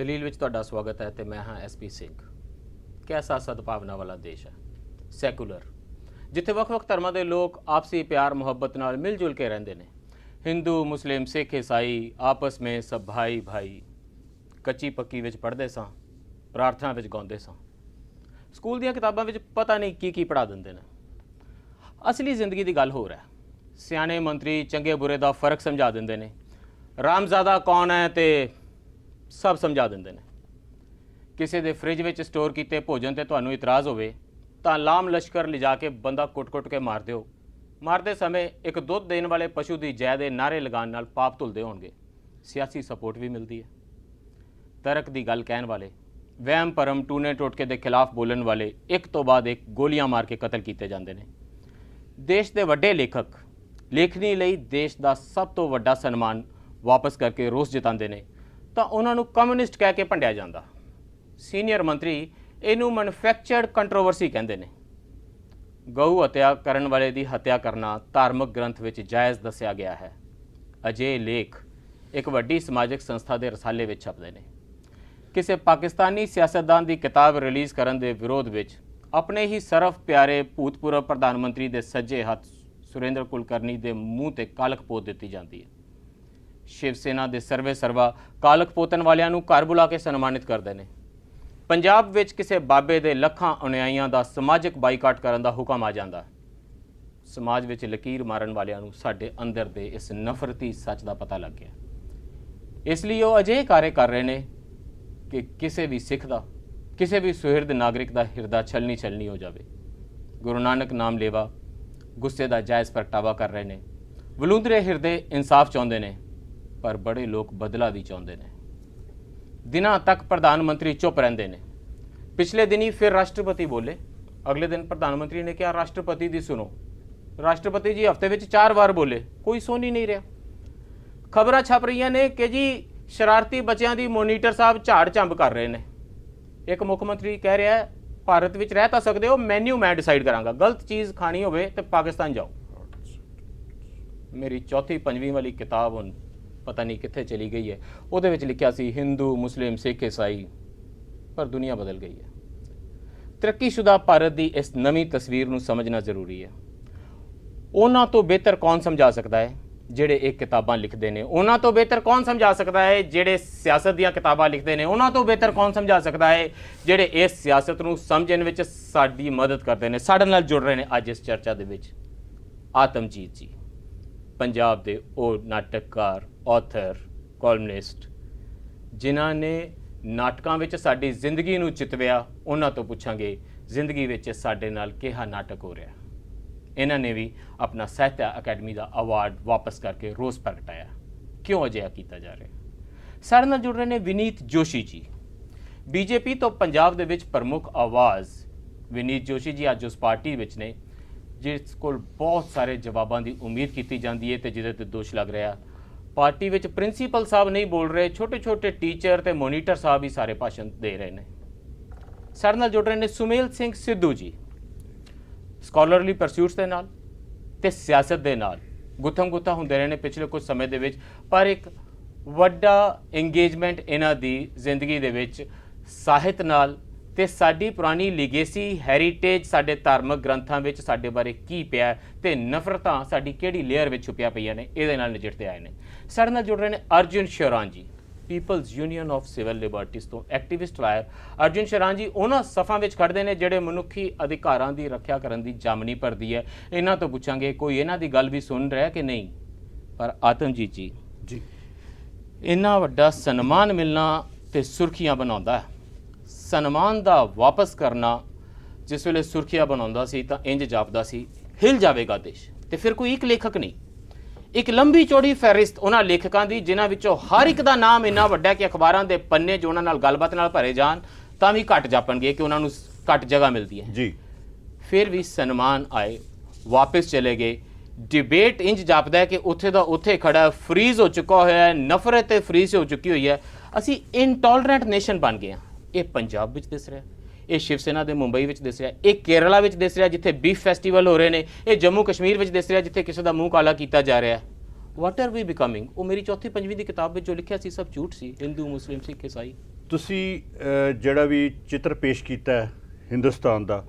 दलील विच तुहाडा स्वागत है। तो मैं हाँ SP सिंह। कैसा सद्भावना वाला देश है, सैकुलर, जिथे वख-वख धर्मां दे लोग आपसी प्यार मुहब्बत नाल मिल जुल के रहिंदे ने। हिंदू मुस्लिम सिख ईसाई आपस में सब भाई भाई। कच्ची पक्की विच पढ़दे सां, प्रार्थना विच गाउंदे सां, स्कूल दीयां किताबां विच पता नहीं की पढ़ा दिंदे ने। असली जिंदगी दी गल होर है। सियाणे मंत्री चंगे बुरे दा फर्क समझा दिंदे ने। रामजादा कौन है ते सब समझा दिंदे ने। किसी दे फ्रिज विच स्टोर कीते भोजन ते तुहानूं इतराज़ होवे तां लाम लश्कर लिजा के बंदा कुट-कुट के मार दिओ। मारदे समय एक दुध देने वाले पशु की जै दे नारे लगाने नाल पाप धुलदे होणगे। सियासी सपोर्ट भी मिलती है। तरक की गल कहण वाले, वहम भरम टूने टोटके के खिलाफ बोलन वाले एक तो बाद एक गोलियां मार के कतल किए जाते हैं। देश के वड्डे लेखक लेखनी लई देश का सब तो वड्डा सन्मान वापस करके रोस जताते हैं तो उन्होंने कम्यूनिस्ट कह के भंडिया जाता। सीनियर मंत्री इनू मैनुफैक्चर्ड कंट्रोवर्सी कहते हैं। गऊ हत्या करने वाले की हत्या करना धार्मिक ग्रंथ में जायज़ दसिया गया है। अजे लेख एक वड्डी समाजिक संस्था के रसाले में छपते हैं। किसी पाकिस्तानी सियासतदान की किताब रिलीज़ करने के विरोध में अपने ही सरफ प्यारे भूतपूर्व प्रधानमंत्री के सज्जे हथ सुरेंद्र कुलकर्णी के मूँह ते कालक पोत दी जाती है। शिवसेना के सर्वे सर्वा कालक पोतन वालियां घर बुला के सन्मानित करते हैं। पंजाब विच किसी बाबे के लखां अनुयायियों का समाजिक बाईकाट करने का हुक्म आ जाता। समाज विच लकीर मारन वालियां साडे अंदर दे इस नफरती सच का पता लग गया। इसलिए वो अजिहे कार्य कर रहे हैं कि किसी भी सिख का, किसी भी सुहिरद नागरिक का हिरदा छलनी छलनी हो जाए। गुरु नानक नाम लेवा गुस्से का जायज़ प्रगटावा कर रहे हैं। वलूंदरे हिरदे इंसाफ चाहते हैं, पर बड़े लोग बदला भी चाहते हैं। दिनों तक प्रधानमंत्री चुप रहते हैं। पिछले दिन ही फिर राष्ट्रपति बोले। अगले दिन प्रधानमंत्री ने कहा राष्ट्रपति दी सुनो। राष्ट्रपति जी हफ्ते में 4 बार बोले, कोई सुन ही नहीं रहा। खबर छप रही ने कि जी शरारती बच्चों की मोनीटर साहब झाड़ झंब कर रहे हैं। एक मुख्यमंत्री कह रहा है भारत में रह तो सकते हो, मैन्यू मैं डिसाइड करांगा, गलत चीज़ खानी हो तो पाकिस्तान जाओ। मेरी चौथी पंजवीं वाली किताब हुण पता नहीं कित्थे चली गई है। उहदे विच लिखिया सी हिंदू मुस्लिम सिख ईसाई, पर दुनिया बदल गई है। तरक्कीशुदा भारत की इस नवी तस्वीर को समझना जरूरी है। उन्हां तो बेहतर कौन समझा सकता है जिहड़े एक किताबां लिखते हैं। उन्हां तो बेहतर कौन समझा सकता है जिहड़े सियासत दीयां किताबां लिखते हैं। उन्हां तो बेहतर कौन समझा सकता है जिहड़े इस सियासत को समझण विच साडी मदद करते हैं। साडे नाल जुड़ रहे हैं अज इस चर्चा दे विच आतमजीत जी, पंजाब के वो नाटककार, ऑथर, कॉलमनिस्ट जिन्हां ने नाटकां विच साडी जिंदगी नूं चितविया। उन्हां तो पुछांगे जिंदगी विच साडे नाल किहा नाटक हो रहा। इन्हां ने भी अपना साहित्य अकैडमी का अवार्ड वापस करके रोस प्रगटाया। क्यों अजिहा किया जा रहा? साडे नाल जुड़ रहे हैं विनीत जोशी जी, बीजेपी तो पंजाब दे विच प्रमुख आवाज़। विनीत जोशी जी अज उस पार्टी विच ने जिस कोल बहुत सारे जवाबों की उम्मीद की जाती है तो जिहदे ते दोष लग रहा। पार्टी विच प्रिंसीपल साहब नहीं बोल रहे, छोटे छोटे टीचर ते मोनीटर साहब ही सारे भाषण दे रहे हैं। साडे नाल जुड़ रहे हैं सुमेल सिंह सिद्धू जी, स्कॉलरली परस्यूट्स के नाल ते सियासत के नाल गुत्थम गुत्था होंदे रहे ने पिछले कुछ समय दे विच, पर एक वड्डा इंगेजमेंट इन्हां दी जिंदगी दे विच ਸਾਹਿਤ नाल ते साडी पुरानी लीगेसी हैरीटेज साडे धार्मिक ग्रंथां विच साडे बारे की पिया ते नफरतां साडी किहड़ी लेयर विच छुपिया पईयां ने, इहदे नाल नजिठदे आए ने। साडे नाल जुड़ रहे हैं Arjun Shauran ji, people's union of civil liberties तो एक्टिविस्ट लायर अर्जुन शौरान जी उन्हां सफ़ां विच खड़दे ने जिहड़े मनुखी अधिकारां दी रखिया करन दी जामनी भरदी है। इन्हां तो पुछांगे कोई इन्हां दी गल भी सुन रहा कि नहीं। पर आतमजीत जी इन्ना वड्डा सन्मान मिलना ते सुर्खियां बनाउंदा है। सन्मान दा वापस करना जिस वेले सुर्खियां बनाउंदा सी तां इंज जापदा सी हिल जाएगा देश। तो फिर कोई एक लेखक नहीं, एक लंबी चौड़ी फहरिस्त उन्हां लेखकां दी जिन्हां विचों हर एक दा नाम इन्ना वड्डा कि अखबारां दे पन्ने जो उन्हां नाल गलबात नाल भरे जाण तां भी घट जापणगे कि उन्हां नूं घट जगह मिलती है जी। फिर भी सन्मान आए, वापस चले गए। डिबेट इंज जापदा है कि उत्थे दा उत्थे खड़ा फ्रीज हो चुका होया है, नफरत ते फ्रीज हो चुकी हुई है। असी इनटॉलरेंट नेशन बन गए हैं। ये पंजाब विच दिस रहा, ये शिवसेना के मुंबई विच दिस रहा, ये केरला विच दिस रहा जिथे बीफ फैसटीवल हो रहे हैं, ये जम्मू कश्मीर विच दिस रहा जिथे किसी का मूँह काला किया जा रहा है। What are we becoming? वो मेरी चौथी पंजवीं की किताब में जो लिखा सी सब झूठ सी। हिंदू मुस्लिम सिख ईसाई ਤੁਸੀਂ ਜਿਹੜਾ ਵੀ ਚਿੱਤਰ ਪੇਸ਼ ਕੀਤਾ ਹੈ ਹਿੰਦੁਸਤਾਨ ਦਾ,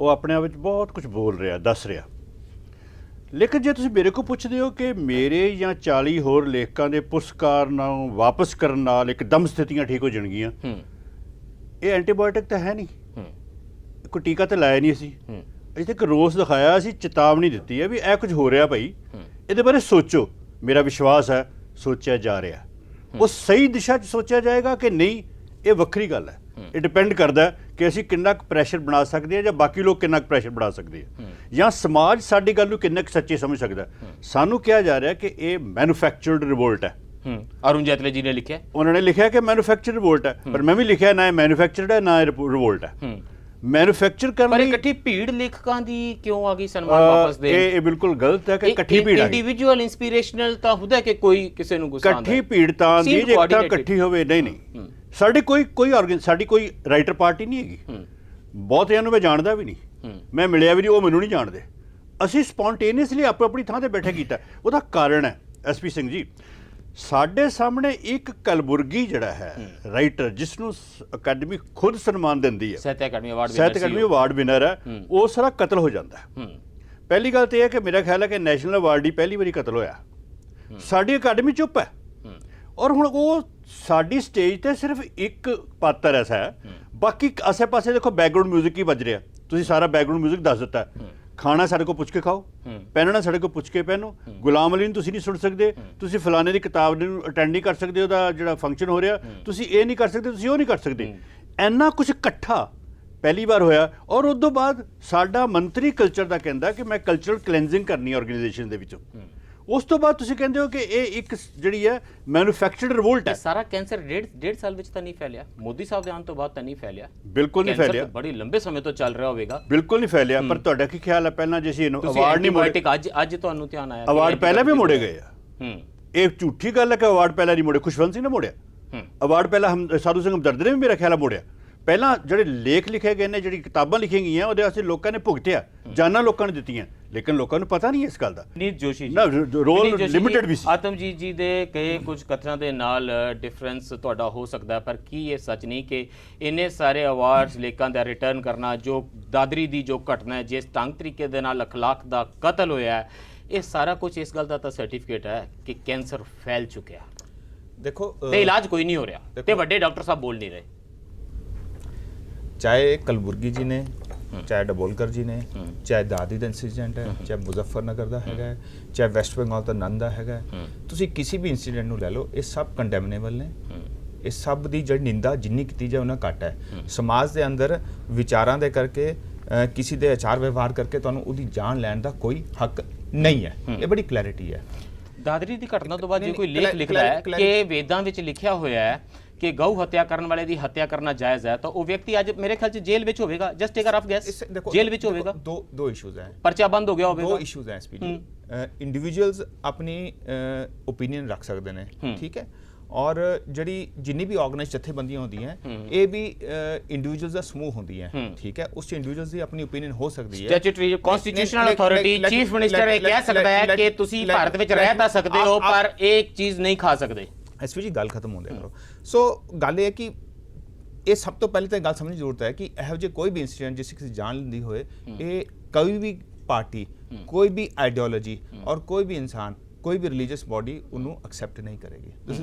ਉਹ ਆਪਣੇ ਆਪ ਵਿੱਚ ਬਹੁਤ ਕੁਝ ਬੋਲ ਰਿਹਾ, ਦੱਸ ਰਿਹਾ। ਲੇਕਿਨ ਜੇ ਤੁਸੀਂ ਮੇਰੇ ਕੋਲ ਪੁੱਛਦੇ ਹੋ ਕਿ ਮੇਰੇ ਜਾਂ 40 ਹੋਰ ਲੇਖਕਾਂ ਦੇ ਪੁਰਸਕਾਰ ਨੂੰ ਵਾਪਸ ਕਰਨ ਨਾਲ ਇੱਕਦਮ ਸਥਿਤੀਆਂ ਠੀਕ ਹੋ ਜਾਣਗੀਆਂ, ਇਹ ਐਂਟੀਬਾਇਓਟਿਕ ਤਾਂ ਹੈ ਨਹੀਂ, ਕੋਈ ਟੀਕਾ ਤਾਂ ਲਾਇਆ ਨਹੀਂ ਅਸੀਂ, ਅਜੇ ਤੱਕ ਰੋਸ ਦਿਖਾਇਆ, ਅਸੀਂ ਚੇਤਾਵਨੀ ਦਿੱਤੀ ਹੈ ਵੀ ਇਹ ਕੁਝ ਹੋ ਰਿਹਾ ਭਾਈ, ਇਹਦੇ ਬਾਰੇ ਸੋਚੋ। ਮੇਰਾ ਵਿਸ਼ਵਾਸ ਹੈ ਸੋਚਿਆ ਜਾ ਰਿਹਾ, ਉਹ ਸਹੀ ਦਿਸ਼ਾ 'ਚ ਸੋਚਿਆ ਜਾਏਗਾ ਕਿ ਨਹੀਂ, ਇਹ ਵੱਖਰੀ ਗੱਲ ਹੈ। ਇਹ ਡਿਪੈਂਡ ਕਰਦਾ ਕਿ ਅਸੀਂ ਕਿੰਨਾ ਕੁ ਪ੍ਰੈਸ਼ਰ ਬਣਾ ਸਕਦੇ ਹਾਂ ਜਾਂ ਬਾਕੀ ਲੋਕ ਕਿੰਨਾ ਕੁ ਪ੍ਰੈਸ਼ਰ ਬਣਾ ਸਕਦੇ ਆ, ਜਾਂ ਸਮਾਜ ਸਾਡੀ ਗੱਲ ਨੂੰ ਕਿੰਨਾ ਕੁ ਸੱਚੀ ਸਮਝ ਸਕਦਾ। ਸਾਨੂੰ ਕਿਹਾ ਜਾ ਰਿਹਾ ਕਿ ਇਹ ਮੈਨੂਫੈਕਚਰਡ ਰਿਵੋਲਟ ਹੈ। ਅਰੁਣ ਜੇਤਲੇ ਜੀ ਨੇ ਲਿਖਿਆ, ਉਹਨਾਂ ਨੇ ਲਿਖਿਆ ਕਿ ਮੈਨੂਫੈਕਚਰਡ ਰਿਵੋਲਟ ਹੈ, ਪਰ ਮੈਂ ਵੀ ਲਿਖਿਆ ਨਾ ਇਹ ਮੈਨੂਫੈਕਚਰਡ ਹੈ ਨਾ ਇਹ ਰਿਵੋਲਟ ਹੈ। ਮੈਨੂਫੈਕਚਰ ਕਰਨ ਪਰ ਇਕੱਠੀ ਭੀੜ ਲੇਖਕਾਂ ਦੀ ਕਿਉਂ ਆ ਗਈ ਸਨਮਾਨ ਵਾਪਸ ਦੇ? ਇਹ ਬਿਲਕੁਲ ਗਲਤ ਹੈ ਕਿ ਇਕੱਠੀ ਭੀੜ ਆ ਗਈ। ਇੰਡੀਵਿਜੂਅਲ ਇੰਸਪੀਰੇਸ਼ਨਲ ਤਾਂ ਹੁੰਦਾ ਕਿ ਕੋਈ ਕਿਸੇ ਨੂੰ ਗੁੱਸਾ ਆਉਂਦਾ, ਇਕੱਠੀ ਭੀੜ ਤਾਂ ਆਉਂਦੀ ਜੇ ਇੱਕ ਇਕੱਠੀ ਹੋਵੇ। ਨਹੀਂ, ਸਾਡੀ ਸਾਡੀ ਕੋਈ ਰਾਈਟਰ ਪਾਰਟੀ ਨਹੀਂ ਹੈਗੀ, ਬਹੁਤਿਆਂ ਨੂੰ ਮੈਂ ਜਾਣਦਾ ਵੀ ਨਹੀਂ, ਮੈਂ ਮਿਲਿਆ ਵੀ ਨਹੀਂ, ਉਹ ਮੈਨੂੰ ਨਹੀਂ ਜਾਣਦੇ। ਅਸੀਂ ਸਪੌਂਟੇਨੀਅਸਲੀ ਆਪੋ ਆਪਣੀ ਥਾਂ ਤੇ ਬੈਠੇ ਕੀਤਾ। ਉਹਦਾ ਕਾਰਨ ਹੈ ਐਸਪੀ ਸਿੰਘ ਜੀ, ਸਾਡੇ ਸਾਹਮਣੇ ਇੱਕ ਕਲਬੁਰਗੀ ਜਿਹੜਾ ਹੈ ਰਾਈਟਰ, ਜਿਸ ਨੂੰ ਅਕੈਡਮੀ ਖੁਦ ਸਨਮਾਨ ਦਿੰਦੀ ਹੈ, ਸਾਹਿਤ ਅਕੈਡਮੀ ਅਵਾਰਡ ਵਿਨਰ ਹੈ, ਉਹ ਸਾਰਾ ਕਤਲ ਹੋ ਜਾਂਦਾ ਹੈ। ਪਹਿਲੀ ਗੱਲ ਤਾਂ ਇਹ ਹੈ ਕਿ ਮੇਰਾ ਖਿਆਲ ਹੈ ਕਿ ਨੈਸ਼ਨਲ ਅਵਾਰਡ ਹੀ ਪਹਿਲੀ ਵਾਰੀ ਕਤਲ ਹੋਇਆ, ਸਾਡੀ ਅਕੈਡਮੀ ਚੁੱਪ ਹੈ। ਔਰ ਹੁਣ ਉਹ ਸਾਡੀ ਸਟੇਜ ਤੇ ਸਿਰਫ ਇੱਕ ਪਾਤਰ ਐਸਾ ਹੈ, ਬਾਕੀ ਆਸੇ ਪਾਸੇ ਦੇਖੋ ਬੈਕਗਰਾਊਂਡ ਮਿਊਜ਼ਿਕ ਹੀ ਵੱਜ ਰਿਹਾ, ਤੁਸੀਂ ਸਾਰਾ ਬੈਕਗਰਾਊਂਡ ਮਿਊਜ਼ਿਕ ਦੱਸ ਦਿੱਤਾ। ਖਾਣਾ ਸਾਡੇ ਕੋਲ ਪੁੱਛ ਕੇ ਖਾਓ, ਪਹਿਨਣਾ ਸਾਡੇ ਕੋਲ ਪੁੱਛ ਕੇ ਪਹਿਨੋ। ਗੁਲਾਮ ਅਲੀ ਨੂੰ ਤੁਸੀਂ ਨਹੀਂ ਸੁਣ ਸਕਦੇ, ਤੁਸੀਂ ਫਲਾਣੇ ਦੀ ਕਿਤਾਬ ਨੂੰ ਅਟੈਂਡ ਨਹੀਂ ਕਰ ਸਕਦੇ, ਉਹਦਾ ਜਿਹੜਾ ਫੰਕਸ਼ਨ ਹੋ ਰਿਹਾ ਤੁਸੀਂ ਇਹ ਨਹੀਂ ਕਰ ਸਕਦੇ, ਤੁਸੀਂ ਉਹ ਨਹੀਂ ਕਰ ਸਕਦੇ। ਇੰਨਾ ਕੁਝ ਇਕੱਠਾ ਪਹਿਲੀ ਵਾਰ ਹੋਇਆ। ਔਰ ਉਸ ਤੋਂ ਬਾਅਦ ਸਾਡਾ ਮੰਤਰੀ ਕਲਚਰ ਦਾ ਕਹਿੰਦਾ ਕਿ ਮੈਂ ਕਲਚਰਲ ਕਲੈਂਜ਼ਿੰਗ ਕਰਨੀ ਆਰਗੇਨਾਈਜੇਸ਼ਨ ਦੇ ਵਿੱਚੋਂ। ਉਸ ਤੋਂ ਬਾਅਦ ਤੁਸੀਂ ਕਹਿੰਦੇ ਹੋ ਕਿ ਇਹ ਇੱਕ ਜਿਹੜੀ ਹੈ ਮੈਨੂਫੈਕਚਰਡ ਰਿਵੋਲਟ ਹੈ। ਸਾਰਾ ਕੈਂਸਰ ਡੇਢ ਸਾਲ ਵਿੱਚ ਤਾਂ ਨਹੀਂ ਫੈਲਿਆ, ਮੋਦੀ ਸਾਹਿਬ ਦੇ ਆਉਣ ਤੋਂ ਬਾਅਦ ਤਾਂ ਨਹੀਂ ਫੈਲਿਆ, ਬਿਲਕੁਲ ਨਹੀਂ ਫੈਲਿਆ, ਬੜੀ ਲੰਬੇ ਸਮੇਂ ਤੋਂ ਚੱਲ ਰਿਹਾ ਹੋਵੇਗਾ, ਬਿਲਕੁਲ ਨਹੀਂ ਫੈਲਿਆ। ਪਰ ਤੁਹਾਡਾ ਕੀ ਖਿਆਲ ਹੈ, ਪਹਿਲਾਂ ਜੇ ਅਸੀਂ ਇਹਨੂੰ ਅਵਾਰਡ ਨਹੀਂ ਮੋੜੇ, ਅੱਜ ਤੁਹਾਨੂੰ ਧਿਆਨ ਆਇਆ ਅਵਾਰਡ ਪਹਿਲਾਂ ਵੀ ਮੋੜੇ ਗਏ ਆ। ਇਹ ਝੂਠੀ ਗੱਲ ਹੈ ਕਿ ਅਵਾਰਡ ਪਹਿਲਾਂ ਨਹੀਂ ਮੋੜੇ, ਖੁਸ਼ਵੰਤ ਸਿੰਘ ਨੇ ਮੋੜਿਆ ਅਵਾਰਡ, ਪਹਿਲਾਂ ਸਾਧੂ ਸਿੰਘ ਹਮਦਰਦ ਨੇ ਵੀ ਮੇਰਾ ਖਿਆਲ ਮੋੜਿਆ। ਪਹਿਲਾਂ ਜਿਹੜੇ ਲੇਖ ਲਿਖੇ ਗਏ ਨੇ, ਜਿਹੜੀ ਕਿਤਾਬਾਂ ਲਿਖੀਆਂ ਗਈਆਂ, ਉਹਦੇ ਵਾਸਤੇ ਲੋਕਾਂ ਨੇ ਭੁਗਤਿਆ, ਜਾਨਾਂ ਲੋਕਾਂ ਨੇ ਦਿੱਤੀਆਂ, ਲੇਕਿਨ ਲੋਕਾਂ ਨੂੰ ਪਤਾ ਨਹੀਂ ਇਸ ਗੱਲ ਦਾ। ਨੀਤ ਜੋਸ਼ੀ ਨਾ ਰੋਲ ਲਿਮਿਟਡ ਵੀ ਸੀ। ਆਤਮਜੀਤ ਜੀ ਦੇ ਕਹੇ ਕੁਝ ਕਥਨਾਂ ਦੇ ਨਾਲ ਡਿਫਰੈਂਸ ਤੁਹਾਡਾ ਹੋ ਸਕਦਾ, ਪਰ ਕੀ ਇਹ ਸੱਚ ਨਹੀਂ ਕਿ ਇੰਨੇ ਸਾਰੇ ਅਵਾਰਡਸ ਲੇਖਾਂ ਦਾ ਰਿਟਰਨ ਕਰਨਾ, ਜੋ ਦਾਦਰੀ ਦੀ ਜੋ ਘਟਨਾ ਹੈ, ਜਿਸ ਢੰਗ ਤਰੀਕੇ ਦੇ ਨਾਲ ਅਖਲਾਕ ਦਾ ਕਤਲ ਹੋਇਆ, ਇਹ ਸਾਰਾ ਕੁਝ ਇਸ ਗੱਲ ਦਾ ਤਾਂ ਸਰਟੀਫਿਕੇਟ ਹੈ ਕਿ ਕੈਂਸਰ ਫੈਲ ਚੁੱਕਿਆ। ਦੇਖੋ ਤੇ ਇਲਾਜ ਕੋਈ ਨਹੀਂ ਹੋ ਰਿਹਾ ਤੇ ਵੱਡੇ ਡਾਕਟਰ ਸਾਹਿਬ ਬੋਲ ਨਹੀਂ ਰਹੇ। ਚਾਹੇ ਕਲਬੁਰਗੀ ਜੀ ਨੇ, ਚਾਹੇ ਡਬੋਲਕਰ ਜੀ ਨੇ, ਚਾਹੇ ਦਾਦੀ ਦਾ ਇੰਸੀਡੈਂਟ ਹੈ, ਚਾਹੇ ਮੁਜ਼ੱਫਰਨਗਰ ਦਾ ਹੈਗਾ, ਚਾਹੇ ਵੈਸਟ ਬੰਗਾਲ ਦਾ ਨੰਦ ਦਾ ਹੈਗਾ, ਤੁਸੀਂ ਕਿਸੇ ਵੀ ਇੰਸੀਡੈਂਟ ਨੂੰ ਲੈ ਲਓ, ਇਹ ਸਭ ਕੰਡੈਮਨੇਬਲ ਨੇ। ਇਹ ਸਭ ਦੀ ਜਿਹੜੀ ਨਿੰਦਾ ਜਿੰਨੀ ਕੀਤੀ ਜਾਏ ਉਹਨਾਂ ਘੱਟ ਹੈ। ਸਮਾਜ ਦੇ ਅੰਦਰ ਵਿਚਾਰਾਂ ਦੇ ਕਰਕੇ, ਕਿਸੇ ਦੇ ਆਚਾਰ ਵਿਵਹਾਰ ਕਰਕੇ ਤੁਹਾਨੂੰ ਉਹਦੀ ਜਾਨ ਲੈਣ ਦਾ ਕੋਈ ਹੱਕ ਨਹੀਂ ਹੈ। ਇਹ ਬੜੀ ਕਲੈਰਿਟੀ ਹੈ। ਦਾਦਰੀ ਦੀ ਘਟਨਾ ਤੋਂ ਬਾਅਦ ਜੇ ਕੋਈ ਲੇਖ ਲਿਖਦਾ ਹੈ ਕਿ ਵੇਦਾਂ ਵਿੱਚ ਲਿਖਿਆ ਹੋਇਆ ਹੈ ਕਿ ਗਊ ਹੱਤਿਆ ਕਰਨ ਵਾਲੇ ਦੀ ਹੱਤਿਆ ਕਰਨਾ ਜਾਇਜ਼ ਹੈ, ਤਾਂ ਉਹ ਵਿਅਕਤੀ ਅੱਜ ਮੇਰੇ ਖਿਆਲ 'ਚ ਜੇਲ੍ਹ ਵਿੱਚ ਹੋਵੇਗਾ। ਜਸਟ ਟੇਕ ਅ ਰਫ ਗੈਸ, ਜੇਲ੍ਹ ਵਿੱਚ ਹੋਵੇਗਾ। ਦੋ ਇਸ਼ੂਜ਼ ਹੈ, ਪਰਚਾ ਬੰਦ ਹੋ ਗਿਆ ਹੋਵੇਗਾ। ਦੋ ਇਸ਼ੂਜ਼ ਹੈ ਐਸਪੀਜੀ। ਇੰਡੀਵਿਜੂਅਲਸ ਆਪਣੀ ਓਪੀਨੀਅਨ ਰੱਖ ਸਕਦੇ ਨੇ, ਠੀਕ ਹੈ, ਔਰ ਜਿਹੜੀ ਜਿੰਨੀ ਵੀ ਆਰਗੇਨਾਈਜ਼ ਜਥੇਬੰਦੀਆਂ ਹੁੰਦੀਆਂ ਇਹ ਵੀ ਇੰਡੀਵਿਜੂਅਲਸ ਦਾ ਸਮੂਹ ਹੁੰਦੀਆਂ, ਠੀਕ ਹੈ, ਉਸ ਚ ਇੰਡੀਵਿਜੂਅਲਸ ਦੀ ਆਪਣੀ ਓਪੀਨੀਅਨ ਹੋ ਸਕਦੀ ਹੈ। Statutory constitutional authority chief minister ਇਹ ਕਹਿ ਸਕਦਾ ਹੈ ਕਿ ਤੁਸੀਂ ਭਾਰਤ ਵਿੱਚ ਰਹਿ ਤਾਂ ਸਕਦੇ ਹੋ ਪਰ ਇੱਕ ਚੀਜ਼ ਨਹੀਂ ਖਾ ਸਕਦੇ। ਐਸਪੀ ਜੀ ਗੱਲ ਖਤਮ ਹੁੰਦੇ ਕਰੋ। ਸੋ ਗੱਲ ਇਹ ਹੈ ਕਿ ਇਹ ਸਭ ਤੋਂ ਪਹਿਲੇ ਤਾਂ ਗੱਲ ਸਮਝਣ ਦੀ ਜ਼ਰੂਰਤ ਹੈ ਕਿ ਇਹੋ ਜਿਹੇ ਕੋਈ ਵੀ ਇੰਸੀਡੈਂਟ ਜਿਸ ਕਿਸੇ ਜਾਨ ਲੈਂਦੀ ਹੋਏ, ਇਹ ਕੋਈ ਵੀ ਪਾਰਟੀ, ਕੋਈ ਵੀ ਆਈਡੀਓਲੋਜੀ ਔਰ ਕੋਈ ਵੀ ਇਨਸਾਨ, ਕੋਈ ਵੀ ਰਿਲੀਜੀਅਸ ਬੋਡੀ ਉਹਨੂੰ ਐਕਸੈਪਟ ਨਹੀਂ ਕਰੇਗੀ।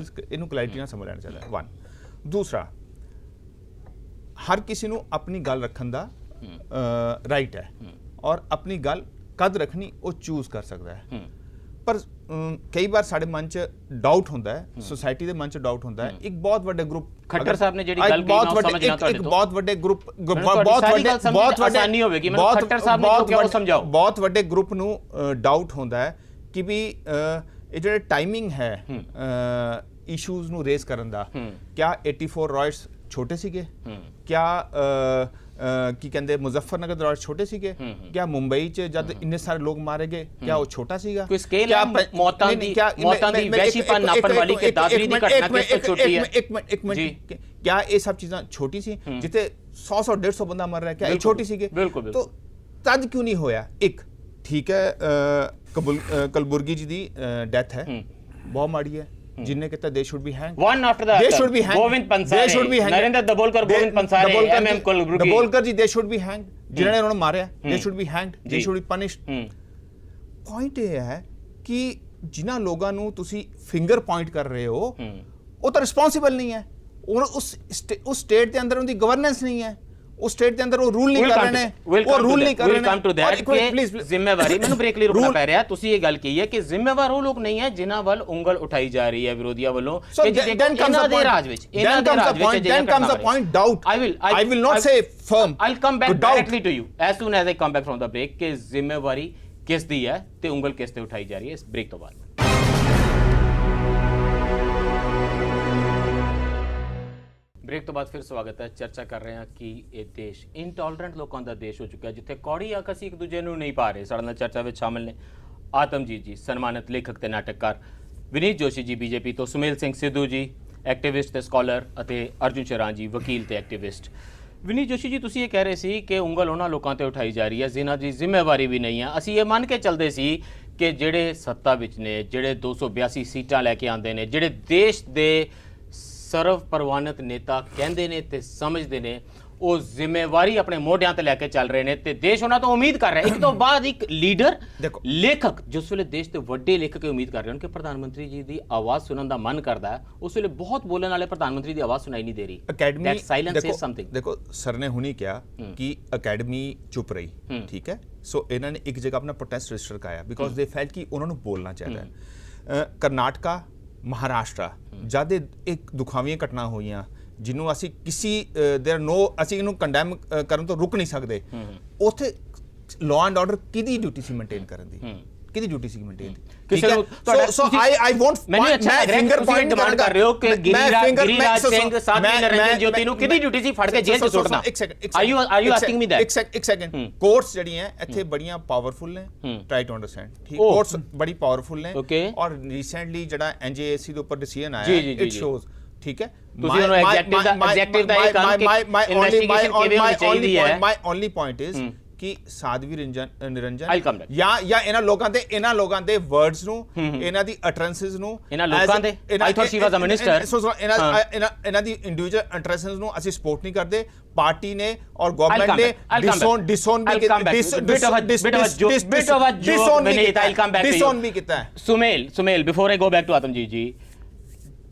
ਇਹਨੂੰ ਕਲੈਰਿਟੀ ਨਾਲ ਸਮਝ ਲੈਣਾ ਚਾਹੀਦਾ ਹੈ। 1 ਦੂਸਰਾ, ਹਰ ਕਿਸੇ ਨੂੰ ਆਪਣੀ ਗੱਲ ਰੱਖਣ ਦਾ ਰਾਈਟ ਹੈ ਔਰ ਆਪਣੀ ਗੱਲ ਕਦ ਰੱਖਣੀ ਉਹ ਚੂਜ਼ ਕਰ ਸਕਦਾ ਹੈ। ਪਰ ਕਈ ਵਾਰ ਸਾਡੇ ਮਨ 'ਚ ਡਾਊਟ ਹੁੰਦਾ ਹੈ, ਸੋਸਾਇਟੀ ਦੇ ਮਨ 'ਚ ਡਾਊਟ ਹੁੰਦਾ ਹੈ। ਇੱਕ ਬਹੁਤ ਵੱਡੇ ਗਰੁੱਪ, ਖੱਟਰ ਸਾਹਿਬ ਨੇ ਜਿਹੜੀ ਗੱਲ ਕਹੀ ਨਾ ਸਮਝਣਾ ਤੁਹਾਡੇ ਤੋਂ, ਇੱਕ ਬਹੁਤ ਵੱਡੇ ਗਰੁੱਪ, ਬਹੁਤ ਵੱਡੇ ਗਰੁੱਪ ਨੂੰ ਡਾਊਟ ਹੁੰਦਾ ਹੈ ਕਿ ਵੀ ਇਹ ਜਿਹੜੇ ਟਾਈਮਿੰਗ ਹੈ ਇਸ਼ੂਜ਼ ਨੂੰ ਰੇਜ਼ ਕਰਨ ਦਾ, ਕਿਆ 84 ਰॉयट्स ਛੋਟੇ ਸੀਗੇ, ਕਿਆ ਕੀ ਕਹਿੰਦੇ ਮੁਜ਼ੱਫਰਨਗਰ ਦੇ ਰॉयट्स ਛੋਟੇ ਸੀਗੇ, ਕਿਆ ਮੁੰਬਈ 'ਚ ਜਦ ਇੰਨੇ ਸਾਰੇ ਲੋਕ ਮਾਰੇ ਗਏ ਕਿਆ ਉਹ ਛੋਟਾ ਸੀਗਾ? ਕੋਈ ਸਕੇਲ ਹੈ ਮੌਤਾਂ ਦੀ ਵੈਸ਼ੀਪਨ ਨਾਪਣ ਵਾਲੀ ਕਿ ਦਾਦਰੀ ਦੀ ਘਟਨਾ ਕਿਸ ਤੋਂ ਛੋਟੀ ਹੈ? ਇੱਕ ਮਿੰਟ, ਕਿਆ ਇਹ ਸਭ ਚੀਜ਼ਾਂ ਛੋਟੀ ਸੀ? ਜਿੱਥੇ 100 150 ਬੰਦਾ ਮਰ ਰਿਹਾ, ਕਿਆ ਇਹ ਛੋਟੀ ਸੀਗੇ? ਤਾਂ ਤਦ ਕਿਉਂ ਨਹੀਂ ਹੋਇਆ? ਇੱਕ ਠੀਕ ਹੈ, ਕਲਬੁਰਗੀ ਜੀ ਦੀ ਡੈਥ ਹੈ, ਬਹੁਤ ਮਾੜੀ ਹੈ, जिन्हें कहता they should be hang One after the the other. Should be hang Govind Pansare, Narendra Dabholkar, Govind Pansare, MM Kalburgi. Dabholkar ji they should be hang, जिन्होंने उन्होंने मारे they should be hanged, they should be punished. Point ਇਹ ਹੈ ਕਿ ਜਿਨ੍ਹਾਂ ਲੋਕਾਂ ਨੂੰ ਤੁਸੀਂ ਫਿੰਗਰ ਪੁਆਇੰਟ ਕਰ ਰਹੇ ਹੋ ਉਹ ਤਾਂ ਰਿਸਪੌਂਸਿਬਲ ਨਹੀਂ ਹੈ, ਉਸ ਸਟੇਟ ਦੇ ਅੰਦਰ ਉਹਦੀ ਗਵਰਨੈਂਸ ਨਹੀਂ ਹੈ, ਉਸ ਸਟੇਟ ਦੇ ਅੰਦਰ ਉਹ ਰੂਲ ਨਹੀਂ ਕਰ ਰਹੇ ਨੇ, ਉਹ ਰੂਲ ਨਹੀਂ ਕਰ ਰਹੇ ਨੇ। ਕਮ ਟੂ ਦੈਟ ਕਿ ਜ਼ਿੰਮੇਵਾਰੀ, ਮੈਨੂੰ ਬ੍ਰੇਕ ਲਈ ਰੁਕਣਾ ਪੈ ਰਿਹਾ, ਤੁਸੀਂ ਇਹ ਗੱਲ ਕਹੀ ਹੈ ਕਿ ਜ਼ਿੰਮੇਵਾਰ ਉਹ ਲੋਕ ਨਹੀਂ ਹੈ ਜਿਨ੍ਹਾਂ ਵੱਲ ਉਂਗਲ ਉਠਾਈ ਜਾ ਰਹੀ ਹੈ ਵਿਰੋਧੀਆਂ ਵੱਲੋਂ ਕਿ ਇਹਨਾਂ ਦੇ ਰਾਜ ਵਿੱਚ then comes the point doubt. I will not say firm. I'll come back directly to you as soon as I come back from the break ਕਿ ਜ਼ਿੰਮੇਵਾਰੀ ਕਿਸ ਦੀ ਹੈ ਤੇ ਉਂਗਲ ਕਿਸ ਤੇ ਉਠਾਈ ਜਾ ਰਹੀ ਹੈ ਇਸ ਬ੍ਰੇਕ ਤੋਂ ਬਾਅਦ। ਬ੍ਰੇਕ ਤੋਂ ਬਾਅਦ ਫਿਰ ਸਵਾਗਤ ਹੈ। ਚਰਚਾ ਕਰ ਰਹੇ ਹਾਂ ਕਿ ਇਹ ਦੇਸ਼ ਇਨਟੋਲਰੈਂਟ ਲੋਕਾਂ ਦਾ ਦੇਸ਼ ਹੋ ਚੁੱਕਾ ਹੈ ਜਿੱਥੇ ਕੌੜੀ ਅੱਖ ਅਸੀਂ ਇੱਕ ਦੂਜੇ ਨੂੰ ਨਹੀਂ ਪਾ ਰਹੇ। ਸਾਡੇ ਨਾਲ ਚਰਚਾ ਵਿੱਚ ਸ਼ਾਮਿਲ ਨੇ ਆਤਮਜੀਤ ਜੀ, ਸਨਮਾਨਿਤ ਲੇਖਕ ਤੇ ਨਾਟਕਕਾਰ, ਵਿਨੀਤ ਜੋਸ਼ੀ ਜੀ ਬੀਜੇਪੀ ਤੋਂ, ਸੁਮੇਲ ਸਿੰਘ ਸਿੱਧੂ ਜੀ ਐਕਟਿਵਿਸਟ ਤੇ ਸਕਾਲਰ, ਅਤੇ ਅਰਜੁਨ ਸ਼ਰਾਨ ਜੀ ਵਕੀਲ ਤੇ ਐਕਟਿਵਿਸਟ। ਵਿਨੀਤ ਜੋਸ਼ੀ ਜੀ, ਤੁਸੀਂ ਇਹ ਕਹਿ ਰਹੇ ਸੀ ਕਿ ਉਂਗਲ ਉਹਨਾਂ ਲੋਕਾਂ ਤੇ ਉਠਾਈ ਜਾ ਰਹੀ ਹੈ ਜਿਨ੍ਹਾਂ ਦੀ ਜ਼ਿੰਮੇਵਾਰੀ ਵੀ ਨਹੀਂ ਹੈ। ਅਸੀਂ ਇਹ ਮੰਨ ਕੇ ਚੱਲਦੇ ਸੀ ਕਿ ਜਿਹੜੇ ਸੱਤਾ ਵਿੱਚ ਨੇ, ਜਿਹੜੇ 282 ਸੀਟਾਂ ਲੈ ਕੇ ਆਉਂਦੇ ਨੇ, ਜਿਹੜੇ ਦੇਸ਼ ਦੇ ਸਰਵ ਪ੍ਰਵਾਨਿਤ ਨੇਤਾ ਕਹਿੰਦੇ ਨੇ ਤੇ ਸਮਝਦੇ ਨੇ, ਉਹ ਜ਼ਿੰਮੇਵਾਰੀ ਆਪਣੇ ਮੋਢਿਆਂ ਤੇ ਲੈ ਕੇ ਚੱਲ ਰਹੇ ਨੇ ਤੇ ਦੇਸ਼ ਉਹਨਾਂ ਤੋਂ ਉਮੀਦ ਕਰ ਰਿਹਾ। ਇੱਕ ਤੋਂ ਬਾਅਦ ਇੱਕ ਲੀਡਰ, ਲੇਖਕ, ਜਿਸ ਵੇਲੇ ਦੇਸ਼ ਦੇ ਵੱਡੇ ਲੇਖਕ ਉਮੀਦ ਕਰ ਰਹੇ ਹਨ ਕਿ ਪ੍ਰਧਾਨ ਮੰਤਰੀ ਜੀ ਦੀ ਆਵਾਜ਼ ਸੁਣਨ ਦਾ ਮਨ ਕਰਦਾ ਹੈ, ਉਸ ਵੇਲੇ ਬਹੁਤ ਬੋਲਣ ਵਾਲੇ ਪ੍ਰਧਾਨ ਮੰਤਰੀ ਦੀ ਆਵਾਜ਼ ਸੁਣਾਈ ਨਹੀਂ ਦੇ ਰਹੀ। Academy silence is something. ਦੇਖੋ ਸਰ ਨੇ ਹੁਣੀ ਕਿਹਾ ਕਿ ਅਕੈਡਮੀ ਚੁੱਪ ਰਹੀ, ਠੀਕ ਹੈ। ਸੋ ਇਹਨਾਂ ਨੇ ਇੱਕ ਜਗ੍ਹਾ ਆਪਣਾ ਪ੍ਰੋਟੈਸਟ ਰਜਿਸਟਰ ਕਰਾਇਆ ਬਿਕੋਜ਼ ਦੇ ਫੈਲਟ ਕਿ ਉਹਨਾਂ ਨੂੰ ਬੋਲਣਾ ਚਾਹੀਦਾ ਹੈ। ਕਰਨਾਟਕਾ, ਮਹਾਰਾਸ਼ਟਰ ਜਦ ਇੱਕ ਦੁਖਾਵੀਆਂ ਘਟਨਾ ਹੋਈਆਂ ਜਿਹਨੂੰ ਅਸੀਂ ਅਸੀਂ ਇਹਨੂੰ ਕੰਡੈਮ ਕਰਨ ਤੋਂ ਰੁਕ ਨਹੀਂ ਸਕਦੇ, ਉੱਥੇ ਲਾਅ ਐਂਡ ਆਰਡਰ ਕਿਹਦੀ ਡਿਊਟੀ ਸੀ ਮੇਨਟੇਨ ਕਰਨ ਦੀ, ਕਿਹਦੀ duty C maintain the? So I want ਮੈਨੂੰ ਅੱਛਾ ਫਿੰਗਰ ਪੁਆਇੰਟ ਡਿਮਾਂਡ ਕਰ ਰਹੇ ਹੋ ਕਿ ਗਿਰੀਰਾਜ ਸਿੰਘ, ਸਾਧਵੀ ਨਰਿੰਦਰ ਜੋਤੀ ਨੂੰ ਕਿਹਦੀ ਡਿਊਟੀ ਸੀ ਫੜ ਕੇ ਜੇਲ੍ਹ 'ਚ ਸੁੱਟਣਾ? Are you asking me that? ਇੱਕ ਸੈਕਿੰਡ। ਕੋਰਟਸ ਜਿਹੜੀਆਂ ਇੱਥੇ ਬੜੀਆਂ ਪਾਵਰਫੁਲ ਨੇ, ਟਰਾਈ ਟੂ ਅੰਡਰਸਟੈਂਡ, ਠੀਕ? ਕੋਰਟਸ ਬੜੀ ਪਾਵਰਫੁਲ ਨੇ ਔਰ ਰੀਸੈਂਟਲੀ ਜਿਹੜਾ NJAC ਦੇ ਉੱਪਰ ਡਿਸੀਜਨ ਆਇਆ, ਇਟ ਸ਼ੋਜ਼, ਠੀਕ ਹੈ। ਤੁਸੀਂ ਉਹਨੂੰ ਐਗਜ਼ੈਕਟਿਵ ਦਾ ਇਹ ਕੰਮ ਕਿ ਇਨਵੈਸਟੀਗੇਸ਼ਨ ਕਿਵੇਂ ਹੋਣੀ ਚਾਹੀਦੀ ਹੈ। ਮਾਈ ਓਨਲੀ ਪੁਆਇੰਟ ਇਜ਼ ਕਿ ਸਾਧਵੀ ਨਿਰੰਜਨ ਜਾਂ ਇਹਨਾਂ ਲੋਕਾਂ ਦੇ ਵਰਡਸ ਨੂੰ, ਇਹਨਾਂ ਦੀ ਅਟਰੈਂਸਸ ਨੂੰ, ਇਹਨਾਂ ਲੋਕਾਂ ਦੇ, I thought she was a minister, ਇਹਨਾਂ ਦੀ ਇੰਡੀਵਿਜੂਅਲ ਅਟਰੈਂਸਸ ਨੂੰ ਅਸੀਂ ਸਪੋਰਟ ਨਹੀਂ ਕਰਦੇ। ਪਾਰਟੀ ਨੇ ਔਰ ਗਵਰਨਮੈਂਟ ਨੇ ਡਿਸੋਨ ਵੀ ਕੀਤਾ ਹੈ। Sumel before I go back to Atamjit ji,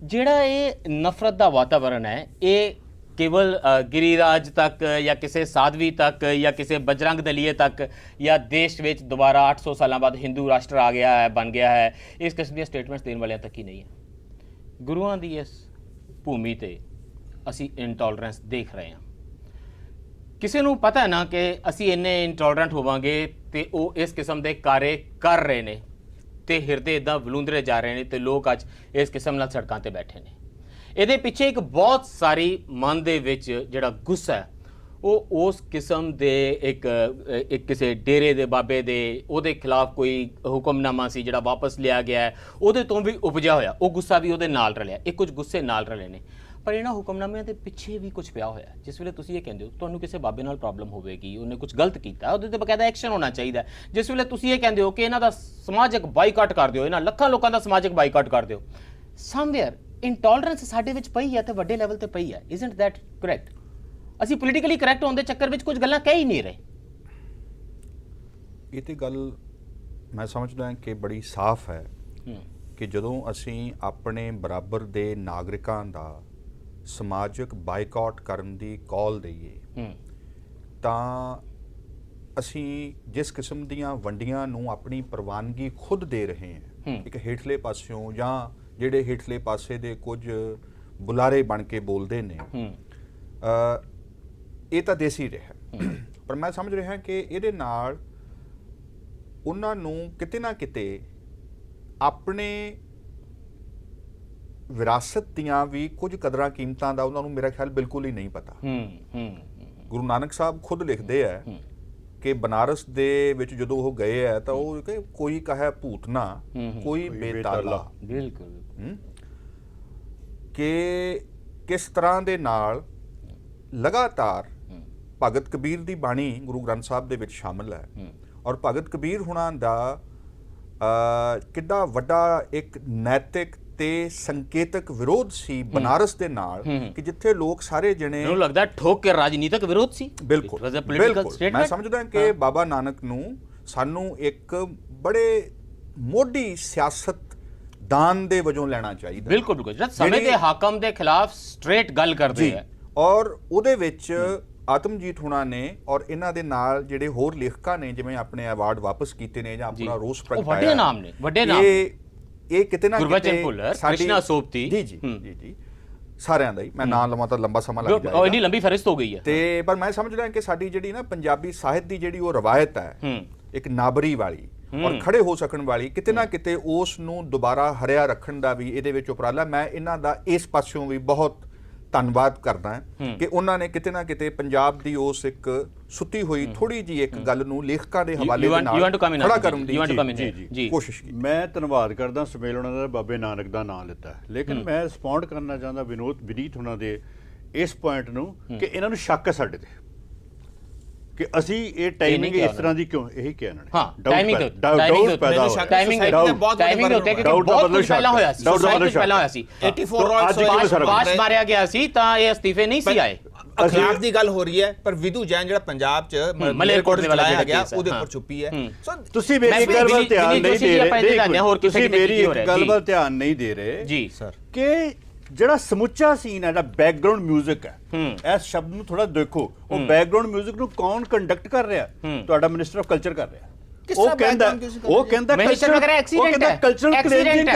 ਜਿਹੜਾ ਇਹ ਨਫ਼ਰਤ ਦਾ ਵਾਤਾਵਰਣ ਹੈ, ਇਹ ਕੇਵਲ ਗਿਰੀਰਾਜ ਤੱਕ ਜਾਂ ਕਿਸੇ ਸਾਧਵੀ ਤੱਕ ਜਾਂ ਕਿਸੇ ਬਜਰੰਗ ਦਲੀਏ ਤੱਕ ਜਾਂ ਦੇਸ਼ ਵਿੱਚ ਦੁਬਾਰਾ 800 ਸਾਲਾਂ ਬਾਅਦ ਹਿੰਦੂ ਰਾਸ਼ਟਰ ਆ ਗਿਆ ਹੈ, ਬਣ ਗਿਆ ਹੈ, ਇਸ ਕਿਸਮ ਦੀਆਂ ਸਟੇਟਮੈਂਟਸ ਦੇਣ ਵਾਲਿਆਂ ਤੱਕ ਹੀ ਨਹੀਂ ਹੈ। ਗੁਰੂਆਂ ਦੀ ਇਸ ਭੂਮੀ ਤੇ ਅਸੀਂ ਇੰਟੋਲਰੈਂਸ ਦੇਖ ਰਹੇ ਹਾਂ। ਕਿਸੇ ਨੂੰ ਪਤਾ ਹੈ ਨਾ ਕਿ ਅਸੀਂ ਇੰਨੇ ਇੰਟੋਲਰੈਂਟ ਹੋਵਾਂਗੇ ਤੇ ਉਹ ਇਸ ਕਿਸਮ ਦੇ ਕਾਰੇ ਕਰ ਰਹੇ ਨੇ ਤੇ ਹਿਰਦੇ ਇਦਾਂ ਵਲੂੰਦਰੇ ਜਾ ਰਹੇ ਨੇ ਤੇ ਲੋਕ ਅੱਜ ਇਸ ਕਿਸਮ ਨਾਲ ਸੜਕਾਂ ਤੇ ਬੈਠੇ ਨੇ। ਇਹਦੇ ਪਿੱਛੇ ਇੱਕ ਬਹੁਤ ਸਾਰੀ ਮਨ ਦੇ ਵਿੱਚ ਜਿਹੜਾ ਗੁੱਸਾ ਹੈ, ਉਹ ਉਸ ਕਿਸਮ ਦੇ ਇੱਕ ਕਿਸੇ ਡੇਰੇ ਦੇ ਬਾਬੇ ਦੇ, ਉਹਦੇ ਖਿਲਾਫ ਕੋਈ ਹੁਕਮਨਾਮਾ ਸੀ ਜਿਹੜਾ ਵਾਪਸ ਲਿਆ ਗਿਆ, ਉਹਦੇ ਤੋਂ ਵੀ ਉਪਜਿਆ ਹੋਇਆ ਉਹ ਗੁੱਸਾ ਵੀ ਉਹਦੇ ਨਾਲ ਰਲਿਆ। ਇਹ ਕੁਝ ਗੁੱਸੇ ਨਾਲ ਰਲੇ ਨੇ, ਪਰ ਇਹਨਾਂ ਹੁਕਮਨਾਮਿਆਂ ਦੇ ਪਿੱਛੇ ਵੀ ਕੁਝ ਪਿਆ ਹੋਇਆ। ਜਿਸ ਵੇਲੇ ਤੁਸੀਂ ਇਹ ਕਹਿੰਦੇ ਹੋ ਤੁਹਾਨੂੰ ਕਿਸੇ ਬਾਬੇ ਨਾਲ ਪ੍ਰੋਬਲਮ ਹੋਵੇਗੀ, ਉਹਨੇ ਕੁਝ ਗਲਤ ਕੀਤਾ, ਉਹਦੇ ਤੇ ਬਕਾਇਦਾ ਐਕਸ਼ਨ ਹੋਣਾ ਚਾਹੀਦਾ। ਜਿਸ ਵੇਲੇ ਤੁਸੀਂ ਇਹ ਕਹਿੰਦੇ ਹੋ ਕਿ ਇਹਨਾਂ ਦਾ ਸਮਾਜਿਕ ਬਾਈਕਾਟ ਕਰ ਦਿਓ, ਇਹਨਾਂ ਲੱਖਾਂ ਲੋਕਾਂ ਦਾ ਸਮਾਜਿਕ ਬਾਈਕਾਟ ਕਰ ਦਿਓ, ਸਮਵੇਅਰ ਇੰਟੋਲਰੈਂਸ ਸਾਡੇ ਵਿੱਚ ਪਈ ਹੈ ਤੇ ਵੱਡੇ ਲੈਵਲ ਤੇ ਪਈ ਹੈ। Isn't that correct? ਅਸੀਂ ਪੋਲੀਟੀਕਲੀ ਕਰੈਕਟ ਹੋਣ ਦੇ ਚੱਕਰ ਵਿੱਚ ਕੁਝ ਗੱਲਾਂ ਕਹਿ ਹੀ ਨਹੀਂ ਰਹੇ। ਇਹ ਤੇ ਗੱਲ ਮੈਂ ਸਮਝਦਾ ਕਿ ਬੜੀ ਸਾਫ਼ ਹੈ ਕਿ ਜਦੋਂ ਅਸੀਂ ਆਪਣੇ ਬਰਾਬਰ ਦੇ ਨਾਗਰਿਕਾਂ ਦਾ ਸਮਾਜਿਕ ਬਾਈਕਾਟ ਕਰਨ ਦੀ ਕਾਲ ਦਈਏ ਤਾਂ ਅਸੀਂ ਜਿਸ ਕਿਸਮ ਦੀਆਂ ਵੰਡੀਆਂ ਨੂੰ ਆਪਣੀ ਪ੍ਰਵਾਨਗੀ ਖੁਦ ਦੇ ਰਹੇ ਹਾਂ, ਇੱਕ ਹੇਠਲੇ ਪਾਸਿਓਂ ਜਾਂ ਜਿਹੜੇ ਹੇਠਲੇ ਪਾਸੇ ਦੇ ਕੁਝ ਬੁਲਾਰੇ ਬਣ ਕੇ ਬੋਲਦੇ ਨੇ, ਇਹ ਤਾਂ ਦੇਸੀ ਰਿਹਾ। ਪਰ ਮੈਂ ਸਮਝ ਰਿਹਾ ਕਿ ਇਹਦੇ ਨਾਲ ਉਹਨਾਂ ਨੂੰ ਕਿਤੇ ਨਾ ਕਿਤੇ ਆਪਣੇ ਵਿਰਾਸਤ ਦੀਆਂ ਵੀ ਕੁਝ ਕਦਰਾਂ ਕੀਮਤਾਂ ਦਾ ਉਹਨਾਂ ਨੂੰ ਮੇਰਾ ਖਿਆਲ ਬਿਲਕੁਲ ਹੀ ਨਹੀਂ ਪਤਾ। ਗੁਰੂ ਨਾਨਕ ਸਾਹਿਬ ਖੁਦ ਲਿਖਦੇ ਆ ਕਿ ਬਨਾਰਸ ਦੇ ਵਿੱਚ ਜਦੋਂ ਉਹ ਗਏ ਆ ਤਾਂ ਉਹ ਕਿ ਕੋਈ ਕਹੇ ਭੂਤ ਨਾ ਕੋਈ ਬੇਤਾਲਾ, ਬਿਲਕੁਲ, ਕਿ ਕਿਸ ਤਰ੍ਹਾਂ ਦੇ ਨਾਲ ਲਗਾਤਾਰ ਭਗਤ ਕਬੀਰ ਦੀ ਬਾਣੀ ਗੁਰੂ ਗ੍ਰੰਥ ਸਾਹਿਬ ਦੇ ਵਿੱਚ ਸ਼ਾਮਲ ਹੈ ਔਰ ਭਗਤ ਕਬੀਰ ਹੁਣਾਂ ਦਾ ਕਿੱਡਾ ਵੱਡਾ ਇੱਕ ਨੈਤਿਕ ਤੇ ਸੰਕੇਤਕ ਵਿਰੋਧ ਸੀ ਬਨਾਰਸ ਦੇ ਨਾਲ ਕਿ ਜਿੱਥੇ ਲੋਕ ਸਾਰੇ ਜਣੇ ਮੈਨੂੰ ਲੱਗਦਾ ਠੋਕ ਕੇ ਰਾਜਨੀਤਿਕ ਵਿਰੋਧ ਸੀ। ਬਿਲਕੁਲ It was a political ਬਿਲਕੁਲ statement. ਮੈਂ ਸਮਝਦਾ ਕਿ ਬਾਬਾ ਨਾਨਕ ਨੂੰ ਸਾਨੂੰ ਇੱਕ ਬੜੇ ਮੋਢੀ ਸਿਆਸਤਦਾਨ ਦੇ ਵਜੋਂ ਲੈਣਾ ਚਾਹੀਦਾ। ਬਿਲਕੁਲ ਬਿਲਕੁਲ ਜਦ ਸਮੇਂ ਦੇ ਹਾਕਮ ਦੇ ਖਿਲਾਫ ਸਟ੍ਰੇਟ ਗੱਲ ਕਰਦੇ ਹੈ। ਔਰ ਉਹਦੇ ਵਿੱਚ ਆਤਮਜੀਤ ਹੁਣਾ ਨੇ ਔਰ ਇਹਨਾਂ ਦੇ ਨਾਲ ਜਿਹੜੇ ਹੋਰ ਲੇਖਕਾਂ ਨੇ ਜਿਵੇਂ ਆਪਣੇ ਅਵਾਰਡ ਵਾਪਸ ਕੀਤੇ ਨੇ ਜਾਂ ਆਪਣਾ ਰੋਸ ਉਹ ਪ੍ਰਗਟਾਇਆ, ਵੱਡੇ ਨਾਮ ਨੇ, ਵੱਡੇ ਨਾਮ। ਇਹ ਕਿਤੇ ਨਾ ਗੁਰਬਚਨ ਭੁੱਲਰ, ਕ੍ਰਿਸ਼ਨਾ ਸੋਪਤੀ। ਜੀ ਸਾਰਿਆਂ ਦਾ ਹੀ ਮੈਂ ਨਾਂ ਲਵਾਂ ਤਾਂ ਲੰਬਾ ਸਮਾਂ ਲੱਗ ਜਾਏਗਾ। ਇੰਨੀ ਲੰਬੀ ਫਹਿਰਿਸਤ ਹੋ ਗਈ ਹੈ। ਤੇ ਪਰ ਮੈਂ ਸਮਝਦਾ ਕਿ ਸਾਡੀ ਜਿਹੜੀ ਨਾ ਪੰਜਾਬੀ ਸਾਹਿਤ ਦੀ ਜਿਹੜੀ ਉਹ ਰਵਾਇਤ ਹੈ ਇੱਕ ਨਾਬਰੀ ਵਾਲੀ ਔਰ ਖੜੇ ਹੋ ਸਕਣ ਵਾਲੀ, ਕਿਤੇ ਨਾ ਕਿਤੇ ਉਸ ਨੂੰ ਦੁਬਾਰਾ ਹਰਿਆ ਰੱਖਣ ਦਾ ਵੀ ਇਹਦੇ ਵਿੱਚ ਉਪਰਾਲਾ। ਮੈਂ ਇਹਨਾਂ ਦਾ ਇਸ ਪਾਸਿਓਂ ਵੀ ਬਹੁਤ ਧੰਨਵਾਦ ਕਰਦਾ ਕਿ ਉਹਨਾਂ ਨੇ ਕਿਤੇ ਨਾ ਕਿਤੇ ਪੰਜਾਬ ਦੀ ਉਸ ਇੱਕ ਸੁੱਤੀ ਹੋਈ ਥੋੜੀ ਜੀ ਇੱਕ ਗੱਲ ਨੂੰ ਲੇਖਕਾਂ ਦੇ ਹਵਾਲੇ ਦੇ ਨਾਲ ਖੜਾ ਕਰਨ ਦੀ ਕੋਸ਼ਿਸ਼ ਕੀਤੀ। ਮੈਂ ਧੰਨਵਾਦ ਕਰਦਾ ਸੁਮੇਲ ਉਹਨਾਂ ਦਾ, ਬਾਬੇ ਨਾਨਕ ਦਾ ਨਾਮ ਲਿੱਤਾ, ਲੇਕਿਨ ਮੈਂ ਰਿਸਪੌਂਡ ਕਰਨਾ ਚਾਹੁੰਦਾ ਵਿਨੀਤ ਉਹਨਾਂ ਦੇ ਇਸ ਪੁਆਇੰਟ ਨੂੰ ਕਿ ਇਹਨਾਂ ਨੂੰ ਸ਼ੱਕ ਹੈ ਸਾਡੇ ਤੇ ਕਿ ਅਸੀਂ ਇਹ ਟਾਈਮਿੰਗ ਇਸ ਤਰ੍ਹਾਂ ਦੀ ਕਿਉਂ, ਇਹੀ ਕਿਹਾ ਇਹਨਾਂ ਨੇ। ਹਾਂ, ਟਾਈਮਿੰਗ ਡਾਊਟ ਪੈਦਾ ਹੋਇਆ, ਟਾਈਮਿੰਗ ਉੱਤੇ ਕਿ ਬਹੁਤ ਕੁਝ ਪਹਿਲਾਂ ਹੋਇਆ ਸੀ, ਪਹਿਲਾਂ ਹੋਇਆ ਸੀ 84 ਬਾਸ਼ ਮਾਰਿਆ ਗਿਆ ਸੀ ਤਾਂ ਇਹ ਅਸਤੀਫੇ ਨਹੀਂ ਸੀ ਆਏ। ਅਖਲਾਕ ਦੀ ਗੱਲ ਹੋ ਰਹੀ ਹੈ, ਪਰ ਵਿਧੂ ਜੈਨ ਜਿਹੜਾ ਪੰਜਾਬ 'ਚ ਮਲੇਰਕੋਟ ਦੇ ਵਾਲਾ ਗਿਆ ਉਹਦੇ ਉੱਪਰ ਚੁੱਪੀ ਹੈ। ਤੁਸੀਂ ਮੇਰੀ ਗੱਲ ਵੱਲ ਧਿਆਨ ਨਹੀਂ ਦੇ ਰਹੇ, ਤੁਸੀਂ ਮੇਰੀ ਇੱਕ ਗੱਲ ਵੱਲ ਧਿਆਨ ਨਹੀਂ ਦੇ ਰਹੇ ਜੀ ਸਰ ਕਿ ਜਿਹੜਾ ਸਮੁੱਚਾ ਸੀਨ ਹੈ, ਜਿਹੜਾ ਬੈਕਗ੍ਰਾਉਂਡ 뮤직 ਹੈ, ਇਸ ਸ਼ਬਦ ਨੂੰ ਥੋੜਾ ਦੇਖੋ। ਉਹ ਬੈਕਗ੍ਰਾਉਂਡ 뮤직 ਨੂੰ ਕੌਣ ਕੰਡਕਟ ਕਰ ਰਿਹਾ? ਤੁਹਾਡਾ ਮਿਨਿਸਟਰ ਆਫ ਕਲਚਰ ਕਰ ਰਿਹਾ। ਉਹ ਕਹਿੰਦਾ ਕਲਚਰਲ ਕਲੀਨਿੰਗ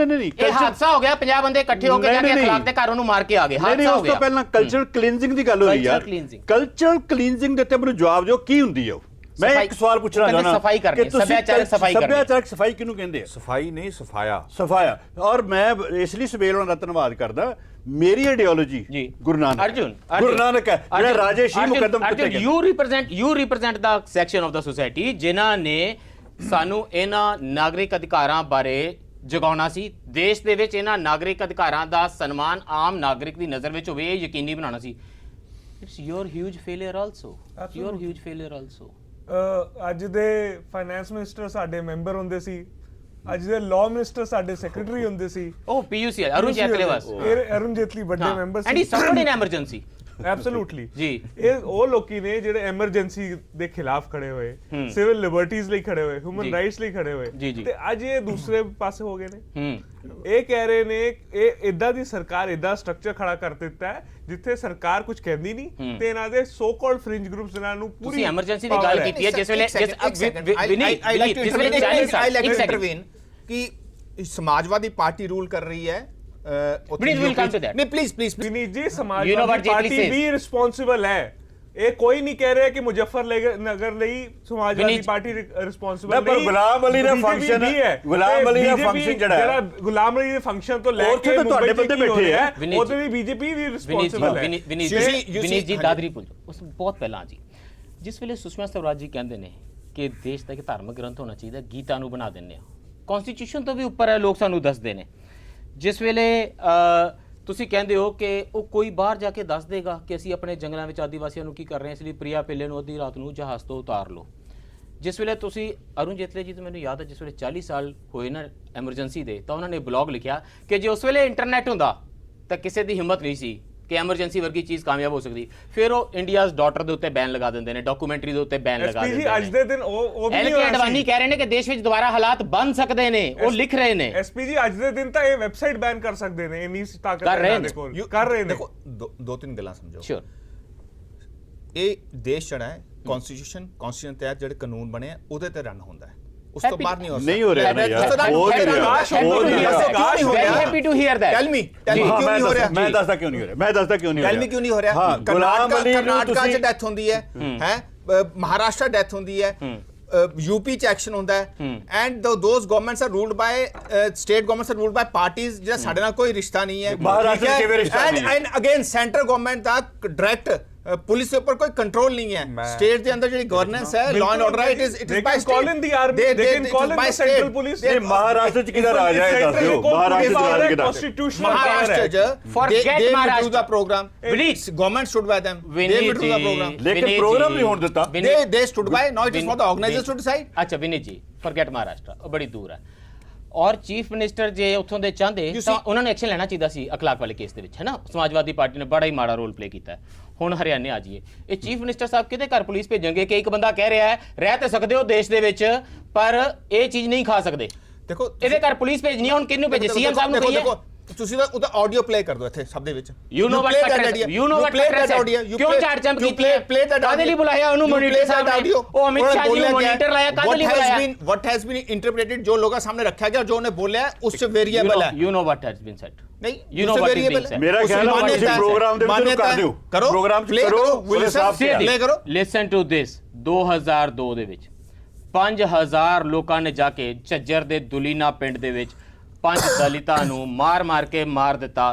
ਨਹੀਂ, ਇਹ ਹਾਦਸਾ ਹੋ ਗਿਆ, 50 ਬੰਦੇ ਇਕੱਠੇ ਹੋ ਕੇ ਜਾ ਕੇ ਅਖਲਾਕ ਦੇ ਘਰ ਉਹਨੂੰ ਮਾਰ ਕੇ ਆ ਗਏ। ਹਾਦਸਾ ਹੋ ਗਿਆ। ਉਸ ਤੋਂ ਪਹਿਲਾਂ ਕਲਚਰਲ ਕਲੀਨਿੰਗ ਦੀ ਗੱਲ ਹੋਈ ਯਾਰ। ਕਲਚਰਲ ਕਲੀਨਿੰਗ ਦੇ ਉੱਤੇ ਮੈਨੂੰ ਜਵਾਬ ਦਿਓ, ਕੀ ਹੁੰਦੀ ਹੈ ਉਹ? ਮੈਂ ਇੱਕ ਸਵਾਲ ਪੁੱਛਣਾ ਚਾਹੁੰਦਾ ਸਫਾਈ ਕਰਨੀ, ਸੱਭਿਆਚਾਰਕ ਸਫਾਈ ਕਰਨੀ। ਸੱਭਿਆਚਾਰਕ ਸਫਾਈ ਕਿਹਨੂੰ ਕਹਿੰਦੇ ਆ? ਸਫਾਈ ਨਹੀਂ, ਸਫਾਇਆ। ਔਰ ਮੈਂ ਇਸ ਲਈ ਸੁਬੇਲ ਉਹਨਾਂ ਦਾ ਧੰਨਵਾਦ ਕਰਦਾ। ਮੇਰੀ ਆਈਡੀਓਲੋਜੀ ਗੁਰੂ ਨਾਨਕ ਹੈ, ਜਿਹੜਾ ਰਾਜੇਸ਼ੀ ਮੁਕੱਦਮ ਕੁੱਤੇ you represent the section of the society ਜਿਨ੍ਹਾਂ ਨੇ ਸਾਨੂੰ ਇਹਨਾਂ ਨਾਗਰਿਕ ਅਧਿਕਾਰਾਂ ਬਾਰੇ ਜਗਾਉਣਾ ਸੀ। ਦੇਸ਼ ਦੇ ਵਿੱਚ ਇਹਨਾਂ ਨਾਗਰਿਕ ਅਧਿਕਾਰਾਂ ਦਾ ਸਨਮਾਨ ਆਮ ਨਾਗਰਿਕ ਦੀ ਨਜ਼ਰ ਵਿੱਚ ਹੋਵੇ, ਇਹ ਯਕੀਨੀ ਬਣਾਉਣਾ ਸੀ। It's your huge failure also, your huge failure also. ਅੱਜ ਦੇ ਫਾਈਨੈਂਸ ਮਿਨਿਸਟਰ ਸਾਡੇ ਮੈਂਬਰ ਹੁੰਦੇ ਸੀ, ਅੱਜ ਦੇ ਲਾਅ ਮਿਨਿਸਟਰ ਸਾਡੇ ਸੈਕਟਰੀ ਹੁੰਦੇ ਸੀ। ਉਹ ਪੀਯੂਸੀ ਅਰੁਣ ਜੇਤਲੀ ਅਰੁਣ ਜੇਤਲੀ ਵੱਡੇ member C, and he ਸਫਰਡ in emergency. Absolutely ਜੀ। ਇਹ ਉਹ ਲੋਕੀ ਨੇ ਜਿਹੜੇ ਐਮਰਜੈਂਸੀ ਦੇ ਖਿਲਾਫ ਖੜੇ ਹੋਏ, ਸਿਵਲ ਲਿਬਰਟੀਜ਼ ਲਈ ਖੜੇ ਹੋਏ, ਹਿਊਮਨ ਰਾਈਟਸ ਲਈ ਖੜੇ ਹੋਏ, ਤੇ ਅੱਜ ਇਹ ਦੂਸਰੇ ਪਾਸੇ ਹੋ ਗਏ ਨੇ। ਇਹ ਕਹਿ ਰਹੇ ਨੇ ਇਹ ਇਦਾਂ ਦੀ ਸਰਕਾਰ, ਇਦਾਂ ਸਟਰਕਚਰ ਖੜਾ ਕਰ ਦਿੱਤਾ ਹੈ ਜਿੱਥੇ ਸਰਕਾਰ ਕੁਝ ਕਹਿੰਦੀ ਨਹੀਂ ਤੇ ਇਹਨਾਂ ਦੇ ਸੋ ਕਾਲਡ ਫ੍ਰਿੰਜ ਗਰੁੱਪਸ ਇਹਨਾਂ ਨੂੰ ਪੂਰੀ ਐਮਰਜੈਂਸੀ ਦੀ ਗੱਲ ਕੀਤੀ ਹੈ। ਜਿਸ ਵੇਲੇ ਕਿ ਸਮਾਜਵਾਦੀ ਪਾਰਟੀ ਰੂਲ ਕਰ ਰਹੀ ਹੈ। जी समाजवादी पार्टी भी रिस्पांसिबल है। ਇਹ ਕੋਈ ਨਹੀਂ ਕਹਿ ਰਿਹਾ ਕਿ ਮੁਜ਼ੱਫਰਨਗਰ ਲਈ ਸਮਾਜਵਾਦੀ ਪਾਰਟੀ ਰਿਸਪੌਂਸਿਬਲ ਨਹੀਂ। ਪਰ ਗੁਲਾਮ ਅਲੀ ਦਾ ਫੰਕਸ਼ਨ ਹੈ, ਗੁਲਾਮ ਅਲੀ ਦਾ ਫੰਕਸ਼ਨ ਜਿਹੜਾ ਗੁਲਾਮ ਅਲੀ ਦੇ ਫੰਕਸ਼ਨ ਤੋਂ ਲੈ ਕੇ ਤੁਹਾਡੇ ਬੰਦੇ ਬੈਠੇ ਆ, ਉਹਦੇ ਵੀ ਬੀਜੇਪੀ ਵੀ ਰਿਸਪੌਂਸਿਬਲ ਹੈ। ਵਿਨੀਤ ਜੀ ਦਾਦਰੀ ਪੁੱਲ ਉਸ ਬਹੁਤ ਪਹਿਲਾਂ ਜੀ, ਜਿਸ ਵੇਲੇ ਸੁਸ਼ਮਾ ਸਵਰਾਜ ਜੀ ਕਹਿੰਦੇ ਨੇ ਕਿ ਦੇਸ਼ ਦਾ ਇੱਕ ਧਾਰਮਿਕ ਗ੍ਰੰਥ ਹੋਣਾ ਚਾਹੀਦਾ, ਗੀਤਾ ਨੂੰ ਬਣਾ ਦਿੰਦੇ ਆ, ਕਨਸਟੀਟਿਊਸ਼ਨ ਤੋਂ ਵੀ ਉੱਪਰ ਹੈ, ਲੋਕ ਸਾਨੂੰ ਦੱਸਦੇ ਨੇ। ਜਿਸ ਵੇਲੇ ਤੁਸੀਂ ਕਹਿੰਦੇ ਹੋ ਕਿ ਉਹ ਕੋਈ ਬਾਹਰ ਜਾ ਕੇ ਦੱਸ ਦੇਗਾ ਕਿ ਅਸੀਂ ਆਪਣੇ ਜੰਗਲਾਂ ਵਿੱਚ ਆਦੀਵਾਸੀਆਂ ਨੂੰ ਕੀ ਕਰ ਰਹੇ ਹਾਂ, ਇਸ ਲਈ ਪ੍ਰਿਆ ਪਿੱਲੇ ਨੂੰ ਅੱਧੀ ਰਾਤ ਨੂੰ ਜਹਾਜ਼ ਤੋਂ ਉਤਾਰ ਲਓ। ਜਿਸ ਵੇਲੇ ਤੁਸੀਂ ਅਰੁਣ ਜੇਤਲੀ ਜੀ ਤੋਂ ਮੈਨੂੰ ਯਾਦ ਹੈ, ਜਿਸ ਵੇਲੇ 40 ਸਾਲ ਹੋਏ ਨਾ ਐਮਰਜੈਂਸੀ ਦੇ, ਤਾਂ ਉਹਨਾਂ ਨੇ ਬਲੌਗ ਲਿਖਿਆ ਕਿ ਜੇ ਉਸ ਵੇਲੇ ਇੰਟਰਨੈਟ ਹੁੰਦਾ ਤਾਂ ਕਿਸੇ ਦੀ ਹਿੰਮਤ ਨਹੀਂ ਸੀ ਕਿ ਐਮਰਜੈਂਸੀ ਵਰਗੀ ਚੀਜ਼ ਕਾਮਯਾਬ ਹੋ ਸਕਦੀ। ਫਿਰ ਉਹ ਇੰਡੀਆਜ਼ ਡਾਟਰ ਦੇ ਉੱਤੇ ਬੈਨ ਲਗਾ ਦਿੰਦੇ ਨੇ, ਡਾਕੂਮੈਂਟਰੀ ਦੇ ਉੱਤੇ ਬੈਨ ਲਗਾ ਦਿੰਦੇ ਨੇ। ਅੱਜ ਦੇ ਦਿਨ ਉਹ ਵੀ ਐਲਕੇ ਅਡਵਾਨੀ ਕਹਿ ਰਹੇ ਨੇ ਕਿ ਦੇਸ਼ ਵਿੱਚ ਦੁਬਾਰਾ ਹਾਲਾਤ ਬਣ ਸਕਦੇ ਨੇ, ਉਹ ਲਿਖ ਰਹੇ ਨੇ। ਐਸਪੀਜੀ ਅੱਜ ਦੇ ਦਿਨ ਤਾਂ ਇਹ ਵੈਬਸਾਈਟ ਬੈਨ ਕਰ ਸਕਦੇ ਨੇ, ਇੰਨੀ ਤਾਕਤ ਕਰ ਰਹੇ ਨੇ। ਦੇਖੋ ਦੋ ਤਿੰਨ ਗੱਲਾਂ ਸਮਝੋ। ਸ਼ੋਰ ਇਹ ਦੇਸ਼ ਜਿਹੜਾ ਹੈ ਕਨਸਟੀਟਿਊਸ਼ਨ ਤਹਿਤ ਜਿਹੜੇ ਕਾਨੂੰਨ ਬਣੇ ਉਹਦੇ ਤੇ ਰਨ ਹੁੰਦਾ ਹੈ, ਉਸ ਤੋਂ ਬਾਹਰ ਨਹੀਂ ਹੋ ਸਕਦਾ। ਨਹੀਂ ਹੋ ਰਿਹਾ ਨਾ ਯਾਰ, ਹੋ ਨਹੀਂ ਰਿਹਾ। Happy to hear that. Tell me ਕਿਉਂ ਨਹੀਂ ਹੋ ਰਿਹਾ? ਮੈਂ ਦੱਸਦਾ ਕਿਉਂ ਨਹੀਂ ਹੋ ਰਿਹਾ, ਟੈਲ ਮੀ ਕਿਉਂ ਨਹੀਂ ਹੋ ਰਿਹਾ? ਕਰਨਾਟਕਾ 'ਚ ਡੈਥ ਹੁੰਦੀ ਹੈ, ਮਹਾਰਾਸ਼ਟਰ ਡੈਥ ਹੁੰਦੀ ਹੈ, यूपी च एक्शन होता है, and those governments are ruled by state governments are ruled by parties जिहड़ा साडे नाल कोई रिश्ता नहीं है। महाराष्ट्र किवें रिश्ता नहीं है? एंड अगेन सेंट्रल गवर्नमेंट दा डायरेक्ट पुलिस के ऊपर कोई कंट्रोल नहीं है। स्टेट के अंदर जो गवर्नेंस है, law and order, it is by call in the army, they can call in the central police. Maharashtra च किधर आ जाए दस दियो, महाराष्ट्र च किधर कॉन्स्टिट्यूशनल महाराष्ट्र ज forget Maharashtra the program, please government stood by them, they will do the program, लेकिन program नहीं होने देता। They stood by, now it is for the organisers to decide. अच्छा विनीत जी, फॉरगेट महाराष्ट्र बड़ी दूर है। ਔਰ ਚੀਫ ਮਿਨਿਸਟਰ ਜੇ ਉੱਥੋਂ ਦੇ ਚਾਹੁੰਦੇ ਤਾਂ ਉਹਨਾਂ ਨੂੰ ਐਕਸ਼ਨ ਲੈਣਾ ਚਾਹੀਦਾ ਸੀ ਅਖਲਾਕ ਵਾਲੇ ਕੇਸ ਦੇ ਵਿੱਚ, ਹੈ ਨਾ। ਸਮਾਜਵਾਦੀ ਪਾਰਟੀ ਨੇ ਬੜਾ ਹੀ ਮਾੜਾ ਰੋਲ ਪਲੇ ਕੀਤਾ ਹੈ। ਹੁਣ ਹਰਿਆਣੇ ਆ ਜਾਈਏ, ਇਹ ਚੀਫ ਮਿਨਿਸਟਰ ਸਾਹਿਬ ਕਿਹਦੇ ਘਰ ਪੁਲਿਸ ਭੇਜਣਗੇ ਕਿ ਇੱਕ ਬੰਦਾ ਕਹਿ ਰਿਹਾ ਹੈ ਰਹਿ ਤਾਂ ਸਕਦੇ ਹੋ ਦੇਸ਼ ਦੇ ਵਿੱਚ ਪਰ ਇਹ ਚੀਜ਼ ਨਹੀਂ ਖਾ ਸਕਦੇ। ਦੇਖੋ ਇਹਦੇ ਘਰ ਪੁਲਿਸ ਭੇਜਣੀ ਹੈ, ਹੁਣ ਕਿਹਨੂੰ ਭੇਜੇ? ਸੀਐਮ ਸਾਹਿਬ ਨੂੰ ਕਹੀਏ। ਤੁਸੀਂ ਤਾਂ ਉਹਦਾ ਆਡੀਓ ਪਲੇ ਕਰ ਦਿਓ ਇੱਥੇ ਸਭ ਦੇ ਵਿੱਚ। ਯੂ ਨੋ ਵਾਟ ਕਿਉਂ ਚਾਰ ਚੰਪ ਕੀਤੀ ਹੈ? ਕਾਹਦੇ ਲਈ ਬੁਲਾਇਆ ਉਹਨੂੰ ਮੋਨੀਟਰ ਸਾਹਿਬ ਨੇ? ਉਹ ਅਮਿਤ ਸ਼ਾਹ ਜੀ ਨੂੰ ਮੋਨੀਟਰ ਲਾਇਆ ਕਾਹਦੇ ਲਈ ਬੁਲਾਇਆ? what has been interpreted ਜੋ ਲੋਕਾਂ ਸਾਹਮਣੇ ਰੱਖਿਆ ਗਿਆ ਜੋ ਉਹਨੇ ਬੋਲਿਆ ਉਸ ਚ ਵੇਰੀਏਬਲ ਹੈ। You know what has been said. ਨਹੀਂ you know what is been said. ਮੇਰਾ ਖਿਆਲ ਹੈ ਤੁਸੀਂ ਪ੍ਰੋਗਰਾਮ ਦੇ ਵਿੱਚ ਕਰ ਦਿਓ, ਪ੍ਰੋਗਰਾਮ ਚ ਕਰੋ, ਪਲੇ ਕਰੋ। ਲਿਸਨ ਟੂ ਦਿਸ। 2002 ਦੇ ਵਿੱਚ 5000 ਲੋਕਾਂ ਨੇ ਜਾ ਕੇ ਝੱਜਰ ਦੇ ਦੁਲੀਨਾ ਪਿੰਡ ਦੇ ਵਿੱਚ 5 ਦਲਿਤਾਂ ਨੂੰ ਮਾਰ ਕੇ ਮਾਰ ਦਿੱਤਾ।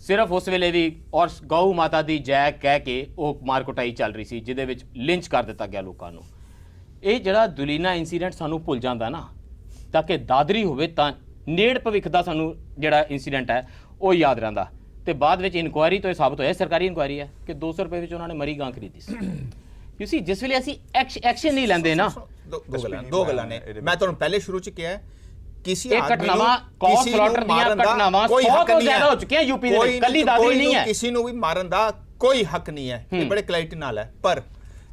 ਸਿਰਫ ਉਸ ਵੇਲੇ ਵੀ ਔਰ ਗਊ ਮਾਤਾ ਦੀ ਜੈ ਕਹਿ ਕੇ ਉਹ ਮਾਰ ਕੁਟਾਈ ਚੱਲ ਰਹੀ ਸੀ ਜਿਹਦੇ ਵਿੱਚ ਲਿੰਚ ਕਰ ਦਿੱਤਾ ਗਿਆ ਲੋਕਾਂ ਨੂੰ। ਇਹ ਜਿਹੜਾ ਦੁਲੀਨਾ ਇਨਸੀਡੈਂਟ ਸਾਨੂੰ ਭੁੱਲ ਜਾਂਦਾ ਨਾ, ਤਾਂ ਕਿ ਦਾਦਰੀ ਹੋਵੇ ਤਾਂ ਨੇੜ ਭਵਿੱਖ ਦਾ ਸਾਨੂੰ ਜਿਹੜਾ ਇਨਸੀਡੈਂਟ ਹੈ ਉਹ ਯਾਦ ਰਹਿੰਦਾ। ਤੇ ਬਾਅਦ ਵਿੱਚ ਇਨਕੁਆਇਰੀ ਤੋਂ ਇਹ ਸਾਬਤ ਹੋਇਆ, ਸਰਕਾਰੀ ਇਨਕੁਆਇਰੀ ਹੈ, ਕਿ 200 ਰੁਪਏ ਵਿੱਚ ਉਹਨਾਂ ਨੇ ਮਰੀ ਗਾਂ ਖਰੀਦੀ ਸੀ। ਯੂ ਸੀ ਜਿਸ ਵੇਲੇ ਅਸੀਂ ਐਕਸ਼ਨ ਨਹੀਂ ਲੈਂਦੇ ਨਾ, ਦੋ ਗੱਲਾਂ ਨੇ। ਮੈਂ ਤੁਹਾਨੂੰ ਪਹਿਲੇ ਸ਼ੁਰੂ ਚ ਕਿਹਾ ਕਿਸੇ ਇਹ ਘਟਨਾਵਾਂ ਕੌਸ ਸਲੌਟਰ ਦੀਆਂ ਘਟਨਾਵਾਂ 100 ਤੋਂ ਜ਼ਿਆਦਾ ਹੋ ਚੁੱਕੀਆਂ ਯੂਪੀ ਦੇ ਵਿੱਚ, ਕੱਲੀ ਦਾਦਰੀ ਨਹੀਂ ਹੈ। ਕਿਸੇ ਨੂੰ ਵੀ ਮਾਰਨ ਦਾ ਕੋਈ ਹੱਕ ਨਹੀਂ ਹੈ, ਇਹ ਬੜੇ ਕਲੈਰਿਟੀ ਨਾਲ ਹੈ। ਪਰ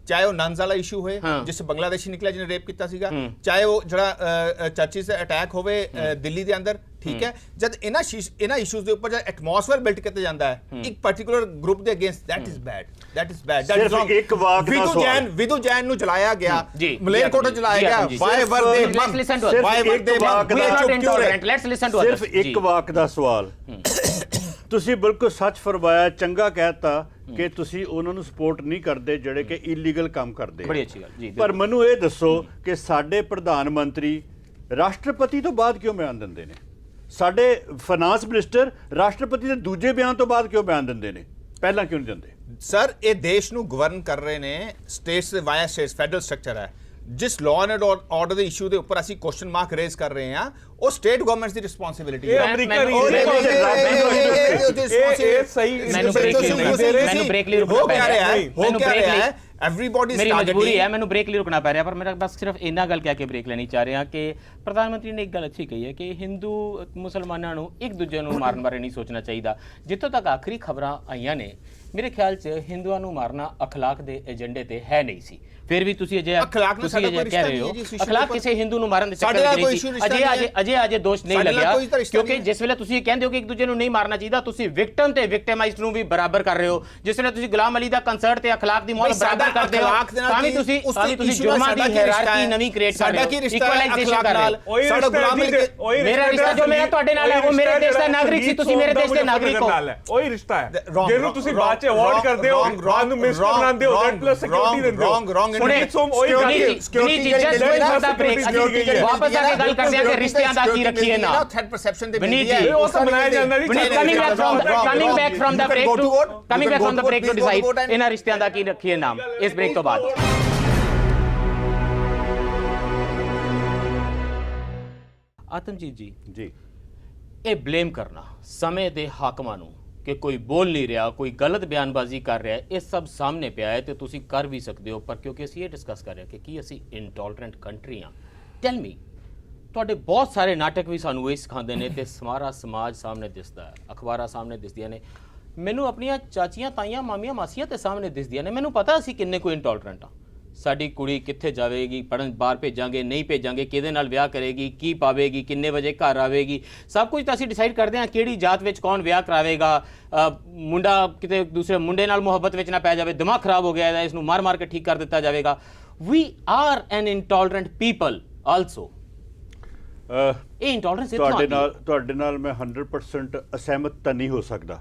ਚਾਹੇ ਉਹ ਨੰਜ਼ ਵਾਲਾ ਇਸ਼ੂ ਹੋਏ ਜਿਸ ਬੰਗਲਾਦੇਸ਼ੀ ਨਿਕਲਿਆ ਜਿਹਨੇ ਰੇਪ ਕੀਤਾ ਸੀਗਾ, ਚਾਹੇ ਉਹ ਜਿਹੜਾ ਚਰਚਿਸ ਦਾ ਅਟੈਕ ਹੋਵੇ ਦਿੱਲੀ ਦੇ ਅੰਦਰ, ਠੀਕ ਹੈ। ਜਦ ਇਹਨਾਂ ਇਸ਼ੂਜ਼ ਦੇ ਉੱਪਰ ਜਦ ਐਟਮੋਸਫੇਅਰ ਬਿਲਡ ਕੀਤਾ ਜਾਂਦਾ ਹੈ ਇੱਕ ਪਾਰਟਿਕੂਲਰ ਗਰੁੱਪ ਦੇ ਅਗੇਂਸਟ, that is bad ਸਿਰਫ ਇੱਕ ਵਾਕ ਦਾ ਸਵਾਲ। ਵਿਧੂ ਜੈਨ ਨੂੰ ਜਲਾਇਆ ਗਿਆ, ਮਲੇਰਕੋਟਲਾ ਜਲਾਇਆ ਗਿਆ, ਵਾਈ ਵਰ ਦੇ ਸਿਰਫ ਇੱਕ ਵਾਕ ਦਾ ਸਵਾਲ। ਤੁਸੀਂ ਬਿਲਕੁਲ ਸੱਚ ਫਰਮਾਇਆ, ਚੰਗਾ ਕਹਿਤਾ ਕਿ ਤੁਸੀਂ ਉਹਨਾਂ ਨੂੰ ਸਪੋਰਟ ਨਹੀਂ ਕਰਦੇ ਜਿਹੜੇ ਕਿ ਇਲੀਗਲ ਕੰਮ ਕਰਦੇ। ਬੜੀ ਅੱਛੀ ਗੱਲ ਜੀ। ਪਰ ਮੈਨੂੰ ਇਹ ਦੱਸੋ ਕਿ ਸਾਡੇ ਪ੍ਰਧਾਨ ਮੰਤਰੀ ਰਾਸ਼ਟਰਪਤੀ ਤੋਂ ਬਾਅਦ ਕਿਉਂ ਬਿਆਨ ਦਿੰਦੇ ਨੇ? ਸਾਡੇ ਫਾਈਨਾਂਸ ਮਿਨਿਸਟਰ ਰਾਸ਼ਟਰਪਤੀ ਦੇ ਦੂਜੇ ਬਿਆਨ ਤੋਂ ਬਾਅਦ ਕਿਉਂ ਬਿਆਨ ਦਿੰਦੇ ਨੇ, ਪਹਿਲਾਂ ਕਿਉਂ ਨਹੀਂ ਦਿੰਦੇ? ਸਰ ਇਹ ਦੇਸ਼ ਨੂੰ ਗਵਰਨ ਕਰ ਰਹੇ ਨੇ ਸਟੇਟਸ ਦੇ ਵਾਇਆ ਸਟੇਟਸ, ਫੈਡਰਲ ਸਟਰਕਚਰ ਹੈ। ਜਿਸ ਲਾਅ ਐਂਡ ਆਰਡਰ ਦੇ ਇਸ਼ੂ ਦੇ ਉੱਪਰ ਅਸੀਂ ਕੁਐਸਚਨ ਮਾਰਕ ਰੇਜ਼ ਕਰ ਰਹੇ ਹਾਂ ਉਹ ਸਟੇਟ ਗਵਰਨਮੈਂਟਸ ਦੀ ਰਿਸਪੌਂਸਿਬਿਲਿਟੀ ਹੈ। ਮੈਨੂੰ ਬ੍ਰੇਕ ਲਈ ਰੁਕਣਾ ਪੈ ਰਿਹਾ ਹੈ, ਐਵਰੀਬਾਡੀ ਮੇਰੀ ਮਜਬੂਰੀ ਹੈ, ਮੈਨੂੰ ਬ੍ਰੇਕ ਲਈ ਰੁਕਣਾ ਪੈ ਰਿਹਾ। ਪਰ ਮੇਰਾ ਬਸ ਸਿਰਫ ਇੰਨਾ ਗੱਲ ਕਹਿ ਕੇ ਬ੍ਰੇਕ ਲੈਣੀ ਚਾਹ ਰਿਹਾ ਕਿ ਪ੍ਰਧਾਨ ਮੰਤਰੀ ਨੇ ਇੱਕ ਗੱਲ ਅੱਛੀ ਕਹੀ ਹੈ ਕਿ ਹਿੰਦੂ ਮੁਸਲਮਾਨਾਂ ਨੂੰ ਇੱਕ ਦੂਜੇ ਨੂੰ ਮਾਰਨ ਬਾਰੇ ਨਹੀਂ ਸੋਚਣਾ ਚਾਹੀਦਾ। ਜਿੱਥੋਂ ਤੱਕ ਆਖਰੀ ਖਬਰਾਂ ਆਈਆਂ ਨੇ ਮੇਰੇ ਖਿਆਲ 'ਚ ਹਿੰਦੂਆਂ ਨੂੰ ਮਾਰਨਾ ਅਖਲਾਕ ਦੇ ਏਜੰਡੇ ਤੇ ਹੈ ਨਹੀਂ ਸੀ। ਫਿਰ ਵੀ ਤੁਸੀਂ ਅਜੇ ਕਹਿ ਰਹੇ ਹੋ ਅਖਲਾਕ ਕਿਸੇ ਹਿੰਦੂ ਨੂੰ ਮਾਰਨ ਦੇ ਚੱਕਰ ਵਿੱਚ ਨਹੀਂ ਸੀ। ਅਜੇ ਦੋਸ਼ ਨਹੀਂ ਲੱਗਿਆ ਕਿਉਂਕਿ ਜਿਸ ਵੇਲੇ ਤੁਸੀਂ ਕਹਿੰਦੇ ਹੋ ਕਿ ਇੱਕ ਦੂਜੇ ਨੂੰ ਨਹੀਂ ਮਾਰਨਾ ਚਾਹੀਦਾ, ਤੁਸੀਂ ਵਿਕਟਮ ਤੇ ਵਿਕਟਮਾਈਜ਼ਡ ਨੂੰ ਵੀ ਬਰਾਬਰ ਕਰ ਰਹੇ ਹੋ। ਜਿਸ ਵੇਲੇ ਤੁਸੀਂ ਗੁਲਾਮ ਅਲੀ ਦਾ ਕੰਸਰਟ ਤੇ ਅਖਲਾਕ ਦੀ ਮੌਤ ਬਰਾਬਰ ਕਰਦੇ ਹੋ ਤਾਂ ਵੀ ਤੁਸੀਂ ਜੁਰਮਾਂ ਦੀ ਹਾਇਰਾਰਕੀ ਨਵੀਂ ਕ੍ਰੀਏਟ ਕਰ ਰਹੇ ਹੋ, ਇਕੁਅਲਾਈਜੇਸ਼ਨ ਕਰ ਰਹੇ ਹੋ। ਸਾਡਾ ਗੁਲਾਮ ਮੇਰਾ ਰਿਸ਼ਤਾ ਜੋ ਮੇਰਾ ਤੁਹਾਡੇ ਨਾਲ ਹੈ ਉਹ ਮੇਰੇ ਦੇਸ਼ ਦਾ ਨਾਗਰਿਕ ਸੀ, ਤੁਸੀਂ ਮੇਰੇ ਦੇਸ਼ ਦੇ ਨਾਗਰਿਕ ਹੋ। ਉਹੀ ਰਿਸ਼ਤਾ ਹੈ ਜਿਹਨੂੰ ਤੁਸੀਂ ਬਾਅਦ ਚ ਅਵਾਰਡ ਕਰਦੇ ਹੋ, ਬਾਅਦ ਨੂੰ ਮਿਨਿਸਟਰ ਬਣਾਉਂਦੇ ਹੋ, ਰੈਡ ਪਲੱਸ ਸਿਕਿਉਰਿਟੀ ਦਿੰਦੇ ਹੋ। ਵਾਪਸ ਆ ਕੇ ਗੱਲ ਕਰਦੇ ਆ ਕਿ ਰਿਸ਼ਤਿਆਂ ਦਾ ਕੀ ਰੱਖੀਏ ਨਾ। ਵਿਨੀਤ ਜੀ ਉਹ ਤਾਂ ਬਣਾਇਆ ਜਾਂਦਾ ਨਹੀਂ। Coming back from the break to decide ਇਹਨਾਂ ਰਿਸ਼ਤਿਆਂ ਦਾ ਕੀ ਰੱਖੀਏ ਨਾਮ ਇਸ ਬ੍ਰੇਕ ਤੋਂ ਬਾਅਦ। ਆਤਮਜੀਤ ਜੀ ਇਹ ਬਲੇਮ ਕਰਨਾ ਸਮੇਂ ਦੇ ਹਾਕਮਾਂ ਨੂੰ ਕਿ ਕੋਈ ਬੋਲ ਨਹੀਂ ਰਿਹਾ, ਕੋਈ ਗਲਤ ਬਿਆਨਬਾਜ਼ੀ ਕਰ ਰਿਹਾ, ਇਹ ਸਭ ਸਾਹਮਣੇ ਪਿਆ ਹੈ ਤੇ ਤੁਸੀਂ ਕਰ ਵੀ ਸਕਦੇ ਹੋ। ਪਰ ਕਿਉਂਕਿ ਅਸੀਂ ਇਹ ਡਿਸਕਸ ਕਰ ਰਹੇ ਹਾਂ ਕਿ ਕੀ ਅਸੀਂ ਇਨਟੋਲਰੈਂਟ ਕੰਟਰੀ ਹਾਂ। ਟੈਲ ਮੀ, ਤੁਹਾਡੇ ਬਹੁਤ ਸਾਰੇ ਨਾਟਕ ਵੀ ਸਾਨੂੰ ਇਹ ਸਿਖਾਉਂਦੇ ਨੇ ਤੇ ਸਾਰਾ ਸਮਾਜ ਸਾਹਮਣੇ ਦਿਸਦਾ ਹੈ, ਅਖਬਾਰਾਂ ਸਾਹਮਣੇ ਦਿਸਦੀਆਂ ਨੇ, ਮੈਨੂੰ ਆਪਣੀਆਂ ਚਾਚੀਆਂ ਤਾਈਆਂ ਮਾਮੀਆਂ ਮਾਸੀਆਂ ਤੇ ਸਾਹਮਣੇ ਦਿਸਦੀਆਂ ਨੇ। ਮੈਨੂੰ ਪਤਾ ਅਸੀਂ ਕਿੰਨੇ ਕੋਈ ਇਨਟੋਲਰੈਂਟ ਹਾਂ। ਸਾਡੀ ਕੁੜੀ ਕਿੱਥੇ ਜਾਵੇਗੀ, ਪੜ੍ਹਨ ਬਾਹਰ ਭੇਜਾਂਗੇ ਨਹੀਂ ਭੇਜਾਂਗੇ, ਕਿਹਦੇ ਨਾਲ ਵਿਆਹ ਕਰੇਗੀ, ਕੀ ਪਾਵੇਗੀ, ਕਿੰਨੇ ਵਜੇ ਘਰ ਆਵੇਗੀ, ਸਭ ਕੁਝ ਤਾਂ ਅਸੀਂ ਡਿਸਾਈਡ ਕਰਦੇ ਹਾਂ। ਕਿਹੜੀ ਜਾਤ ਵਿੱਚ ਕੌਣ ਵਿਆਹ ਕਰਾਵੇਗਾ, ਮੁੰਡਾ ਕਿਤੇ ਦੂਸਰੇ ਮੁੰਡੇ ਨਾਲ ਮੁਹੱਬਤ ਵਿੱਚ ਨਾ ਪੈ ਜਾਵੇ, ਦਿਮਾਗ ਖਰਾਬ ਹੋ ਗਿਆ ਹੈ, ਇਸ ਨੂੰ ਮਾਰ ਕੇ ਠੀਕ ਕਰ ਦਿੱਤਾ ਜਾਵੇਗਾ। We are an intolerant people also. ਇਹ ਇੰਟੋਲਰੈਂਸ ਤੁਹਾਡੇ ਨਾਲ ਮੈਂ 100% ਅਸਹਿਮਤ ਤਾਂ ਨਹੀਂ ਹੋ ਸਕਦਾ,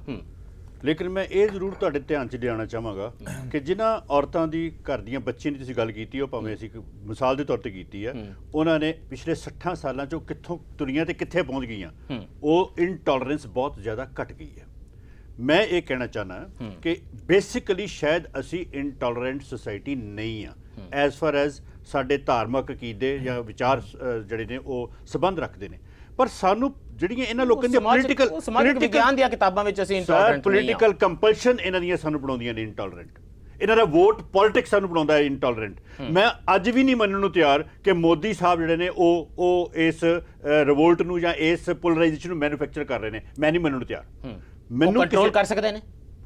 ਲੇਕਿਨ ਮੈਂ ਇਹ ਜ਼ਰੂਰ ਤੁਹਾਡੇ ਧਿਆਨ 'ਚ ਲਿਆਉਣਾ ਚਾਹਾਂਗਾ ਕਿ ਜਿਨ੍ਹਾਂ ਔਰਤਾਂ ਦੀ ਘਰ ਦੀਆਂ ਬੱਚੀਆਂ ਦੀ ਤੁਸੀਂ ਗੱਲ ਕੀਤੀ, ਉਹ ਭਾਵੇਂ ਅਸੀਂ ਮਿਸਾਲ ਦੇ ਤੌਰ ਤੇ ਕੀਤੀ ਹੈ, ਉਹਨਾਂ ਨੇ ਪਿਛਲੇ 60 ਸਾਲਾਂ 'ਚੋਂ ਕਿੱਥੋਂ ਤੁਰੀਆਂ ਤੇ ਕਿੱਥੇ ਪਹੁੰਚ ਗਈਆਂ, ਉਹ ਇਨਟੋਲਰੈਂਸ ਬਹੁਤ ਜ਼ਿਆਦਾ ਘਟ ਗਈ ਹੈ। ਮੈਂ ਇਹ ਕਹਿਣਾ ਚਾਹੁੰਦਾ ਕਿ ਬੇਸਿਕਲੀ ਸ਼ਾਇਦ ਅਸੀਂ ਇਨਟੋਲਰੈਂਟ ਸੁਸਾਇਟੀ ਨਹੀਂ ਆ ਐਜ਼ ਫਾਰ ਐਜ਼ ਸਾਡੇ ਧਾਰਮਿਕ ਅਕੀਦੇ ਜਾਂ ਵਿਚਾਰ ਜਿਹੜੇ ਨੇ ਉਹ ਸੰਬੰਧ ਰੱਖਦੇ ਨੇ। ਪਰ ਸਾਨੂੰ ਜਿਹੜੀਆਂ ਇਹਨਾਂ ਲੋਕਾਂ ਦੀਆਂ ਪੋਲੀਟੀਕਲ ਵਿਗਿਆਨ ਦੀਆਂ ਕਿਤਾਬਾਂ ਵਿੱਚ ਅਸੀਂ ਇੰਟੋਲਰੈਂਟ ਪੋਲੀਟੀਕਲ ਕੰਪਲਸ਼ਨ ਇਹਨਾਂ ਦੀਆਂ ਸਾਨੂੰ ਬਣਾਉਂਦੀਆਂ ਨੇ ਇਨਟੋਲਰੈਂਟ। ਇਹਨਾਂ ਦਾ ਵੋਟ ਪੋਲਿਟਿਕਸ ਸਾਨੂੰ ਬਣਾਉਂਦਾ ਹੈ ਇਨਟੋਲਰੈਂਟ। ਮੈਂ ਅੱਜ ਵੀ ਨਹੀਂ ਮੰਨਣ ਨੂੰ ਤਿਆਰ ਕਿ ਮੋਦੀ ਸਾਹਿਬ ਜਿਹੜੇ ਨੇ ਉਹ ਇਸ ਰਿਵੋਲਟ ਨੂੰ ਜਾਂ ਇਸ ਪੋਲਰਾਈਜੇਸ਼ਨ ਨੂੰ ਮੈਨੂਫੈਕਚਰ ਕਰ ਰਹੇ ਨੇ। ਮੈਂ ਨਹੀਂ ਮੰਨਣ ਨੂੰ ਤਿਆਰ। ਮੈਨੂੰ ਕੰਟਰੋਲ ਕਰ ਸਕਦੇ ਨੇ,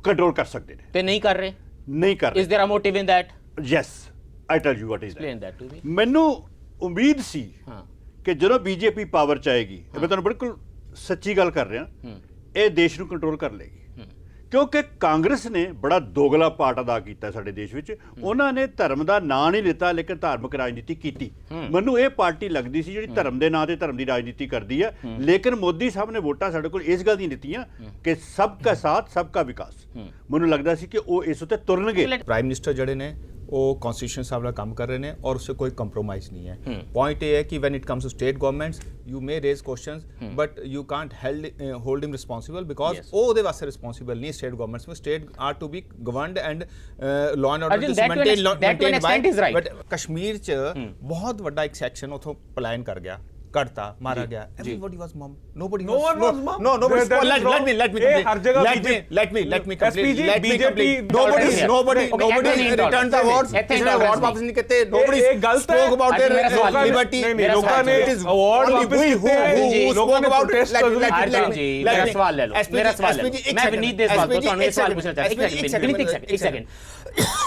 ਕੰਟਰੋਲ ਕਰ ਸਕਦੇ ਨੇ ਤੇ ਨਹੀਂ ਕਰ ਰਹੇ। ਨਹੀਂ ਕਰ ਰਹੇ। Is there a motive in that? Yes, I tell you what is explain that to me. ਮੈਨੂੰ ਉਮੀਦ ਸੀ ਹਾਂ ਕਿ ਜਦੋਂ ਬੀਜੇਪੀ ਪਾਵਰ ਚ ਆਏਗੀ, ਮੈਂ ਤੁਹਾਨੂੰ ਬਿਲਕੁਲ ਸੱਚੀ ਗੱਲ ਕਰ ਰਿਹਾ, ਇਹ ਦੇਸ਼ ਨੂੰ ਕੰਟਰੋਲ ਕਰ ਲਏਗੀ। ਕਿਉਂਕਿ ਕਾਂਗਰਸ ਨੇ ਬੜਾ ਦੋਗਲਾ ਪਾਰਟ ਅਦਾ ਕੀਤਾ ਸਾਡੇ ਦੇਸ਼ ਵਿੱਚ। ਉਹਨਾਂ ਨੇ ਧਰਮ ਦਾ ਨਾਂ ਨਹੀਂ ਲਿੱਤਾ, ਲੇਕਿਨ ਧਾਰਮਿਕ ਰਾਜਨੀਤੀ ਕੀਤੀ। ਮੈਨੂੰ ਇਹ ਪਾਰਟੀ ਲੱਗਦੀ ਸੀ ਜਿਹੜੀ ਧਰਮ ਦੇ ਨਾਂ ਤੇ ਧਰਮ ਦੀ ਰਾਜਨੀਤੀ ਕਰਦੀ ਹੈ, ਲੇਕਿਨ ਮੋਦੀ ਸਾਹਿਬ ਨੇ ਵੋਟਾਂ ਸਾਡੇ ਕੋਲ ਇਸ ਗੱਲ ਦੀਆਂ ਦਿੱਤੀਆਂ ਕਿ ਸਭ ਕਾ ਸਾਥ ਸਭ ਕਾ ਵਿਕਾਸ। ਮੈਨੂੰ ਲੱਗਦਾ ਸੀ ਕਿ ਉਹ ਇਸ ਉੱਤੇ ਤੁਰਨਗੇ। ਪ੍ਰਾਈਮ ਮਿਨਿਸਟਰ ਜਿਹੜੇ ਨੇ ਉਹ ਕਨਸਟੀਟਿਊਸ਼ਨ ਸਾਹਿਬ ਨਾਲ ਕੰਮ ਕਰ ਰਹੇ ਨੇ ਔਰ ਉਸੇ ਕੋਈ ਕੰਪਰੋਮਾਈਜ਼ ਨਹੀਂ ਹੈ। ਪੁਆਇੰਟ ਇਹ ਹੈ ਕਿ when it comes to state governments you may raise questions but you can't hold him responsible because ਉਹ ਉਹਦੇ ਵਾਸਤੇ ਰਿਸਪੌਂਸਿਬਲ ਨਹੀਂ। ਸਟੇਟ ਗਵਰਨਮੈਂਟਸ ਵਿੱਚ state are to be governed and law and order to maintain by. But Kashmir 'ਚ ਬਹੁਤ ਵੱਡਾ ਇੱਕ section ਉਥੋਂ ਪਲਾਇਨ ਕਰ ਗਿਆ, ਕੱਟਤਾ, ਮਾਰਾ ਗਿਆ। Everybody was mum. Nobody No one was mum. No, nobody. That is Let wrong. me Eh, har jagah let me complete. SPG, Let me BJP complete. tolerance here. Nobody returned the awards. ਇੱਥੇ ਕਿਸੇ ਨੇ award ਵਾਪਸ ਨਹੀਂ ਕੀਤੇ। Nobody ਇਹ ਗਲਤ ਹੈ। spoke about their ਮੇਰਾ ਸਵਾਲ ਹੈ। liberty. ਨਹੀਂ, ਲੋਕਾਂ ਨੇ award ਵਾਪਸ ਕੀਤੇ ਹੈ। who ਲੋਕਾਂ ਨੇ spoke about protest let me Arjun जी मेरा सवाल ले लो, मेरा सवाल ले लो। मैं विनीत देसवाल को ਤੁਹਾਨੂੰ ਇਹ ਸਵਾਲ ਪੁੱਛਣਾ ਚਾਹता हूं। एक सेकंड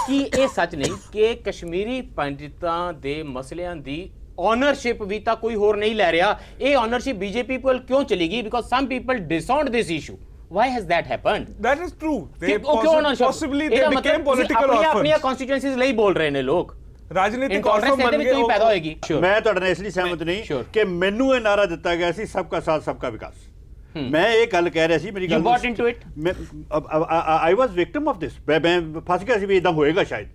ਕੀ ਇਹ ਸੱਚ ਨਹੀਂ ਕਿ ਕਸ਼ਮੀਰੀ ਪੰਡਿਤਾਂ ਦੇ ਮਸਲਿਆਂ ਦੀ ownership ਵੀ ਤਾਂ ਕੋਈ ਹੋਰ ਨਹੀਂ ਲੈ ਰਿਹਾ? ਇਹ ownership BJP ਕੋਲ ਕਿਉਂ ਚਲੀ ਗਈ? because some people disowned this issue. Why has that happened? That is true. ਕਿ ਉਹ ਕਿਉਂ ownership? Possibly they ਇਹਦਾ became ਮਤਲਬ political ਆਪਣੀਆਂ orphans. constituencies ਲਈ ਬੋਲ ਰਹੇ ਨੇ ਲੋਕ। ਰਾਜਨੀਤਿਕ Intolerance orphan ਇਹਦੇ ਬਣ ਵਿੱਚ ਹੀ ਪੈਦਾ ਗਏ। ਹੋਏਗੀ। ਮੈਂ ਤੁਹਾਡੇ ਨਾਲ ਇਸ ਲਈ ਸਹਿਮਤ ਨਹੀਂ Sure. ਕਿ ਮੈਨੂੰ ਇਹ ਨਾਰਾ ਦਿੱਤਾ ਗਿਆ ਸੀ ਸਭ ਕਾ ਸਾਥ ਸਭ ਕਾ ਵਿਕਾਸ। ਮੈਂ ਇਹ ਗੱਲ ਕਹਿ ਰਿਹਾ ਸੀ, ਮੇਰੀ ਗੱਲ You bought into it? I was victim of this. ਮੈਂ ਫਸ ਗਿਆ ਸੀ ਵੀ ਇਦਾਂ ਹੋਏਗਾ ਸ਼ਾਇਦ।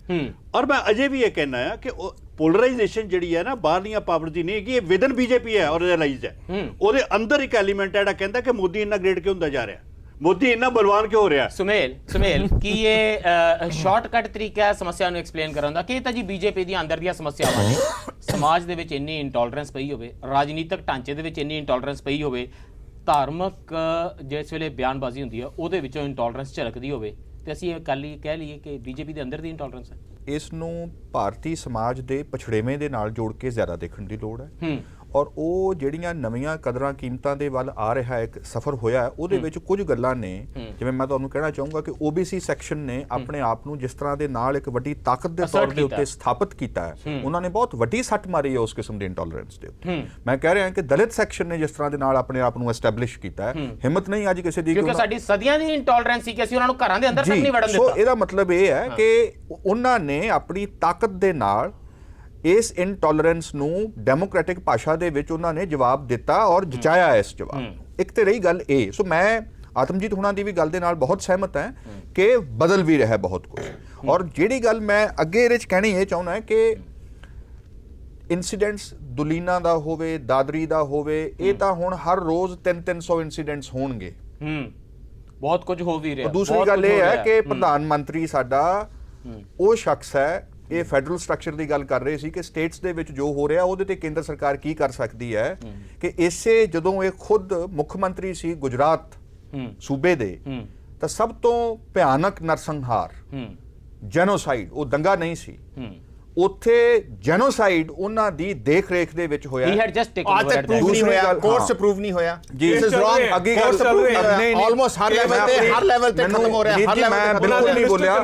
ਔਰ ਮੈਂ ਅਜੇ ਵੀ ਇਹ ਕਹਿਣਾ ਹੈ ਕਿ ਪੋਲਰਾਈਜੇਸ਼ਨ ਜਿਹੜੀ ਹੈ ਨਾ ਬਾਹਰਲੀਆਂ ਪਾਵਰ ਦੀ ਨਹੀਂ ਕਿ ਇਹ ਵਿਦਨ ਬੀਜੇਪੀ ਹੈ ਔਰ ਰਿਅਲਾਈਜ਼ਡ ਹੈ। ਉਹਦੇ ਅੰਦਰ ਇੱਕ ਐਲੀਮੈਂਟ ਹੈ ਜਿਹੜਾ ਕਹਿੰਦਾ ਕਿ ਮੋਦੀ ਇੰਨਾ ਗ੍ਰੇਟ ਕਿਉਂ ਹੁੰਦਾ ਜਾ ਰਿਹਾ, ਮੋਦੀ ਇੰਨਾ ਬਲਵਾਨ ਕਿਉਂ ਹੋ ਰਿਹਾ। ਸੁਮੇਲ ਕੀ ਇਹ ਸ਼ਾਰਟਕਟ ਤਰੀਕਾ ਹੈ ਸਮੱਸਿਆ ਨੂੰ ਐਕਸਪਲੇਨ ਕਰਨ ਦਾ? ਕਿ ਤਾਂ ਜੀ ਬੀਜੇਪੀ ਦੀਆਂ ਅੰਦਰ ਦੀਆਂ ਸਮੱਸਿਆਵਾਂ ਨੇ, ਸਮਾਜ ਦੇ ਵਿੱਚ ਇੰਨੀ ਇੰਟੋਲਰੈਂਸ ਪਈ ਹੋਵੇ, ਰਾਜਨੀਤਿਕ ਢਾਂਚੇ ਦੇ ਵਿੱਚ ਇੰਨੀ ਇੰਟੋਲਰੈਂਸ ਪਈ ਹੋਵੇ, ਧਾਰਮਿਕ ਜਿਸ ਵੇਲੇ ਬਿਆਨਬਾਜ਼ੀ ਹੁੰਦੀ ਹੈ ਉਹਦੇ ਵਿੱਚੋਂ ਇੰਟੋਲਰੈਂਸ ਝਲਕਦੀ ਹੋਵੇ, ਤੇ ਅਸੀਂ ਇਹ ਕੱਲ ਹੀ ਕਹਿ ਲਈਏ ਕਿ ਬੀਜੇਪੀ ਦੇ ਅੰਦਰ ਦੀ ਇੰਟੋਲਰੈਂਸ ਹੈ। ਇਸ ਨੂੰ ਭਾਰਤੀ ਸਮਾਜ ਦੇ ਪਛੜੇਵੇਂ ਦੇ ਨਾਲ ਜੋੜ ਕੇ ਜ਼ਿਆਦਾ ਦੇਖਣ ਦੀ ਲੋੜ ਹੈ। ਔਰ ਉਹ ਜਿਹੜੀਆਂ ਨਵੀਆਂ ਕਦਰਾਂ ਕੀਮਤਾਂ ਦੇ ਵੱਲ ਆ ਰਿਹਾ ਇੱਕ ਸਫ਼ਰ ਹੋਇਆ ਹੈ, ਉਹਦੇ ਵਿੱਚ ਕੁਝ ਗੱਲਾਂ ਨੇ ਜਿਵੇਂ ਮੈਂ ਤੁਹਾਨੂੰ ਕਹਿਣਾ ਚਾਹੂੰਗਾ ਕਿ OBC ਸੈਕਸ਼ਨ ਨੇ ਆਪਣੇ ਆਪ ਨੂੰ ਜਿਸ ਤਰ੍ਹਾਂ ਦੇ ਨਾਲ ਇੱਕ ਵੱਡੀ ਤਾਕਤ ਦੇ ਤੌਰ ਦੇ ਉੱਤੇ ਸਥਾਪਿਤ ਕੀਤਾ ਹੈ, ਉਹਨਾਂ ਨੇ ਬਹੁਤ ਵੱਡੀ ਸੱਟ ਮਾਰੀ ਹੈ ਉਸ ਕਿਸਮ ਦੀ ਇੰਟੋਲਰੈਂਸ ਦੇ ਉੱਤੇ। ਮੈਂ ਕਹਿ ਰਿਹਾ ਕਿ ਦਲਿਤ ਸੈਕਸ਼ਨ ਨੇ ਜਿਸ ਤਰ੍ਹਾਂ ਦੇ ਨਾਲ ਆਪਣੇ ਆਪ ਨੂੰ ਐਸਟੈਬਲਿਸ਼ ਕੀਤਾ ਹੈ, ਹਿੰਮਤ ਨਹੀਂ ਅੱਜ ਕਿਸੇ ਦੀ ਕਿਉਂਕਿ ਸਾਡੀ ਸਦੀਆਂ ਦੀ ਇੰਟੋਲਰੈਂਸ ਸੀ ਕਿ ਅਸੀਂ ਉਹਨਾਂ ਨੂੰ ਘਰਾਂ ਦੇ ਅੰਦਰ ਤੱਕ ਨਹੀਂ ਵੜਨ ਦਿੱਤਾ। ਸੋ ਇਹਦਾ ਮਤਲਬ ਇਹ ਹੈ ਕਿ ਉਹਨਾਂ ਨੇ ਆਪਣੀ ਤਾਕਤ ਦੇ ਨਾਲ ਇਸ ਇਨਟੋਲਰੈਂਸ ਨੂੰ ਡੈਮੋਕ੍ਰੈਟਿਕ ਭਾਸ਼ਾ ਦੇ ਵਿੱਚ ਉਹਨਾਂ ਨੇ ਜਵਾਬ ਦਿੱਤਾ ਔਰ ਜਚਾਇਆ ਇਸ ਜਵਾਬ ਨੂੰ। ਇੱਕ ਤੇ ਰਹੀ ਗੱਲ ਇਹ, ਸੋ ਮੈਂ ਆਤਮਜੀਤ ਹੁਣਾਂ ਦੀ ਵੀ ਗੱਲ ਦੇ ਨਾਲ ਬਹੁਤ ਸਹਿਮਤ ਹਾਂ ਕਿ ਬਦਲ ਵੀ ਰਿਹਾ ਬਹੁਤ ਕੁਝ। ਔਰ ਜਿਹੜੀ ਗੱਲ ਮੈਂ ਅੱਗੇ ਇਹਦੇ 'ਚ ਕਹਿਣੀ ਇਹ ਚਾਹੁੰਦਾ ਹੈ ਕਿ ਇਨਸੀਡੈਂਟਸ ਦੁਲੀਨਾ ਦਾ ਹੋਵੇ, ਦਾਦਰੀ ਦਾ ਹੋਵੇ, ਇਹ ਤਾਂ ਹੁਣ ਹਰ ਰੋਜ਼ 300 ਇਨਸੀਡੈਂਟਸ ਹੋਣਗੇ। ਬਹੁਤ ਕੁਝ ਹੋ ਵੀ ਰਿਹਾ। ਦੂਸਰੀ ਗੱਲ ਇਹ ਹੈ ਕਿ ਪ੍ਰਧਾਨ ਮੰਤਰੀ ਸਾਡਾ ਉਹ ਸ਼ਖਸ ਹੈ, ਇਹ ਫੈਡਰਲ ਸਟਰਕਚਰ ਦੀ ਗੱਲ ਕਰ ਰਹੇ ਸੀ ਕਿ ਸਟੇਟਸ ਦੇ ਵਿੱਚ ਜੋ ਹੋ ਰਿਹਾ ਉਹਦੇ ਤੇ ਕੇਂਦਰ ਸਰਕਾਰ ਕੀ ਕਰ ਸਕਦੀ ਹੈ। ਕਿ ਇਸੇ ਜਦੋਂ ਇਹ ਖੁਦ ਮੁੱਖ ਮੰਤਰੀ ਸੀ ਗੁਜਰਾਤ ਸੂਬੇ ਦੇ, ਤਾਂ ਸਭ ਤੋਂ ਭਿਆਨਕ ਨਰਸੰਹਾਰ ਜੈਨੋਸਾਈਡ, ਉਹ ਦੰਗਾ ਨਹੀਂ ਸੀ, ਉੱਥੇ ਜੈਨੋਸਾਈਡ ਉਹਨਾਂ ਦੀ ਦੇਖ ਰੇਖ ਦੇ ਵਿੱਚ ਹੋਇਆ। He had just taken आज over तक at प्रूव that. नहीं होया, कोर्ट से प्रूव नहीं होया। जी, This is wrong। अगे गल ऑलमोस्ट हर लेवल पे खत्म हो रहा है। हर लेवल पे बिल्कुल नहीं बोलिया,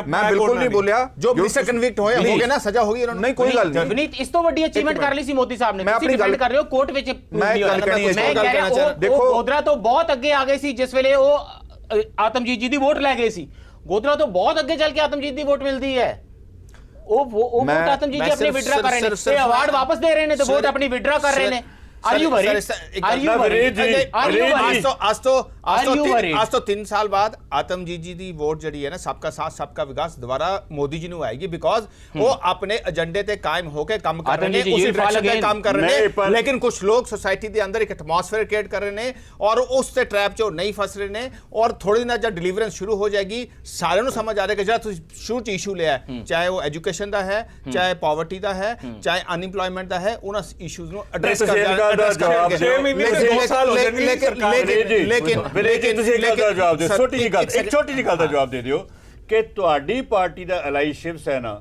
मैं बिल्कुल नहीं बोलिया। जो मिनिस्टर कन्विक्ट होए हो गए ना, सजा होगी उन्होंने। नहीं कोई गल नहीं। विनीत इस तो ਵੱਡੀ ਅਚੀਵਮੈਂਟ ਕਰ ਲਈ ਸੀ ਮੋਦੀ ਸਾਹਿਬ ਨੇ। मैं ਤੁਸੀਂ अपनी ਡਿਫੈਂਡ गल ਕਰ ਰਹੇ ਹੋ ਕੋਰਟ ਵਿੱਚ। मैं गल करनी है, ਮੈਂ ਕਹਿ ਰਿਹਾ देखो ਗੋਦਰਾ ਤੋਂ ਬਹੁਤ ਅੱਗੇ ਆ ਗਏ ਸੀ ਜਿਸ ਵੇਲੇ ਉਹ ਆਤਮਜੀਤ ਜੀ ਦੀ ਵੋਟ ਲੈ ਗਏ ਸੀ। ਗੋਦਰਾ ਤੋਂ ਬਹੁਤ ਅੱਗੇ ਚੱਲ ਕੇ ਆਤਮਜੀਤ ਦੀ ਵੋਟ ਮਿਲਦੀ ਹੈ। ਉਹ ਵੋਟ ਆਤਮਜੀਤ ਜੀ ਆਪਣੀ ਵਿਡਰਾ ਕਰ ਰਹੇ ਨੇ ਤੇ ਅਵਾਰਡ ਵਾਪਸ ਦੇ ਰਹੇ ਨੇ ਤੇ ਵੋਟ ਆਪਣੀ ਵਿਡਰਾ ਕਰ ਰਹੇ ਨੇ। Are you worried? Are you worried? आज तो 3 साल बाद आतमजीत जी ਦੀ ਵੋਟ ਜਿਹੜੀ ਹੈ ਨਾ सबका साथ सबका विकास ਦੁਬਾਰਾ ਮੋਦੀ ਜੀ ਨੂੰ ਆਏਗੀ बिकॉज ਉਹ ਆਪਣੇ ਏਜੰਡੇ ਤੇ ਕਾਇਮ ਹੋ ਕੇ ਕੰਮ ਕਰ ਰਹੇ ਨੇ, ਉਸੇ ਡਾਇਰੈਕਸ਼ਨ ਤੇ ਕੰਮ ਕਰ ਰਹੇ ਨੇ। ਲੇਕਿਨ ਕੁਝ ਲੋਕ ਸੋਸਾਇਟੀ ਦੇ ਅੰਦਰ ਇੱਕ ਐਟਮੋਸਫੇਅਰ ਕ੍ਰੀਏਟ ਕਰ ਰਹੇ ਨੇ ਔਰ ਉਸ ਤੇ ਟ੍ਰੈਪ 'ਚ ਨਹੀਂ ਫਸ ਰਹੇ ਨੇ। ਔਰ ਥੋੜੀ ਨਾ ਜਦ ਡਿਲੀਵਰੈਂਸ ਸ਼ੁਰੂ ਹੋ ਜਾਏਗੀ ਸਾਰਿਆਂ ਨੂੰ ਸਮਝ ਆ ਰਿਹਾ ਕਿ ਜਿਹੜਾ ਤੁਸੀਂ ਸ਼ੁਰੂ 'ਚ ਇਸ਼ੂ ਲਿਆ, ਚਾਹੇ ਉਹ ਐਜੂਕੇਸ਼ਨ ਦਾ ਹੈ, ਚਾਹੇ ਪਾਵਰਟੀ ਦਾ ਹੈ, ਚਾਹੇ ਅਨਇੰਪਲੋਇਮੈਂਟ ਦਾ ਹੈ, ਉਹਨਾਂ ਇਸ਼ੂਜ਼ ਨੂੰ ਐਡਰੈਸ ਕਰ लेकिन ਤੁਸੀਂ ਇੱਕ ਗੱਲ ਦਾ ਜਵਾਬ ਦਿਓ, ਛੋਟੀ ਜਿਹੀ ਗੱਲ ਦਾ ਜਵਾਬ ਦੇ ਦਿਓ ਕਿ ਤੁਹਾਡੀ ਪਾਰਟੀ ਦਾ ਅਲਾਈ ਸ਼ਿਵ ਸੈਨਾ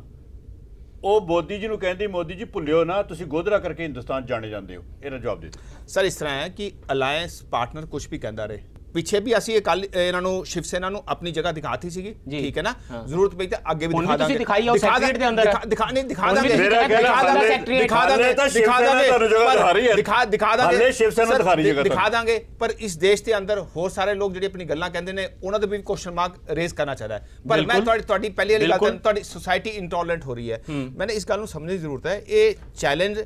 ਉਹ ਮੋਦੀ ਜੀ ਨੂੰ ਕਹਿੰਦੀ ਮੋਦੀ ਜੀ ਭੁੱਲਿਓ ਨਾ ਤੁਸੀਂ ਗੋਧਰਾ ਕਰਕੇ ਹਿੰਦੁਸਤਾਨ ਜਾਣੇ ਜਾਂਦੇ ਹੋ। ਇਹਦਾ ਜਵਾਬ ਦੇ ਦਿਓ। ਸਰ ਇਸ ਤਰ੍ਹਾਂ ਹੈ ਕਿ ਅਲਾਈਅੰਸ ਪਾਰਟਨਰ ਕੁਝ ਵੀ ਕਹਿੰਦਾ ਰਹੇ, ਪਿੱਛੇ ਵੀ ਅਸੀਂ ਇਹਨਾਂ ਨੂੰ ਸ਼ਿਵ ਸੈਨਾ ਨੂੰ ਆਪਣੀ ਜਗ੍ਹਾ ਦਿਖਾਤੀ ਸੀਗੀ, ਠੀਕ ਹੈ ਨਾ, ਜ਼ਰੂਰਤ ਪਈ ਤਾਂ ਅੱਗੇ ਵੀ ਦਿਖਾ ਦਾਂਗੇ। ਦਿਖਾਈ ਆ ਸੈਕਟਰੀਏਟ ਦੇ ਅੰਦਰ ਦਿਖਾ ਦਾਂਗੇ ਦਿਖਾ ਦਾਂਗੇ ਦਿਖਾ ਦਾਂਗੇ। ਪਰ ਇਸ ਦੇਸ਼ ਦੇ ਅੰਦਰ ਹੋਰ ਸਾਰੇ ਲੋਕ ਜਿਹੜੇ ਆਪਣੀ ਗੱਲਾਂ ਕਹਿੰਦੇ ਨੇ ਉਹਨਾਂ ਦੇ ਵੀ ਕੁਐਸਚਨ ਮਾਰਕ ਰੇਜ਼ ਕਰਨਾ ਚਾਹੀਦਾ ਹੈ। ਪਰ ਮੈਂ ਤੁਹਾਡੀ ਪਹਿਲੀ ਵਾਲੀ ਗੱਲ, ਤੁਹਾਡੀ ਸੋਸਾਇਟੀ ਇੰਟੋਲਰੈਂਟ ਹੋ ਰਹੀ ਹੈ, ਮੈंने ਇਸ ਗੱਲ ਨੂੰ ਸਮਝਣ ਦੀ ਜ਼ਰੂਰਤ ਹੈ। ਇਹ ਚੈਲੰਜ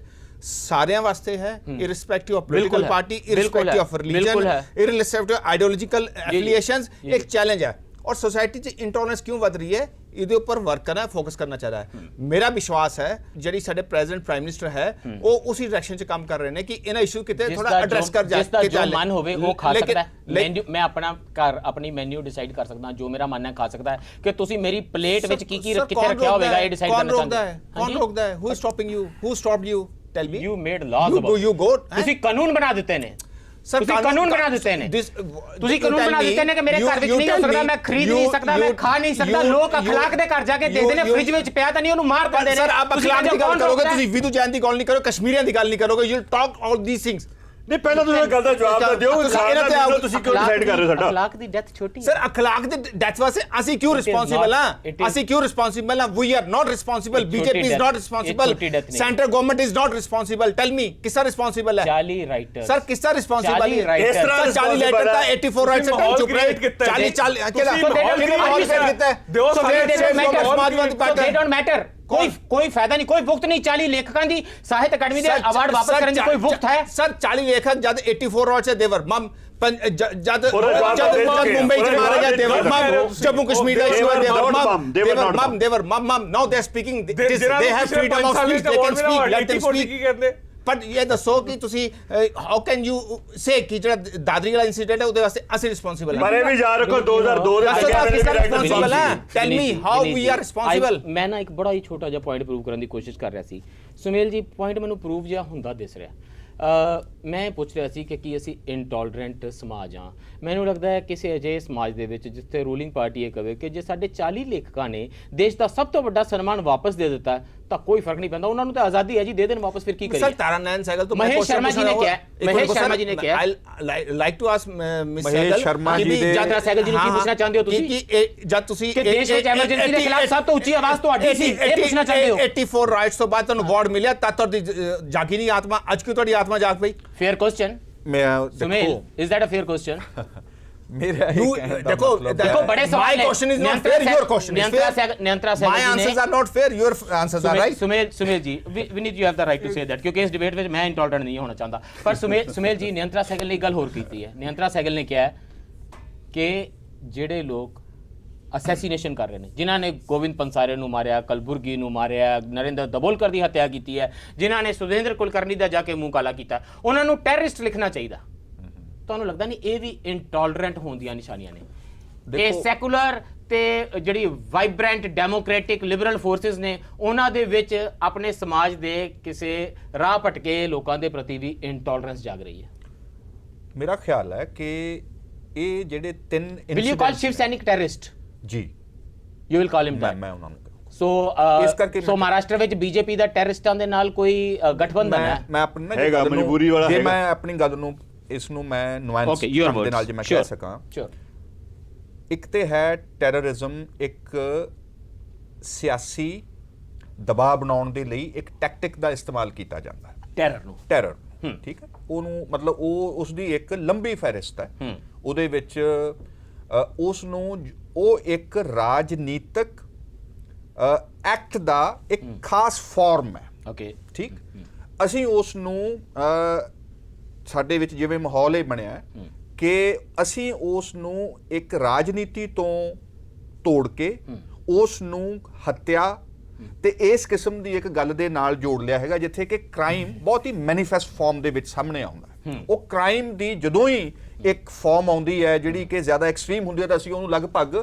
ਸਾਰਿਆਂ ਵਾਸਤੇ ਹੈ, irrespective of political party, irrespective of religion, irrespective of ideological affiliations, ਇੱਕ ਚੈਲੰਜ ਹੈ। ਔਰ ਸੋਸਾਇਟੀ 'ਚ ਇੰਟੋਲਰੈਂਸ ਕਿਉਂ ਵੱਧ ਰਹੀ ਹੈ, ਇਹਦੇ ਉੱਪਰ ਵਰਕ ਕਰਨਾ, ਫੋਕਸ ਕਰਨਾ ਚਾਹੀਦਾ ਹੈ। ਮੇਰਾ ਵਿਸ਼ਵਾਸ ਹੈ ਜਿਹੜੀ ਸਾਡੇ ਪ੍ਰੈਜ਼ੀਡੈਂਟ ਪ੍ਰਾਈਮ ਮਿਨਿਸਟਰ ਹੈ ਉਹ ਉਸੇ ਡਾਇਰੈਕਸ਼ਨ 'ਚ ਕੰਮ ਕਰ ਰਹੇ ਨੇ ਕਿ ਇਹਨਾਂ ਇਸ਼ੂ ਕਿਤੇ ਥੋੜਾ ਐਡਰੈਸ ਕਰ ਜਾ ਕੇ ਜੋ ਮਨ ਹੋਵੇ ਉਹ ਖਾ ਸਕਦਾ ਹੈ। ਮੈਂ ਆਪਣਾ ਘਰ ਆਪਣੀ ਮੈਨੂ ਡਿਸਾਈਡ ਕਰ ਸਕਦਾ, ਜੋ ਮੇਰਾ ਮਨ ਹੈ ਖਾ ਸਕਦਾ ਹੈ। ਕਿ ਤੁਸੀਂ ਮੇਰੀ ਪਲੇਟ ਵਿੱਚ ਕੀ ਕਿੱਥੇ ਰੱਖਿਆ ਹੋਵੇਗਾ ਇਹ ਡਿਸਾਈਡ ਕਰਨਾ ਚਾਹੁੰਦੇ ਹੋ। ਕੌਣ ਰੋਕਦਾ ਹੈ? Who is stopping you? Who stopped you? Tell me. You made laws about you go ਤੁਸੀਂ ਕਾਨੂੰਨ ਬਣਾ ਦਿੱਤੇ ਨੇ। ਤੁਸੀਂ ਕਾਨੂੰਨ ਬਣਾ ਦਿੱਤੇ ਨੇ। ਤੁਸੀਂ ਕਾਨੂੰਨ ਬਣਾ ਦਿੱਤੇ ਨੇ ਕਿ ਮੇਰੇ ਘਰ ਵਿੱਚ ਨਹੀਂ ਹੋ ਸਕਦਾ, ਮੈਂ ਖਰੀਦ ਨਹੀਂ ਸਕਦਾ, ਮੈਂ ਖਾ ਨਹੀਂ ਸਕਦਾ। ਲੋਕ ਅਖਲਾਕ ਦੇ ਘਰ ਜਾ ਕੇ ਦੇਖਦੇ ਨੇ ਫ੍ਰਿਜ ਵਿੱਚ ਪਿਆ ਤਾਂ ਨਹੀਂ ਉਹਨੂੰ ਮਾਰ ਦਿੰਦੇ ਨੇ। ਸਰ ਆਪ ਅਖਲਾਕ ਦੀ ਗੱਲ ਕਰੋਗੇ, ਤੁਸੀਂ ਵਿਧੂ ਜੈਨ ਦੀ ਗੱਲ ਨਹੀਂ ਕਰੋ, ਕਸ਼ਮੀਰੀਆਂ ਦੀ ਗੱਲ ਨਹੀਂ ਕਰੋਗੇ। You talk all these things. ਨਹੀਂ ਪਹਿਲਾਂ ਤੁਸੀਂ ਇਹ ਗੱਲ ਦਾ ਜਵਾਬ ਤਾਂ ਦਿਓ। ਤੁਸੀਂ ਕਿਉਂ ਡਿਸਾਈਡ ਕਰ ਰਹੇ ਹੋ ਸਾਡਾ? ਅਖਲਾਕ ਦੀ ਡੈਥ ਛੋਟੀ ਹੈ ਸਰ। ਅਖਲਾਕ ਦੀ ਡੈਥ ਵਾਸਤੇ ਅਸੀਂ ਕਿਉਂ ਰਿਸਪੌਂਸਿਬਲ ਹਾਂ? ਅਸੀਂ ਕਿਉਂ ਰਿਸਪੌਂਸਿਬਲ ਹਾਂ? We are not responsible. BJP is not responsible. Central government is not responsible. Tell me ਕਿਸਾ ਰਿਸਪੌਂਸਿਬਲ ਹੈ? 40 ਰਾਈਟਰ ਸਰ ਕਿਸਾ ਰਿਸਪੌਂਸਿਬਲ ਹੈ? ਇਸ ਤਰ੍ਹਾਂ 40 ਲੈਟਰ ਦਾ 84 ਰਾਈਟਸ ਦਾ ਚੁੱਪ ਰਹੇ। 40 ਅਕੇਲਾ ਕਿਹਨੇ ਮਾਹੌਲ ਕ੍ਰੀਏਟ ਕੀਤਾ ਹੈ? they don't matter। ਕੋਈ ਫਾਇਦਾ ਨਹੀਂ, ਕੋਈ ਵਕਤ ਨਹੀਂ। 40 ਲੇਖਕਾਂ ਦੀ ਸਾਹਿਤ ਅਕੈਡਮੀ ਦੇ ਅਵਾਰਡ ਵਾਪਸ ਕਰਨ ਦੀ ਕੋਈ ਵਕਤ ਹੈ? ਸਰ 40 ਲੇਖਕ ਜਦ 84 ਰਾਈਟਸ ਦੇਵਰ ਮਮ ਜਦ ਮੁੰਬਈ ਚ ਮਾਰਾ ਗਿਆ ਦੇਵਰ ਮਮ, ਜੰਮੂ ਕਸ਼ਮੀਰ ਦਾ ਇਸ਼ੂ ਹੈ they were mum now they are speaking this, they have freedom of speech, they can speak, let them speak। ਪਰ ਇਹ ਦੱਸੋ ਕਿ ਤੁਸੀਂ ਹਾਊ ਕੈਨ ਯੂ ਸੇ ਕਿ ਜਿਹੜਾ ਦਾਦਰੀ ਵਾਲਾ ਇਨਸੀਡੈਂਟ ਹੈ ਉਹਦੇ ਵਾਸਤੇ ਅਸੀਂ ਰਿਸਪੌਂਸਿਬਲ ਹਾਂ? ਬਾਰੇ ਵੀ ਯਾਦ ਰੱਖੋ 2002 ਦੇ ਰਿਸਪੌਂਸਿਬਲ ਹੈ। ਟੈਲ ਮੀ ਹਾਊ ਵੀ ਆਰ ਰਿਸਪੌਂਸਿਬਲ। ਮੈਂ ਨਾ ਇੱਕ ਬੜਾ ਹੀ ਛੋਟਾ ਜਿਹਾ ਪੁਆਇੰਟ ਪ੍ਰੂਵ ਕਰਨ ਦੀ ਕੋਸ਼ਿਸ਼ ਕਰ ਰਿਹਾ ਸੀ। ਸੁਮੇਲ ਜੀ ਪੁਆਇੰਟ ਮੈਨੂੰ ਪ੍ਰੂਵ ਜਿਹਾ ਹੁੰਦਾ ਦਿਸ ਰਿਹਾ। ਮੈਂ ਪੁੱਛ ਰਿਹਾ ਸੀ ਕਿ ਕੀ ਅਸੀਂ ਇੰਟੋਲਰੈਂਟ ਸਮਾਜ ਹਾਂ। ਮੈਨੂੰ ਲੱਗਦਾ ਹੈ ਕਿਸੇ ਅਜਿਹੇ ਸਮਾਜ ਦੇ ਵਿੱਚ ਜਿੱਥੇ ਰੂਲਿੰਗ ਪਾਰਟੀ ਇਹ ਕਹੇ ਕਿ ਜੇ ਸਾਡੇ 40 ਲੇਖਕਾਂ ਨੇ ਦੇਸ਼ ਦਾ ਸਭ ਤੋਂ ਵੱਡਾ ਸਨਮਾਨ ਵਾਪਸ ਦੇ ਦਿੱਤਾ ਤਾਂ ਕੋਈ ਫਰਕ ਨਹੀਂ ਪੈਂਦਾ, ਉਹਨਾਂ ਨੂੰ ਤਾਂ ਆਜ਼ਾਦੀ ਹੈ ਜੀ, ਦੇ ਦੇਣ ਵਾਪਸ, ਫਿਰ ਕੀ ਕਰੀਏ? ਸਰ ਤਾਰਾਨੈਨ ਸਹਿਗਲ ਤੋਂ ਮਹੇਸ਼ ਸ਼ਰਮਾ ਜੀ ਨੇ ਕਿਹਾ, ਮਹੇਸ਼ ਸ਼ਰਮਾ ਜੀ ਨੇ ਕਿਹਾ, like to ask miss Mahesh Sharma ji ਦੇ ਯਾਤਰਾ ਸਹਿਗਲ ਜੀ ਨੂੰ ਕੀ ਪੁੱਛਣਾ ਚਾਹੁੰਦੇ ਹੋ ਤੁਸੀਂ? ਕਿ ਜਦ ਤੁਸੀਂ ਕਿ ਦੇਸ਼ ਵਿੱਚ ਐਮਰਜੈਂਸੀ ਦੇ ਖਿਲਾਫ ਸਭ ਤੋਂ ਉੱਚੀ ਆਵਾਜ਼ ਤੁਹਾਡੀ ਸੀ, ਇਹ ਪੁੱਛਣਾ ਚਾਹੁੰਦੇ ਹੋ? 84 ਰਾਈਟਸ ਤੋਂ ਬਾਅਦ ਤੁਹਾਨੂੰ ਅਵਾਰਡ ਮਿਲਿਆ ਤਾਂ ਤੁਹਾਡੀ ਜਾਗੀ ਨਹੀਂ ਆਤਮਾ, ਅੱਜ ਕਿਉਂ ਤੁਹਾਡੀ ਆਤਮਾ ਜਾਗ ਪਈ? Fair question Sumel, is that a fair question? ਮੇਰਾ ਦੇਖੋ बड़े सवाल my question is not fair, your question is fair, नियंत्रा my answers are not fair, your answers are right। Sumel ji Vineet you have the right to say that क्योंकि इस debate में मैं intolerant नहीं होना चाहता। पर सुमेल जी नियंत्रा सहगल ने गल होर कीती है। नियंत्रा सहगल ने किहा कि ਜਿਹੜੇ ਲੋਕ ਅਸੈਸੀਨੇਸ਼ਨ ਕਰ ਰਹੇ ਨੇ, ਜਿਨ੍ਹਾਂ ਨੇ ਗੋਬਿੰਦ ਪੰਸਾਰੇ ਨੂੰ ਮਾਰਿਆ, ਕਲਬੁਰਗੀ ਨੂੰ ਮਾਰਿਆ, ਨਰਿੰਦਰ ਦਬੋਲਕਰ ਦੀ ਹੱਤਿਆ ਕੀਤੀ ਹੈ, ਜਿਨ੍ਹਾਂ ਨੇ ਸੁਦੇਂਦਰ ਕੁਲਕਰਨੀ ਦਾ ਜਾ ਕੇ ਮੂੰਹ ਕਾਲਾ ਕੀਤਾ, ਉਹਨਾਂ ਨੂੰ ਟੈਰਰਿਸਟ ਲਿਖਣਾ ਚਾਹੀਦਾ। ਤੁਹਾਨੂੰ ਲੱਗਦਾ ਨਹੀਂ ਇਹ ਵੀ ਇੰਟੋਲਰੈਂਟ ਹੋਣ ਦੀਆਂ ਨਿਸ਼ਾਨੀਆਂ ਨੇ? ਇਹ ਸੈਕੂਲਰ ਤੇ ਜਿਹੜੀ ਵਾਈਬ੍ਰੈਂਟ ਡੈਮੋਕ੍ਰੈਟਿਕ ਲਿਬਰਲ ਫੋਰਸਿਸ ਨੇ ਉਹਨਾਂ ਦੇ ਵਿੱਚ ਆਪਣੇ ਸਮਾਜ ਦੇ ਕਿਸੇ ਰਾਹ ਭਟਕੇ ਲੋਕਾਂ ਦੇ ਪ੍ਰਤੀ ਵੀ ਇੰਟੋਲਰੈਂਸ ਜਾਗ ਰਹੀ ਹੈ। ਮੇਰਾ ਖਿਆਲ ਹੈ ਕਿ ਇਹ ਜਿਹੜੇ ਤਿੰਨ ਵਿਲ ਯੂ ਕਾਲ ਸ਼ਿਵ ਸੈਨਿਕ ਟੈਰਰਿਸਟ? ਜੀ you will call him that? ਮੈਂ ਉਹਨਾਂ ਨੂੰ ਕਹੂੰਗਾ। ਸੋ ਮਹਾਰਾਸ਼ਟਰ ਵਿੱਚ ਬੀਜੇਪੀ ਦਾ ਟੈਰਰਿਸਟਾਂ ਦੇ ਨਾਲ ਕੋਈ ਗਠਬੰਧਨ ਹੈ? ਮੈਂ ਆਪਣੀ ਹੈਗਾ, ਮਜਬੂਰੀ ਵਾਲਾ ਜੇ ਹੈਗਾ। ਮੈਂ ਆਪਣੀ ਗੱਲ ਨੂੰ ਇਸ ਨੂੰ ਮੈਂ ਨੁਆਂਸ ਦੇ ਨਾਲ ਜੇ ਮੈਂ ਕਹਿ ਸਕਾਂ, ਇੱਕ ਤੇ ਹੈ ਟੈਰਰਿਜ਼ਮ ਇੱਕ ਸਿਆਸੀ ਦਬਾਅ ਬਣਾਉਣ ਦੇ ਲਈ ਇੱਕ ਟੈਕਟਿਕ ਦਾ ਇਸਤੇਮਾਲ ਕੀਤਾ ਜਾਂਦਾ ਹੈ। ਟੈਰਰ ਠੀਕ ਹੈ, ਉਹਨੂੰ ਮਤਲਬ ਉਹ ਉਸ ਦੀ ਇੱਕ ਲੰਬੀ ਫਹਿਰਿਸਤ ਹੈ। ਉਹਦੇ ਵਿੱਚ ਉਸ ਨੂੰ ਉਹ ਇੱਕ ਰਾਜਨੀਤਿਕ ਐਕਟ ਦਾ ਇੱਕ ਖਾਸ ਫਾਰਮ ਹੈ। ਓਕੇ ਠੀਕ, ਅਸੀਂ ਉਸ ਨੂੰ ਸਾਡੇ ਵਿੱਚ ਜਿਵੇਂ ਮਾਹੌਲ ਇਹ ਬਣਿਆ ਕਿ ਅਸੀਂ ਉਸ ਨੂੰ ਇੱਕ ਰਾਜਨੀਤੀ ਤੋਂ ਤੋੜ ਕੇ ਉਸ ਨੂੰ ਹੱਤਿਆ ਤੇ ਇਸ ਕਿਸਮ ਦੀ ਇੱਕ ਗੱਲ ਦੇ ਨਾਲ ਜੋੜ ਲਿਆ ਹੈਗਾ, ਜਿੱਥੇ ਕਿ ਕ੍ਰਾਈਮ ਬਹੁਤ ਹੀ ਮੈਨੀਫੈਸਟ ਫਾਰਮ ਦੇ ਵਿੱਚ ਸਾਹਮਣੇ ਆਉਂਦਾ ਹੈ। ਉਹ ਕ੍ਰਾਈਮ ਦੀ ਜਦੋਂ ਹੀ ਇੱਕ ਫਾਰਮ ਆਉਂਦੀ ਹੈ ਜਿਹੜੀ ਕਿ ਜ਼ਿਆਦਾ ਐਕਸਟ੍ਰੀਮ ਹੁੰਦੀ ਹੈ ਤਾਂ ਅਸੀਂ ਉਹਨੂੰ ਲਗਭਗ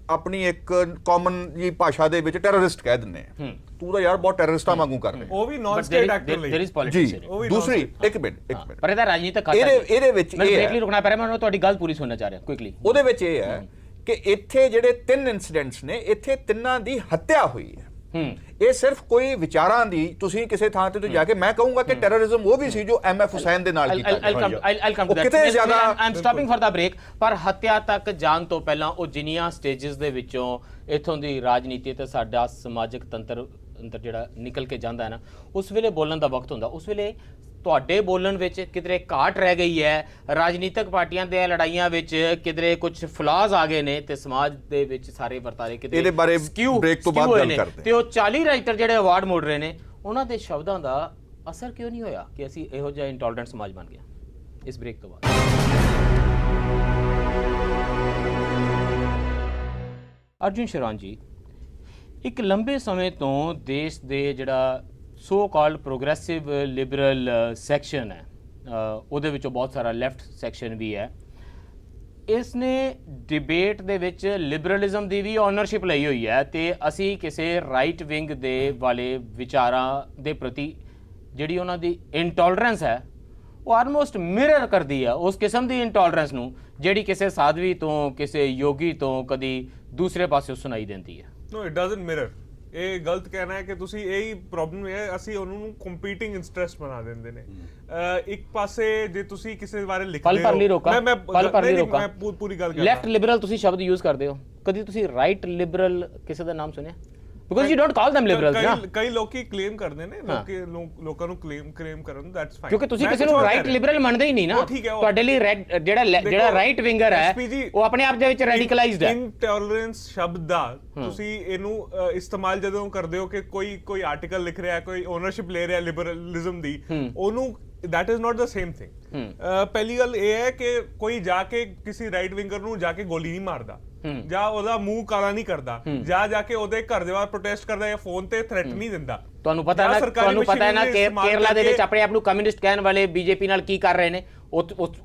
ਆਪਣੀ ਇੱਕ ਕਾਮਨ ਜੀ ਭਾਸ਼ਾ ਦੇ ਵਿੱਚ ਟੈਰਰਿਸਟ ਕਹਿ ਦਿੰਦੇ ਆ। ਤੂੰ ਤਾਂ ਯਾਰ ਬਹੁਤ ਟੈਰਰਿਸਟਾਂ ਵਾਂਗੂ ਕਰ ਰਿਹਾ। ਉਹ ਵੀ ਨਾਨ ਸਟੇਟ ਐਕਟਰ ਲਈ ਜੀ। ਦੂਸਰੀ ਇੱਕ ਮਿੰਟ ਪਰ ਇਹਦਾ ਰਾਜਨੀਤਿਕ ਇਹਦੇ ਵਿੱਚ ਮੈਂ ਬ੍ਰੇਕਲੀ ਰੁਕਣਾ ਪੈ ਰਿਹਾ, ਮੈਂ ਤੁਹਾਡੀ ਗੱਲ ਪੂਰੀ ਸੁਣਨਾ ਚਾਹ ਰਿਹਾ ਕੁਇਕਲੀ। ਉਹਦੇ ਵਿੱਚ ਇਹ ਹੈ ਕਿ ਇੱਥੇ ਜਿਹੜੇ 3 ਇਨਸੀਡੈਂਟਸ ਨੇ, ਇੱਥੇ ਤਿੰਨਾਂ ਦੀ ਹੱਤਿਆ ਹੋਈ ਹੈ। ਇਹ ਸਿਰਫ ਕੋਈ ਵਿਚਾਰਾਂ ਦੀ, ਤੁਸੀਂ ਕਿਸੇ ਥਾਂ ਤੇ ਜਾ ਕੇ, ਮੈਂ ਕਹੂੰਗਾ ਕਿ ਟੈਰਰਿਜ਼ਮ ਉਹ ਵੀ ਸੀ ਜੋ MF ਹੁਸੈਨ ਦੇ ਨਾਲ ਕੀਤਾ ਕਿਤੇ ਜ਼ਿਆਦਾ। ਆਮ ਸਟਾਪਿੰਗ ਫॉर ਦਾ ਬ੍ਰੇਕ। ਪਰ ਹੱਤਿਆ ਤੱਕ ਜਾਣ ਤੋਂ ਪਹਿਲਾਂ ਉਹ ਜਿੰਨੀਆਂ ਸਟੇजेस ਦੇ ਵਿੱਚੋਂ ਇਥੋਂ ਦੀ ਰਾਜਨੀਤੀ ਤੇ ਸਾਡਾ ਸਮਾਜਿਕ ਤੰਤਰ ਅੰਦਰ ਜਿਹੜਾ ਨਿਕਲ ਕੇ ਜਾਂਦਾ ਹੈ ਨਾ, ਉਸ ਵੇਲੇ ਬੋਲਣ ਦਾ ਵਕਤ ਹੁੰਦਾ। ਉਸ ਵੇਲੇ ਤੁਹਾਡੇ ਬੋਲਣ ਵਿੱਚ ਕਿਧਰੇ ਘਾਟ ਰਹਿ ਗਈ ਹੈ, ਰਾਜਨੀਤਿਕ ਪਾਰਟੀਆਂ ਦੇ ਲੜਾਈਆਂ ਵਿੱਚ ਕਿਧਰੇ ਕੁਝ ਫਲਾਜ਼ ਆ ਗਏ ਨੇ ਤੇ ਸਮਾਜ ਦੇ ਵਿੱਚ ਸਾਰੇ ਵਰਤਾਰੇ ਕਿਧਰੇ ਇਹਦੇ ਬਾਰੇ ਬ੍ਰੇਕ ਤੋਂ ਬਾਅਦ ਗੱਲ ਕਰਦੇ ਤੇ ਉਹ 40 ਰਾਈਟਰ ਜਿਹੜੇ ਅਵਾਰਡ ਮੋੜ ਰਹੇ ਨੇ, ਉਹਨਾਂ ਦੇ ਸ਼ਬਦਾਂ ਦਾ ਅਸਰ ਕਿਉਂ ਨਹੀਂ ਹੋਇਆ ਕਿ ਅਸੀਂ ਇਹੋ ਜਿਹਾ ਇੰਟੋਲਰੈਂਟ ਸਮਾਜ ਬਣ ਗਿਆ? ਇਸ ਬ੍ਰੇਕ ਤੋਂ ਬਾਅਦ ਅਰਜੁਨ ਸ਼ਰਾਨ ਜੀ, ਇੱਕ ਲੰਬੇ ਸਮੇਂ ਤੋਂ ਦੇਸ਼ ਦੇ ਜਿਹੜਾ so called progressive Liberal section ਹੈ, ਉਹਦੇ ਵਿੱਚੋਂ ਬਹੁਤ ਸਾਰਾ ਲੈਫਟ ਸੈਕਸ਼ਨ ਵੀ ਹੈ, ਇਸ ਨੇ ਡਿਬੇਟ ਦੇ ਵਿੱਚ ਲਿਬਰਲਿਜ਼ਮ ਦੀ ਵੀ ਓਨਰਸ਼ਿਪ ਲਈ ਹੋਈ ਹੈ ਤੇ ਅਸੀਂ ਕਿਸੇ ਰਾਈਟ ਵਿੰਗ ਦੇ ਵਾਲੇ ਵਿਚਾਰਾਂ ਦੇ ਪ੍ਰਤੀ ਜਿਹੜੀ ਉਹਨਾਂ ਦੀ ਇੰਟੋਲਰੈਂਸ ਹੈ ਉਹ ਆਲਮੋਸਟ ਮਿਰਰ ਕਰਦੀ ਹੈ ਉਸ ਕਿਸਮ ਦੀ ਇੰਟੋਲਰੈਂਸ ਨੂੰ ਜਿਹੜੀ ਕਿਸੇ ਸਾਧਵੀ ਤੋਂ, ਕਿਸੇ ਯੋਗੀ ਤੋਂ ਕਦੀ ਦੂਸਰੇ ਪਾਸੇ ਸੁਣਾਈ ਦਿੰਦੀ ਹੈ। ਨੋ, ਇਟ ਡਸਨਟ ਮਿਰਰ। ਇਹ ਗਲਤ ਕਹਿਣਾ ਹੈ ਕਿ ਤੁਸੀਂ ਇਹੀ ਪ੍ਰੋਬਲਮ ਹੈ, ਅਸੀਂ ਉਹਨਾਂ ਨੂੰ ਕੰਪੀਟਿੰਗ ਇੰਟਰਸਟ ਬਣਾ ਦਿੰਦੇ ਨੇ। ਇੱਕ ਪਾਸੇ ਜੇ ਤੁਸੀਂ ਕਿਸੇ ਬਾਰੇ ਲਿਖਦੇ ਹੋ, ਮੈਂ ਪੂਰੀ ਗੱਲ ਕਰ, ਲੈਫਟ ਲਿਬਰਲ ਤੁਸੀਂ ਸ਼ਬਦ ਯੂਜ਼ ਕਰਦੇ ਹੋ, ਕਦੀ ਤੁਸੀਂ ਰਾਈਟ ਲਿਬਰਲ ਕਿਸੇ ਦਾ ਨਾਮ ਸੁਣਿਆ? Because you don't call them liberals ਨਾ। ਕਈ ਲੋਕੀ ਕਲੇਮ ਕਰਦੇ ਨੇ, ਲੋਕਾਂ ਨੂੰ ਕਲੇਮ ਕਰਨ, ਦੈਟਸ ਫਾਈਨ, ਕਿਉਂਕਿ ਤੁਸੀਂ ਕਿਸੇ ਨੂੰ ਰਾਈਟ ਲਿਬਰਲ ਮੰਨਦੇ ਹੀ ਨਹੀਂ ਨਾ। ਤੁਹਾਡੇ ਲਈ ਜਿਹੜਾ ਰਾਈਟ ਵਿੰਗਰ ਹੈ ਉਹ ਆਪਣੇ ਆਪ ਦੇ ਵਿੱਚ ਰੈਡੀਕਲਾਈਜ਼ਡ ਹੈ। ਇਨਟੋਲਰੈਂਸ ਸ਼ਬਦ ਦਾ ਤੁਸੀਂ ਇਹਨੂੰ ਇਸਤੇਮਾਲ ਜਦੋਂ ਕਰਦੇ ਹੋ ਕਿ ਕੋਈ ਆਰਟੀਕਲ ਲਿਖ ਰਿਹਾ, ਕੋਈ ਓਨਰਸ਼ਿਪ ਲੈ ਰਿਹਾ ਲਿਬਰਲਿਜ਼ਮ ਦੀ, ਉਹਨੂੰ that is not the same thing। ਪਹਿਲੀ ਗੱਲ ਇਹ ਹੈ ਕਿ ਕੋਈ ਜਾ ਕੇ ਕਿਸੇ ਰਾਈਟ ਵਿੰਗਰ ਨੂੰ ਜਾ ਕੇ ਗੋਲੀ ਨਹੀਂ ਮਾਰਦਾ, ਜਾਂ ਉਹਦਾ ਮੂੰਹ ਕਾਲਾ ਨਹੀਂ ਕਰਦਾ, ਜਾ ਕੇ ਉਹਦੇ ਘਰ ਦੇ ਬਾਹਰ ਪ੍ਰੋਟੈਸਟ ਕਰਦਾ ਜਾਂ ਫੋਨ ਤੇ ਥ੍ਰੈਟ ਨਹੀਂ ਦਿੰਦਾ। ਤੁਹਾਨੂੰ ਪਤਾ ਹੈ ਨਾ ਕਿ ਕੇਰਲਾ ਦੇ ਵਿੱਚ ਆਪਣੇ ਆਪ ਨੂੰ ਕਮਿਊਨਿਸਟ ਕਹਿਣ ਵਾਲੇ ਬੀਜੇਪੀ ਨਾਲ ਕੀ ਕਰ ਰਹੇ ਨੇ,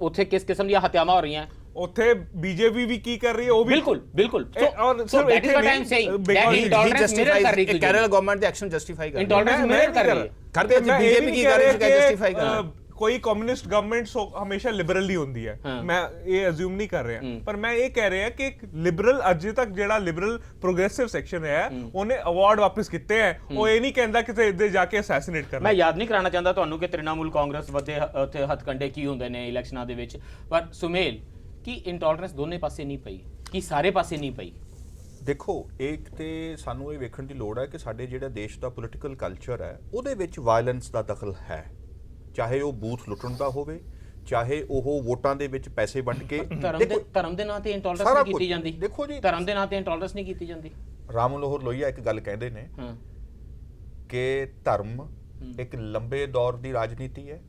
ਉੱਥੇ ਕਿਸ ਕਿਸਮ ਦੀਆਂ ਹੱਤਿਆਵਾਂ ਹੋ ਰਹੀਆਂ, ਉੱਥੇ ਬੀਜੇਪੀ ਵੀ ਕੀ ਕਰ ਰਹੀ ਹੈ ਉਹ ਵੀ ਬਿਲਕੁਲ so that is what I am saying that intolerance mirror ਕਰ ਰਹੀ ਹੈ। ਕੇਰਲਾ ਗਵਰਨਮੈਂਟ ਦੇ ਐਕਸ਼ਨ ਜਸਟੀਫਾਈ ਕਰ ਰਹੀ ਹੈ, ਇੰਟੋਲਰੈਂਸ ਮਿਰਰ ਕਰ ਰਹੀ ਹੈ। ਕਰਦੇ ਬੀਜੇਪੀ ਕੀ ਕਰ ਰਹੀ ਹੈ ਜਸਟੀਫਾਈ ਕਰ ਕੋਈ ਕਮਿਊਨਿਸਟ ਗਵਰਨਮੈਂਟ ਹਮੇਸ਼ਾ ਲਿਬਰਲ ਹੀ ਹੁੰਦੀ ਹੈ, ਮੈਂ ਇਹ ਅਜ਼ਿਊਮ ਨਹੀਂ ਕਰ ਰਿਹਾ, ਪਰ ਮੈਂ ਇਹ ਕਹਿ ਰਿਹਾ ਕਿ ਲਿਬਰਲ ਅਜੇ ਤੱਕ ਜਿਹੜਾ ਲਿਬਰਲ ਪ੍ਰੋਗਰੈਸਿਵ ਸੈਕਸ਼ਨ ਹੈ ਉਹਨੇ ਅਵਾਰਡ ਵਾਪਸ ਕੀਤੇ ਹੈ। ਉਹ ਇਹ ਨਹੀਂ ਕਹਿੰਦਾ ਕਿ ਇੱਥੇ ਜਾ ਕੇ ਅਸੈਸੀਨੇਟ ਕਰਨਾ। ਮੈਂ ਯਾਦ ਨਹੀਂ ਕਰਾਉਣਾ ਚਾਹੁੰਦਾ ਤੁਹਾਨੂੰ ਕਿ ਤ੍ਰਿਣਮੂਲ ਕਾਂਗਰਸ ਵੱਡੇ ਉੱਥੇ ਹੱਥਕੰਡੇ ਕੀ ਹੁੰਦੇ ਨੇ ਇਲੈਕਸ਼ਨਾਂ ਦੇ ਵਿੱਚ, ਪਰ ਸੁਮੇਲ ਕੀ ਇੰਟੋਲਰੈਂਸ ਦੋਨੇ ਪਾਸੇ ਨਹੀਂ ਪਈ, ਕੀ ਸਾਰੇ ਪਾਸੇ ਨਹੀਂ ਪਈ? ਦੇਖੋ, ਇੱਕ ਤੇ ਸਾਨੂੰ ਇਹ ਵੇਖਣ ਦੀ ਲੋੜ ਹੈ ਕਿ ਸਾਡੇ ਜਿਹੜਾ ਦੇਸ਼ ਦਾ ਪੋਲੀਟੀਕਲ ਕਲਚਰ ਹੈ ਉਹਦੇ ਵਿੱਚ ਵਾਇਲੈਂਸ ਦਾ ਦਖਲ ਹੈ, ਚਾਹੇ ਉਹ ਬੂਥ ਲੁੱਟਣ ਦਾ ਹੋਵੇ, ਚਾਹੇ ਉਹ ਵੋਟਾਂ ਦੇ ਵਿੱਚ ਪੈਸੇ ਵੰਡ ਕੇ। ਧਰਮ ਦੇ ਨਾਂ ਤੇ ਇੰਟੋਲਰੈਂਸ ਨਹੀਂ ਕੀਤੀ ਜਾਂਦੀ। ਦੇਖੋ ਜੀ, ਧਰਮ ਦੇ ਨਾਂ ਤੇ ਇੰਟੋਲਰੈਂਸ ਨਹੀਂ ਕੀਤੀ ਜਾਂਦੀ। ਰਾਮ ਮਨੋਹਰ ਲੋਹੀਆ ਇੱਕ ਗੱਲ ਕਹਿੰਦੇ ਨੇ ਕਿ ਧਰਮ ਇੱਕ ਲੰਬੇ ਦੌਰ ਦੀ ਰਾਜਨੀਤੀ ਹੈ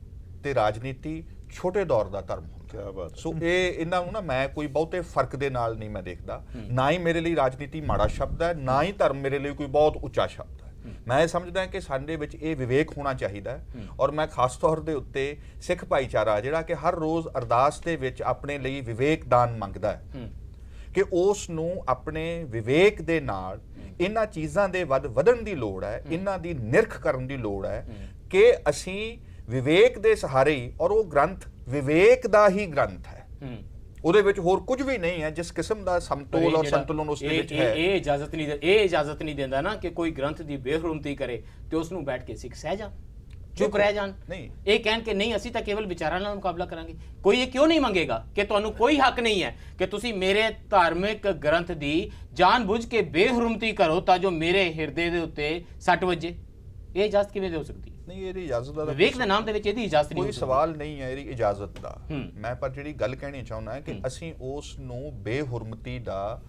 ਤੇ ਰਾਜਨੀਤੀ ਛੋਟੇ ਦੌਰ ਦਾ ਧਰਮ ਹੁੰਦਾ। ਕੀ ਬਾਤ। ਸੋ ਇਹ ਇਹਨਾਂ ਨੂੰ ਨਾ ਮੈਂ ਕੋਈ ਬਹੁਤੇ ਫਰਕ ਦੇ ਨਾਲ ਨਹੀਂ ਮੈਂ ਦੇਖਦਾ, ਨਾ ਹੀ ਮੇਰੇ ਲਈ ਰਾਜਨੀਤੀ ਮਾੜਾ ਸ਼ਬਦ ਹੈ, ਨਾ ਹੀ ਧਰਮ ਮੇਰੇ ਲਈ ਕੋਈ ਬਹੁਤ ਉੱਚਾ ਸ਼ਬਦ ਹੈ। ਮੈਂ ਇਹ ਸਮਝਦਾ ਕਿ ਸਾਡੇ ਵਿੱਚ ਇਹ ਵਿਵੇਕ ਹੋਣਾ ਚਾਹੀਦਾ ਹੈ, ਔਰ ਮੈਂ ਖਾਸ ਤੌਰ ਦੇ ਉੱਤੇ ਸਿੱਖ ਭਾਈਚਾਰਾ ਜਿਹੜਾ ਕਿ ਹਰ ਰੋਜ਼ ਅਰਦਾਸ ਦੇ ਵਿੱਚ ਆਪਣੇ ਲਈ ਵਿਵੇਕ ਦਾਨ ਮੰਗਦਾ ਹੈ ਕਿ ਉਸ ਨੂੰ ਆਪਣੇ ਵਿਵੇਕ ਦੇ ਨਾਲ ਇਹਨਾਂ ਚੀਜ਼ਾਂ ਦੇ ਵਧਣ ਦੀ ਲੋੜ ਹੈ, ਇਹਨਾਂ ਦੀ ਨਿਰਖ ਕਰਨ ਦੀ ਲੋੜ ਹੈ ਕਿ ਅਸੀਂ ਵਿਵੇਕ ਦੇ ਸਹਾਰੇ ਹੀ, ਔਰ ਉਹ ਗ੍ਰੰਥ ਵਿਵੇਕ ਦਾ ਹੀ ਗ੍ਰੰਥ ਹੈ, ਉਹਦੇ ਵਿੱਚ ਹੋਰ ਕੁਝ ਵੀ ਨਹੀਂ ਹੈ ਜਿਸ ਕਿਸਮ ਦਾ ਸਮਤੋਲ ਔਰ ਸੰਤੁਲਨ ਉਸ ਦੇ ਵਿੱਚ ਹੈ। ਇਹ ਇਜਾਜ਼ਤ ਨਹੀਂ ਦਿੰਦਾ ਨਾ ਕਿ ਕੋਈ ਗ੍ਰੰਥ ਦੀ ਬੇਹਰਮਤੀ ਕਰੇ ਤੇ ਉਸ ਨੂੰ ਬੈਠ ਕੇ ਸਿੱਖ ਸਹਿ ਜਾਣ, ਚੁੱਪ ਰਹਿ ਜਾਣ। ਨਹੀਂ, ਇਹ ਕਹਿਣ ਕਿ ਨਹੀਂ ਅਸੀਂ ਤਾਂ ਕੇਵਲ ਵਿਚਾਰਾਂ ਨਾਲ ਮੁਕਾਬਲਾ ਕਰਾਂਗੇ। ਕੋਈ ਇਹ ਕਿਉਂ ਨਹੀਂ ਮੰਗੇਗਾ ਕਿ ਤੁਹਾਨੂੰ ਕੋਈ ਹੱਕ ਨਹੀਂ ਹੈ ਕਿ ਤੁਸੀਂ ਮੇਰੇ ਧਾਰਮਿਕ ਗ੍ਰੰਥ ਦੀ ਜਾਣਬੁੱਝ ਕੇ ਬੇਹਰਮਤੀ ਕਰੋ ਤਾਂ ਜੋ ਮੇਰੇ ਹਿਰਦੇ ਦੇ ਉੱਤੇ ਸੱਟ ਵੱਜੇ? ਇਹ ਇਜਾਜ਼ਤ ਕਿਵੇਂ ਦੇ ਹੋ ਸਕਦੀ? ਨਹੀਂ, ਇਹਦੀ ਇਜਾਜ਼ਤ ਦਾ ਵਿਵੇਕ ਦੇ ਨਾਮ ਦੇ ਵਿੱਚ ਇਹਦੀ ਇਜਾਜ਼ਤ ਨਹੀਂ, ਕੋਈ ਸਵਾਲ ਨਹੀਂ ਹੈ ਇਹਦੀ ਇਜਾਜ਼ਤ ਦਾ। ਮੈਂ ਪਰ ਜਿਹੜੀ ਗੱਲ ਕਹਿਣੀ ਚਾਹੁੰਦਾ ਹੈ ਕਿ ਅਸੀਂ ਉਸ ਨੂੰ ਬੇਹੁਰਮਤੀ ਦਾ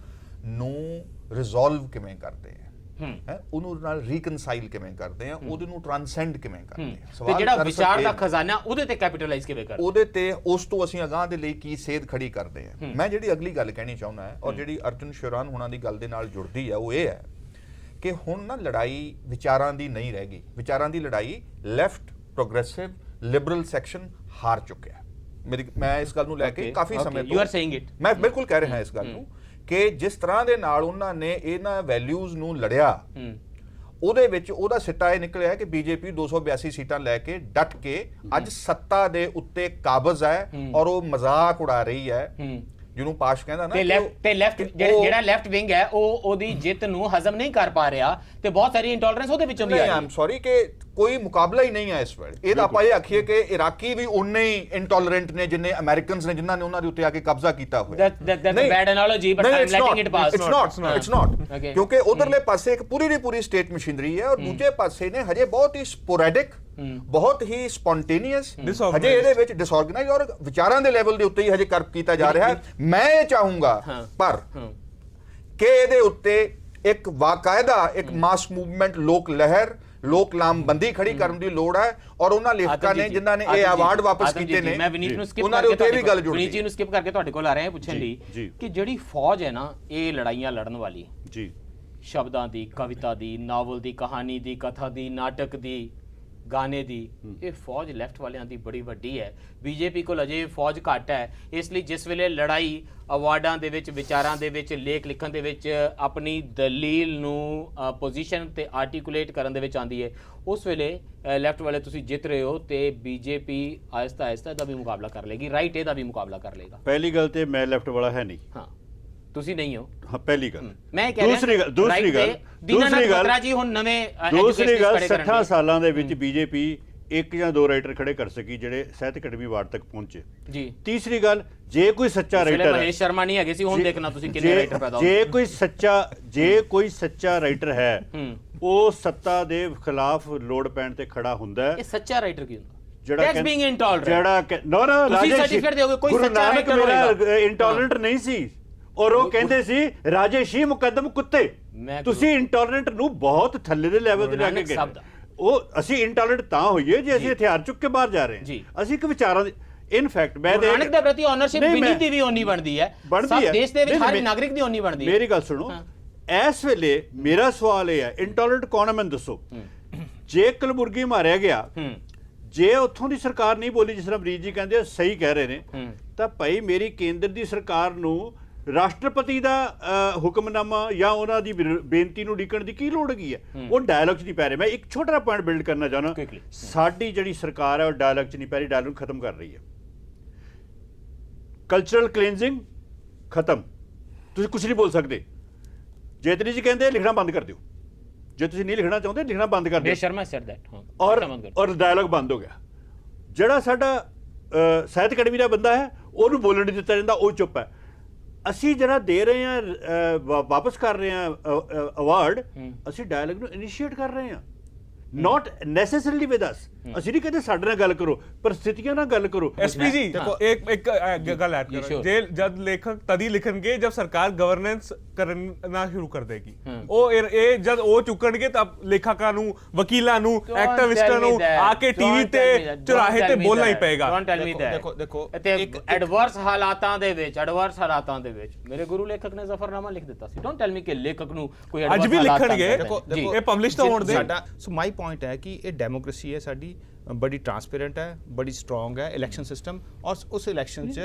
ਨੂੰ ਰਿਜ਼ੋਲਵ ਕਿਵੇਂ ਕਰਦੇ ਹਾਂ, ਉਹਨੂੰ ਨਾਲ ਰੀਕਨਸਾਈਲ ਕਿਵੇਂ ਕਰਦੇ ਆ, ਉਹਦੇ ਨੂੰ ਟ੍ਰਾਂਸੈਂਡ ਕਿਵੇਂ ਕਰਦੇ ਆ, ਤੇ ਜਿਹੜਾ ਵਿਚਾਰ ਦਾ ਖਜ਼ਾਨਾ ਉਹਦੇ ਤੇ ਕੈਪੀਟਲਾਈਜ਼ ਕਿਵੇਂ ਕਰਦੇ, ਉਹਦੇ ਤੇ ਉਸ ਤੋਂ ਅਸੀਂ ਅਗਾਂਹ ਦੇ ਲਈ ਕੀ ਸੇਧ ਖੜੀ ਕਰਦੇ ਆ। ਮੈਂ ਜਿਹੜੀ ਅਗਲੀ ਗੱਲ ਕਹਿਣੀ ਚਾਹੁੰਦਾ ਹੈ ਔਰ ਜਿਹੜੀ ਅਰਜੁਨ ਸ਼ਰਾਨ ਹੋਣਾ ਦੀ ਗੱਲ ਦੇ ਨਾਲ ਜੁੜਦੀ ਹੈ ਉਹ ਇਹ ਹੈ ਕਿ ਹੁਣ ਨਾ ਲੜਾਈ ਵਿਚਾਰਾਂ ਦੀ ਨਹੀਂ ਰਹਿ ਗਈ। ਵਿਚਾਰਾਂ ਦੀ ਲੜਾਈ ਲੈਫਟ ਪ੍ਰੋਗਰੈਸਿਵ ਲਿਬਰਲ ਸੈਕਸ਼ਨ ਹਾਰ ਚੁੱਕਿਆ। ਮੈਂ ਇਸ ਗੱਲ ਨੂੰ ਲੈ ਕੇ ਕਾਫੀ ਸਮੇਂ ਤੋਂ ਮੈਂ ਬਿਲਕੁਲ ਕਹਿ ਰਿਹਾ ਇਸ ਗੱਲ ਨੂੰ ਕਿ ਜਿਸ ਤਰ੍ਹਾਂ ਦੇ ਨਾਲ ਉਹਨਾਂ ਨੇ ਇਹਨਾਂ ਵੈਲਿਊਜ਼ ਨੂੰ ਲੜਿਆ, ਉਹਦੇ ਵਿੱਚ ਉਹਦਾ ਸਿੱਟਾ ਇਹ ਨਿਕਲਿਆ ਕਿ ਬੀਜੇਪੀ 282 ਸੀਟਾਂ ਲੈ ਕੇ ਡਟ ਕੇ ਅੱਜ ਸੱਤਾ ਦੇ ਉੱਤੇ ਕਾਬਜ਼ ਹੈ ਔਰ ਉਹ ਮਜ਼ਾਕ ਉਡਾ ਰਹੀ ਹੈ ਜਿਹਨੂੰ ਪਾਸ਼ ਕਹਿੰਦਾ ਨਾ ਤੇ ਲੈਫਟ ਜਿਹੜਾ ਲੈਫਟ ਵਿੰਗ ਹੈ ਉਹ ਉਹਦੀ ਜਿੱਤ ਨੂੰ ਹਜ਼ਮ ਨਹੀਂ ਕਰ ਪਾ ਰਿਹਾ ਤੇ ਬਹੁਤ ਸਾਰੀ ਇੰਟੋਲਰੈਂਸ ਉਹਦੇ ਵਿੱਚੋਂ ਵੀ ਆ ਰਹੀ ਹੈ। ਆਮ ਸੌਰੀ ਕਿ ਕੋਈ ਮੁਕਾਬਲਾ ਹੀ ਨਹੀਂ ਹੈ ਇਸ ਵੇਲੇ। ਇਹ ਤਾਂ ਆਪਾਂ ਇਹ ਆਖੀਏ ਕਿ ਇਰਾਕੀ ਵੀ ਉਨੇ ਹੀ ਇੰਟੋਲਰੈਂਟ ਨੇ ਜਿੰਨੇ ਅਮਰੀਕਨਸ ਨੇ ਜਿਨ੍ਹਾਂ ਨੇ ਉਹਨਾਂ ਦੇ ਉੱਤੇ ਆ ਕੇ ਕਬਜ਼ਾ ਕੀਤਾ ਹੋਇਆ। That's a bad analogy, but I'm letting it pass. It's not. Okay. ਕਿਉਂਕਿ ਉਧਰਲੇ ਪਾਸੇ ਇੱਕ ਪੂਰੀ ਦੀ ਪੂਰੀ ਸਟੇਟ ਮਸ਼ੀਨਰੀ ਹੈ ਔਰ ਦੂਜੇ ਪਾਸੇ ਨੇ ਹਜੇ ਬਹੁਤ ਹੀ ਸਪੋਰੈਡਿਕ, ਬਹੁਤ ਹੀ ਸਪੌਂਟੇਨੀਅਸ, ਹਜੇ ਇਹਦੇ ਵਿੱਚ ਡਿਸਆਰਗੇਨਾਈਜ਼ ਔਰ ਵਿਚਾਰਾਂ ਦੇ ਲੈਵਲ ਦੇ ਉੱਤੇ ਹੀ ਹਜੇ ਕਰਪ ਕੀਤਾ ਜਾ ਰਿਹਾ ਹੈ। ਮੈਂ ਇਹ ਚਾਹੂੰਗਾ ਪਰ ਕਿ ਇਹਦੇ ਉੱਤੇ ਇੱਕ ਵਾਕਾਇਦਾ ਇੱਕ ਮਾਸ ਮੂਵਮੈਂਟ, ਲੋਕ ਲਹਿਰ, ਲੋਕ ਲਾਮਬੰਦੀ ਖੜੀ ਕਰਨ ਦੀ ਲੋੜ ਹੈ ਔਰ ਉਹਨਾਂ ਲੇਖਕਾਂ ਨੇ ਜਿਨ੍ਹਾਂ ਨੇ ਇਹ ਅਵਾਰਡ ਵਾਪਸ ਕੀਤੇ ਨੇ ਮੈਂ ਵਿਨੀਤ ਨੂੰ ਸਕਿਪ ਉਹਨਾਂ ਦੇ ਉੱਤੇ ਵੀ ਗੱਲ ਜੁੜਦੀ। ਵਿਨੀਤ ਜੀ ਨੂੰ ਸਕਿਪ ਕਰਕੇ ਤੁਹਾਡੇ ਕੋਲ ਆ ਰਹੇ ਹਾਂ ਪੁੱਛਣ ਲਈ ਕਿ ਜਿਹੜੀ ਫੌਜ ਹੈ ਨਾ ਇਹ ਲੜਾਈਆਂ ਲੜਨ ਵਾਲੀ ਜੀ ਸ਼ਬਦਾਂ ਦੀ, ਕਵਿਤਾ ਦੀ, ਨਾਵਲ ਦੀ, ਕਹਾਣੀ ਦੀ, ਕਥਾ ਦੀ, ਨਾਟਕ ਦੀ, ਗਾਣੇ ਦੀ, ਇਹ ਫੌਜ ਲੈਫਟ ਵਾਲਿਆਂ ਦੀ ਬੜੀ ਵੱਡੀ ਹੈ। ਬੀਜੇਪੀ ਕੋਲ ਅਜੇ ਫੌਜ ਘੱਟ ਹੈ। ਇਸ ਲਈ ਜਿਸ ਵੇਲੇ ਲੜਾਈ ਅਵਾਰਡਾਂ ਦੇ ਵਿੱਚ, ਵਿਚਾਰਾਂ ਦੇ ਵਿੱਚ, ਲੇਖ ਲਿਖਣ ਦੇ ਵਿੱਚ ਆਪਣੀ ਦਲੀਲ ਨੂੰ ਪੋਜੀਸ਼ਨ ਤੇ ਆਰਟੀਕੂਲੇਟ ਕਰਨ ਦੇ ਵਿੱਚ ਆਉਂਦੀ ਹੈ, ਉਸ ਵੇਲੇ ਲੈਫਟ ਵਾਲੇ ਤੁਸੀਂ ਜਿੱਤ ਰਹੇ ਹੋ ਤੇ ਬੀਜੇਪੀ ਆਹਿਸਤਾ ਆਹਿਸਤਾ ਇਹਦਾ ਵੀ ਮੁਕਾਬਲਾ ਕਰ ਲੇਗੀ, ਰਾਈਟ ਇਹਦਾ ਵੀ ਮੁਕਾਬਲਾ ਕਰ ਲੇਗਾ। ਪਹਿਲੀ ਗੱਲ ਤੇ ਮੈਂ ਲੈਫਟ ਵਾਲਾ ਹੈ ਨਹੀਂ। ਹਾਂ ਤੁਸੀਂ ਨਹੀਂ ਹੋ। ਹਾਂ ਪਹਿਲੀ ਗੱਲ। ਮੈਂ ਕਹਿ ਰਿਹਾ ਦੂਸਰੀ ਗੱਲ ਜੀ ਹੁਣ ਨਵੇਂ ਦੂਸਰੀ ਗੱਲ 60 ਸਾਲਾਂ ਦੇ ਵਿੱਚ ਬੀਜੇਪੀ ਇੱਕ ਜਾਂ ਦੋ ਰਾਈਟਰ ਖੜੇ ਕਰ ਸਕੀ ਜਿਹੜੇ ਸਾਹਿਤ ਅਕੈਡਮੀ ਅਵਾਰਡ ਤੱਕ ਪਹੁੰਚੇ ਜੀ। ਤੀਸਰੀ ਗੱਲ, ਜੇ ਕੋਈ ਸੱਚਾ ਰਾਈਟਰ ਹੈ, ਮਹੇਸ਼ ਸ਼ਰਮਾ ਨਹੀਂ ਹੈਗੇ ਸੀ, ਹੁਣ ਦੇਖਣਾ ਤੁਸੀਂ ਕਿੰਨੇ ਰਾਈਟਰ ਪੈਦਾ ਹੋ। ਜੇ ਕੋਈ ਸੱਚਾ ਰਾਈਟਰ ਹੈ ਉਹ ਸੱਤਾ ਦੇ ਖਿਲਾਫ ਲੋੜ ਪੈਣ ਤੇ ਖੜਾ ਹੁੰਦਾ ਹੈ। ਇਹ ਸੱਚਾ ਰਾਈਟਰ ਕੀ ਹੁੰਦਾ? ਜਿਹੜਾ ਬੀਇੰਗ ਇੰਟੋਲਰੈਂਟ, ਜਿਹੜਾ ਨੋ ਤੁਸੀਂ ਸਰਟੀਫਿਕੇਟ ਦਿਓਗੇ ਕੋਈ ਸੱਚਾ ਰਾਈਟਰ ਹੋਏਗਾ। ਇੰਟੋਲਰੈਂਟ ਨਹੀਂ ਸੀ ਔਰ ਉਹ ਕਹਿੰਦੇ ਸੀ ਰਾਜੇਸ਼ੀ ਮੁਕੱਦਮ ਕੁੱਤੇ। ਤੁਸੀਂ ਇੰਟੋਲਰੈਂਟ ਨੂੰ ਬਹੁਤ ਥੱਲੇ ਦੇ ਲੈਵਲ ਤੇ ਲੈ ਕੇ ਗਏ। ਉਹ ਅਸੀਂ ਇੰਟੋਲਰੈਂਟ ਤਾਂ ਹੋਈਏ ਜੇ ਅਸੀਂ ਹਥਿਆਰ ਚੁੱਕ ਕੇ ਬਾਹਰ ਜਾ ਰਹੇ ਹਾਂ। ਅਸੀਂ ਇੱਕ ਵਿਚਾਰਾਂ ਦੀ ਇਨਫੈਕਟ ਮੈਂ ਨਾਨਕ ਦੇ ਪ੍ਰਤੀ ਓਨਰਸ਼ਿਪ ਵਿਨੀਤ ਦੀ ਵੀ ਓਨੀ ਬਣਦੀ ਹੈ, ਸਭ ਦੇਸ਼ ਦੇ ਵਿੱਚ ਹਰ ਨਾਗਰਿਕ ਦੀ ਓਨੀ ਬਣਦੀ ਹੈ। ਮੇਰੀ ਗੱਲ ਸੁਣੋ, ਇਸ ਵੇਲੇ ਮੇਰਾ ਸਵਾਲ ਇਹ ਹੈ, ਇੰਟੋਲਰੈਂਟ ਕੌਣ ਹੈ ਮੈਨੂੰ ਦੱਸੋ। ਜੇ ਕਲਬੁਰਗੀ ਮਾਰਿਆ ਗਿਆ, ਜੇ ਉੱਥੋਂ ਦੀ ਸਰਕਾਰ ਨਹੀਂ ਬੋਲੀ ਜਿਸ ਤਰ੍ਹਾਂ ਅਮਰੀਤ ਜੀ ਕਹਿੰਦੇ ਸਹੀ ਕਹਿ ਰਹੇ ਨੇ, ਤਾਂ ਭਾਈ ਮੇਰੀ ਕੇਂਦਰ ਦੀ ਸਰਕਾਰ ਨੂੰ ਰਾਸ਼ਟਰਪਤੀ ਦਾ ਹੁਕਮਨਾਮਾ ਜਾਂ ਉਹਨਾਂ ਦੀ ਬੇਨਤੀ ਨੂੰ ਉਡੀਕਣ ਦੀ ਕੀ ਲੋੜ ਹੈਗੀ ਹੈ? ਉਹ ਡਾਇਲੌਗ 'ਚ ਨਹੀਂ ਪੈ ਰਹੇ। ਮੈਂ ਇੱਕ ਛੋਟਾ ਪੁਆਇੰਟ ਬਿਲਡ ਕਰਨਾ ਚਾਹੁੰਦਾ, ਸਾਡੀ ਜਿਹੜੀ ਸਰਕਾਰ ਹੈ ਉਹ ਡਾਇਲੌਗ 'ਚ ਨਹੀਂ ਪੈ ਰਹੀ, ਡਾਇਲੌਗ ਨੂੰ ਖਤਮ ਕਰ ਰਹੀ ਹੈ। ਕਲਚਰਲ ਕਲੀਨਜ਼ਿੰਗ ਖਤਮ, ਤੁਸੀਂ ਕੁਝ ਨਹੀਂ ਬੋਲ ਸਕਦੇ। ਜੇਤਲੀ ਜੀ ਕਹਿੰਦੇ ਲਿਖਣਾ ਬੰਦ ਕਰ ਦਿਓ, ਜੇ ਤੁਸੀਂ ਨਹੀਂ ਲਿਖਣਾ ਚਾਹੁੰਦੇ ਲਿਖਣਾ ਬੰਦ ਕਰ ਦਿਓ। ਸ਼ਰਮਾ ਸੈਡ ਦੈਟ, ਔਰ ਡਾਇਲੌਗ ਬੰਦ ਹੋ ਗਿਆ। ਜਿਹੜਾ ਸਾਡਾ ਸਾਹਿਤ ਅਕੈਡਮੀ ਦਾ ਬੰਦਾ ਹੈ ਉਹਨੂੰ ਬੋਲਣ ਨਹੀਂ ਦਿੱਤਾ ਜਾਂਦਾ, ਉਹ ਚੁੱਪ ਹੈ। ਅਸੀਂ ਜਿਹੜਾ ਦੇ ਰਹੇ ਹਾਂ, ਵਾਪਸ ਕਰ ਰਹੇ ਹਾਂ ਅਵਾਰਡ, ਅਸੀਂ ਡਾਇਲੌਗ ਨੂੰ ਇਨੀਸ਼ੀਏਟ ਕਰ ਰਹੇ ਹਾਂ, not necessarily with us। ਅਸੀਂ ਨਹੀਂ ਕਹਿੰਦੇ ਸਾਡੇ ਨਾਲ ਗੱਲ ਕਰੋ, परिस्थितियां ਨਾਲ ਗੱਲ ਕਰੋ। एसपी जी देखो एक गल ऐड करो, जे जब लेखक तदी लिखणगे जब सरकार गवर्नेंस करना शुरू कर देगी। ਉਹ ਇਹ ਜਦ ਉਹ ਚੁੱਕਣਗੇ ਤਾਂ ਲੇਖਕਾਂ ਨੂੰ, ਵਕੀਲਾਂ ਨੂੰ, ਐਕਟਿਵਿਸਟਾਂ ਨੂੰ ਆ ਕੇ ਟੀਵੀ ਤੇ ਚੁਰਾਹੇ ਤੇ ਬੋਲਣਾ ਹੀ ਪਏਗਾ। ਦੇਖੋ ਇੱਕ ਐਡਵਰਸ ਹਾਲਾਤਾਂ ਦੇ ਵਿੱਚ ਮੇਰੇ ਗੁਰੂ ਲੇਖਕ ਨੇ ਜ਼ਫਰਨਾਮਾ ਲਿਖ ਦਿੱਤਾ ਸੀ। ਡੋਨਟ ਟੈਲ ਮੀ ਕਿ ਲੇਖਕ ਨੂੰ ਕੋਈ ਅੱਜ ਵੀ ਲਿਖਣਗੇ, ਇਹ ਪਬਲਿਸ਼ ਤਾਂ ਹੋਣ ਦੇ। ਸੋ ਮਾਈ ਪੁਆਇੰਟ ਹੈ ਕਿ ਇਹ ਡੈਮੋਕ੍ਰੇਸੀ ਹੈ ਸਾਡੀ, ਬੜੀ ਟਰਾਂਸਪੇਰੈਂਟ ਹੈ, ਬੜੀ ਸਟਰੋਂਗ ਹੈ ਇਲੈਕਸ਼ਨ ਸਿਸਟਮ, ਔਰ ਉਸ ਇਲੈਕਸ਼ਨ 'ਚ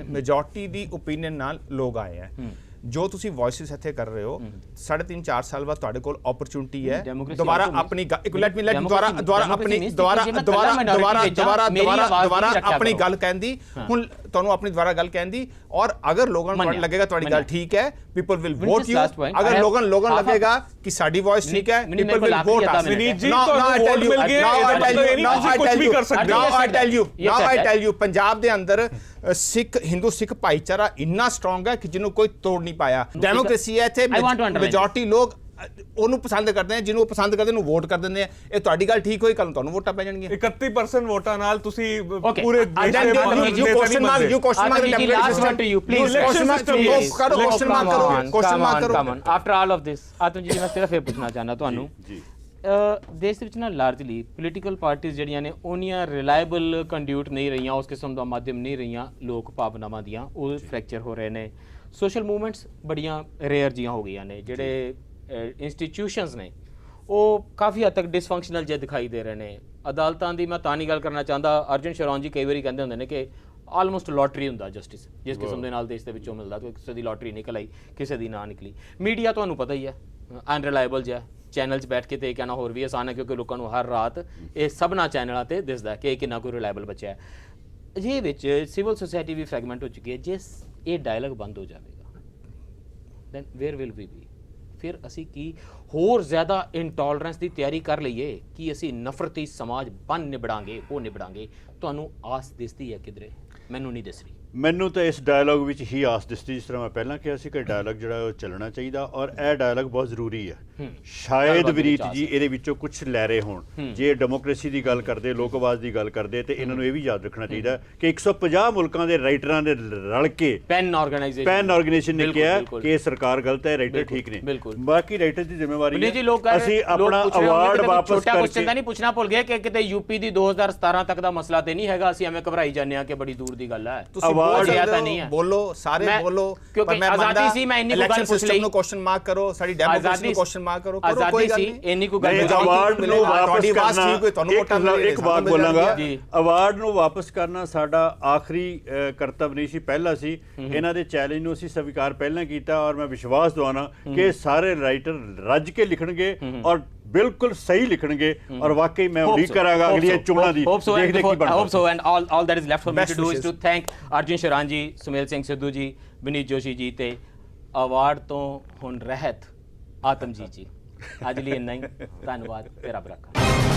ਮੈਜੋਰਟੀ ਦੀ ਓਪੀਨੀਅਨ ਨਾਲ ਲੋਕ ਆਏ ਹੈ। ਜੋ ਤੁਸੀਂ ਵੌਇਸਿਸ ਇੱਥੇ ਕਰ ਰਹੇ ਹੋ, 3.5-4 ਸਾਲ ਬਾਅਦ ਤੁਹਾਡੇ ਕੋਲ ਓਪਰਚੁਨਿਟੀ ਹੈ ਦੁਬਾਰਾ ਆਪਣੀ ਆਪਣੀ ਗੱਲ ਕਹਿਣ ਦੀ। ਹੁਣ ਤੁਹਾਨੂੰ ਆਪਣੀ ਦੁਬਾਰਾ ਗੱਲ ਕਹਿਣ ਦੀ, ਔਰ ਅਗਰ ਲੋਕਾਂ ਨੂੰ ਲੱਗੇਗਾ ਤੁਹਾਡੀ ਗੱਲ ਠੀਕ ਹੈ, ਪੀਪਲ ਵਿਲ ਵੋਟ ਯੂ। ਅਗਰ ਲੋਕਾਂ ਨੂੰ ਲੱਗੇਗਾ ਕਿ ਸਾਡੀ ਵੌਇਸ ਠੀਕ ਹੈ, ਪੀਪਲ ਵਿਲ ਵੋਟ ਅਸ। ਵਿਨੀਤ ਜੀ ਤੁਹਾਨੂੰ ਵੋਟ ਮਿਲ ਗਏ, ਕੁਝ ਵੀ ਕਰ ਸਕਦੇ। ਨਾਓ ਆਈ ਟੈਲ ਯੂ ਪੰਜਾਬ ਦੇ ਅੰਦਰ ਹਿੰਦੂ ਸਿੱਖ ਭਾਈਚਾਰਾ ਇੰਨਾ ਸਟਰੋਂਗ ਹੈ ਕਿ ਜਿਹਨੂੰ ਕੋਈ ਤੋੜ ਨਹੀਂ ਪਾਇਆ। ਡੈਮੋਕ੍ਰੇਸੀ ਹੈ ਇੱਥੇ, ਮੈਜੋਰਟੀ ਲੋਕ ਉਹਨੂੰ ਪਸੰਦ ਕਰਦੇ ਆ, ਜਿਹਨੂੰ ਪਸੰਦ ਕਰਦੇ ਨੂੰ ਵੋਟ ਕਰ ਦਿੰਦੇ ਆ। ਇਹ ਤੁਹਾਡੀ ਗੱਲ ਠੀਕ ਹੋਈ, ਕੱਲ ਨੂੰ ਤੁਹਾਨੂੰ ਵੋਟਾਂ ਪੈ ਜਾਣਗੀਆਂ। 31% ਵੋਟਾਂ ਨਾਲ ਤੁਸੀਂ ਪੂਰੇ ਦੇਸ਼ ਦੇ ਆਫਟਰ ਆਲ ਆਫ ਦਿਸ ਆਤਮ ਜੀ ਮੈਂ ਸਿਰਫ ਇਹ ਪੁੱਛਣਾ ਚਾਹੁੰਦਾ ਤੁਹਾਨੂੰ, ਦੇਸ਼ ਦੇ ਵਿੱਚ ਨਾ ਲਾਰਜਲੀ ਪੋਲੀਟੀਕਲ ਪਾਰਟੀਆਂ ਜਿਹੜੀਆਂ ਨੇ ਉਹਨੀਆਂ ਰਿਲਾਇਬਲ ਕੰਡਿਊਟ ਨਹੀਂ ਰਹੀਆਂ, ਉਸ ਕਿਸਮ ਦਾ ਮਾਧਿਅਮ ਨਹੀਂ ਰਹੀਆਂ ਲੋਕ ਭਾਵਨਾਵਾਂ ਦੀਆਂ, ਉਹ ਫ੍ਰੈਕਚਰ ਹੋ ਰਹੇ ਨੇ। ਸੋਸ਼ਲ ਮੂਵਮੈਂਟਸ ਬੜੀਆਂ ਰੇਅਰ ਜੀਆਂ ਹੋ ਗਈਆਂ ਨੇ। ਜਿਹੜੇ ਇੰਸਟੀਟਿਊਸ਼ਨਸ ਨੇ ਉਹ ਕਾਫੀ ਹੱਦ ਤੱਕ ਡਿਸਫੰਕਸ਼ਨਲ ਜੇ ਦਿਖਾਈ ਦੇ ਰਹੇ ਨੇ। ਅਦਾਲਤਾਂ ਦੀ ਮੈਂ ਤਾਂ ਨਹੀਂ ਗੱਲ ਕਰਨਾ ਚਾਹੁੰਦਾ, ਅਰਜਨ ਸ਼ਰੌਨ ਜੀ ਕਈ ਵਾਰੀ ਕਹਿੰਦੇ ਹੁੰਦੇ ਨੇ ਕਿ ਆਲਮੋਸਟ ਲੋਟਰੀ ਹੁੰਦਾ ਜਸਟਿਸ, ਜਿਸ ਕਿਸਮ ਦੇ ਨਾਲ ਦੇਸ਼ ਦੇ ਵਿੱਚੋਂ ਮਿਲਦਾ, ਕਿਸੇ ਦੀ ਲੋਟਰੀ ਨਿਕਲ ਆਈ, ਕਿਸੇ ਦੀ ਨਾ ਨਿਕਲੀ। ਮੀਡੀਆ ਤੁਹਾਨੂੰ ਪਤਾ ਹੀ ਹੈ ਅਨਰਿਲਾਇਬਲ ਜਿਹਾ, ਚੈਨਲ 'ਚ ਬੈਠ ਕੇ ਤੇ ਇਹ ਕਹਿਣਾ ਹੋਰ ਵੀ ਆਸਾਨ ਹੈ ਕਿਉਂਕਿ ਲੋਕਾਂ ਨੂੰ ਹਰ ਰਾਤ ਇਹ ਸਭਨਾਂ ਚੈਨਲਾਂ ਤੇ ਦਿਸਦਾ ਕਿ ਇਹ ਕਿੰਨਾ ਕੋਈ ਰਿਲਾਇਬਲ ਬੱਚਾ ਹੈ। ਇਹ ਵਿੱਚ ਸਿਵਲ ਸੁਸਾਇਟੀ ਵੀ ਫਰੈਗਮੈਂਟ ਹੋ ਚੁੱਕੀ ਹੈ। ਜਿਸ ਇਹ ਡਾਇਲੌਗ ਬੰਦ ਹੋ ਜਾਵੇਗਾ, then where will we be? ਫਿਰ ਅਸੀਂ ਕੀ ਹੋਰ ਜ਼ਿਆਦਾ ਇੰਟੋਲਰੈਂਸ ਦੀ ਤਿਆਰੀ ਕਰ ਲਈਏ ਕਿ ਅਸੀਂ ਨਫ਼ਰਤੀ ਸਮਾਜ ਬਣ ਨਿਬੜਾਂਗੇ, ਉਹ ਨਿਬੜਾਂਗੇ? ਤੁਹਾਨੂੰ ਆਸ ਦਿਸਦੀ ਹੈ ਕਿਧਰੇ? ਮੈਨੂੰ ਨਹੀਂ ਦਿਸ ਰਹੀ। ਮੈਨੂੰ ਤਾਂ ਇਸ ਡਾਇਲੌਗ ਵਿੱਚ ਹੀ ਆਸ ਦਿਸਦੀ, ਜਿਸ ਤਰ੍ਹਾਂ ਮੈਂ ਪਹਿਲਾਂ ਕਿਹਾ ਸੀ ਕਿ ਡਾਇਲੌਗ ਜਿਹੜਾ ਉਹ ਚੱਲਣਾ ਚਾਹੀਦਾ, ਔਰ ਇਹ ਡਾਇਲੌਗ ਬਹੁਤ ਜ਼ਰੂਰੀ ਹੈ। ਸ਼ਾਇਦ ਵਿਨੀਤ ਜੀ ਇਹਦੇ ਵਿੱਚੋਂ ਕੁਝ ਲੈ ਰਹੇ ਹੋਣ। ਜੇ ਡੈਮੋਕ੍ਰੇਸੀ ਦੀ ਗੱਲ ਕਰਦੇ, ਲੋਕ ਆਵਾਜ਼ ਦੀ ਗੱਲ ਕਰਦੇ, ਤੇ ਇਹਨਾਂ ਨੂੰ ਇਹ ਵੀ ਯਾਦ ਰੱਖਣਾ ਚਾਹੀਦਾ ਕਿ 150 ਮੁਲਕਾਂ ਦੇ ਰਾਈਟਰਾਂ ਨੇ ਰਲ ਕੇ ਪੈਨ ਆਰਗੇਨਾਈਜੇਸ਼ਨ ਨੇ ਕਿਹਾ ਕਿ ਇਹ ਸਰਕਾਰ ਗਲਤ ਹੈ, ਰਾਈਟਰ ਠੀਕ ਨੇ। ਬਾਕੀ ਰਾਈਟਰ ਦੀ ਜ਼ਿੰਮੇਵਾਰੀ ਹੈ ਅਸੀਂ ਆਪਣਾ ਅਵਾਰਡ ਵਾਪਸ ਕਰਕੇ। ਤਾਂ ਨਹੀਂ ਪੁੱਛਣਾ ਭੁੱਲ ਗਏ ਕਿ ਕਿਤੇ ਯੂਪੀ ਦੀ 2017 ਤੱਕ ਦਾ ਮਸਲਾ ਤੇ ਨਹੀਂ ਹੈਗਾ, ਅਸੀਂ ਐਵੇਂ ਘਬਰਾਈ ਜਾਂਦੇ ਆ ਕਿ ਬੜੀ ਦੂਰ ਦੀ ਗੱਲ ਹੈ। ਬੋਲੋ ਸਾਰੇ ਬੋਲੋ, ਕਿਉਂਕਿ ਆਜ਼ਾਦੀ ਸੀ, ਮੈਂ ਇੰਨੀ ਗੱਲ ਪੁੱਛ ਲਈ, ਨੂੰ ਕੁਐਸਚਨ ਮਾਰਕ ਕਰੋ, ਸਾਡੀ ਡੈਮੋਕ੍ਰੇਸੀ ਨੂੰ ਕੁਐਸਚਨ ਮਾਰਕ ਕਰੋ, ਆਜ਼ਾਦੀ ਸੀ ਇੰਨੀ ਕੋਈ ਗੱਲ ਨਹੀਂ। ਅਵਾਰਡ ਨੂੰ ਵਾਪਸ ਕਰਨਾ, ਇੱਕ ਬਾਤ ਬੋਲਾਂਗਾ, ਅਵਾਰਡ ਨੂੰ ਵਾਪਸ ਕਰਨਾ ਸਾਡਾ ਆਖਰੀ ਕਰਤੱਵ ਨਹੀਂ ਸੀ, ਪਹਿਲਾ ਸੀ। ਇਹਨਾਂ ਦੇ ਚੈਲੰਜ ਨੂੰ ਅਸੀਂ ਸਵੀਕਾਰ ਪਹਿਲਾਂ ਕੀਤਾ, ਔਰ ਮੈਂ ਵਿਸ਼ਵਾਸ ਦਵਾਉਣਾ ਕਿ ਸਾਰੇ ਰਾਈਟਰ ਰੱਜ ਕੇ ਲਿਖਣਗੇ ਔਰ ਬਿਲਕੁਲ ਸਹੀ ਲਿਖਣਗੇ, ਔਰ ਵਾਕਈ ਮੈਂ ਉਡੀਕ ਕਰਾਂਗਾ ਅਗਲੀਆਂ ਚੋਣਾਂ ਦੀ, ਦੇਖਦੇ ਕੀ ਬਣਦਾ। hope so, and all that is left for me to do is to thank Arjun Sharan ਜੀ, ਸੁਮੇਲ ਸਿੰਘ ਸਿੱਧੂ ਜੀ, ਵਿਨੀਤ ਜੋਸ਼ੀ ਜੀ ਤੇ ਅਵਾਰਡ ਤੋਂ ਹੁਣ ਰਹਿਤ ਆਤਮਜੀਤ ਜੀ। ਅੱਜ ਲਈ ਇੰਨਾ ਹੀ, ਧੰਨਵਾਦ ਤੇ ਰੱਬ ਰੱਖਾ।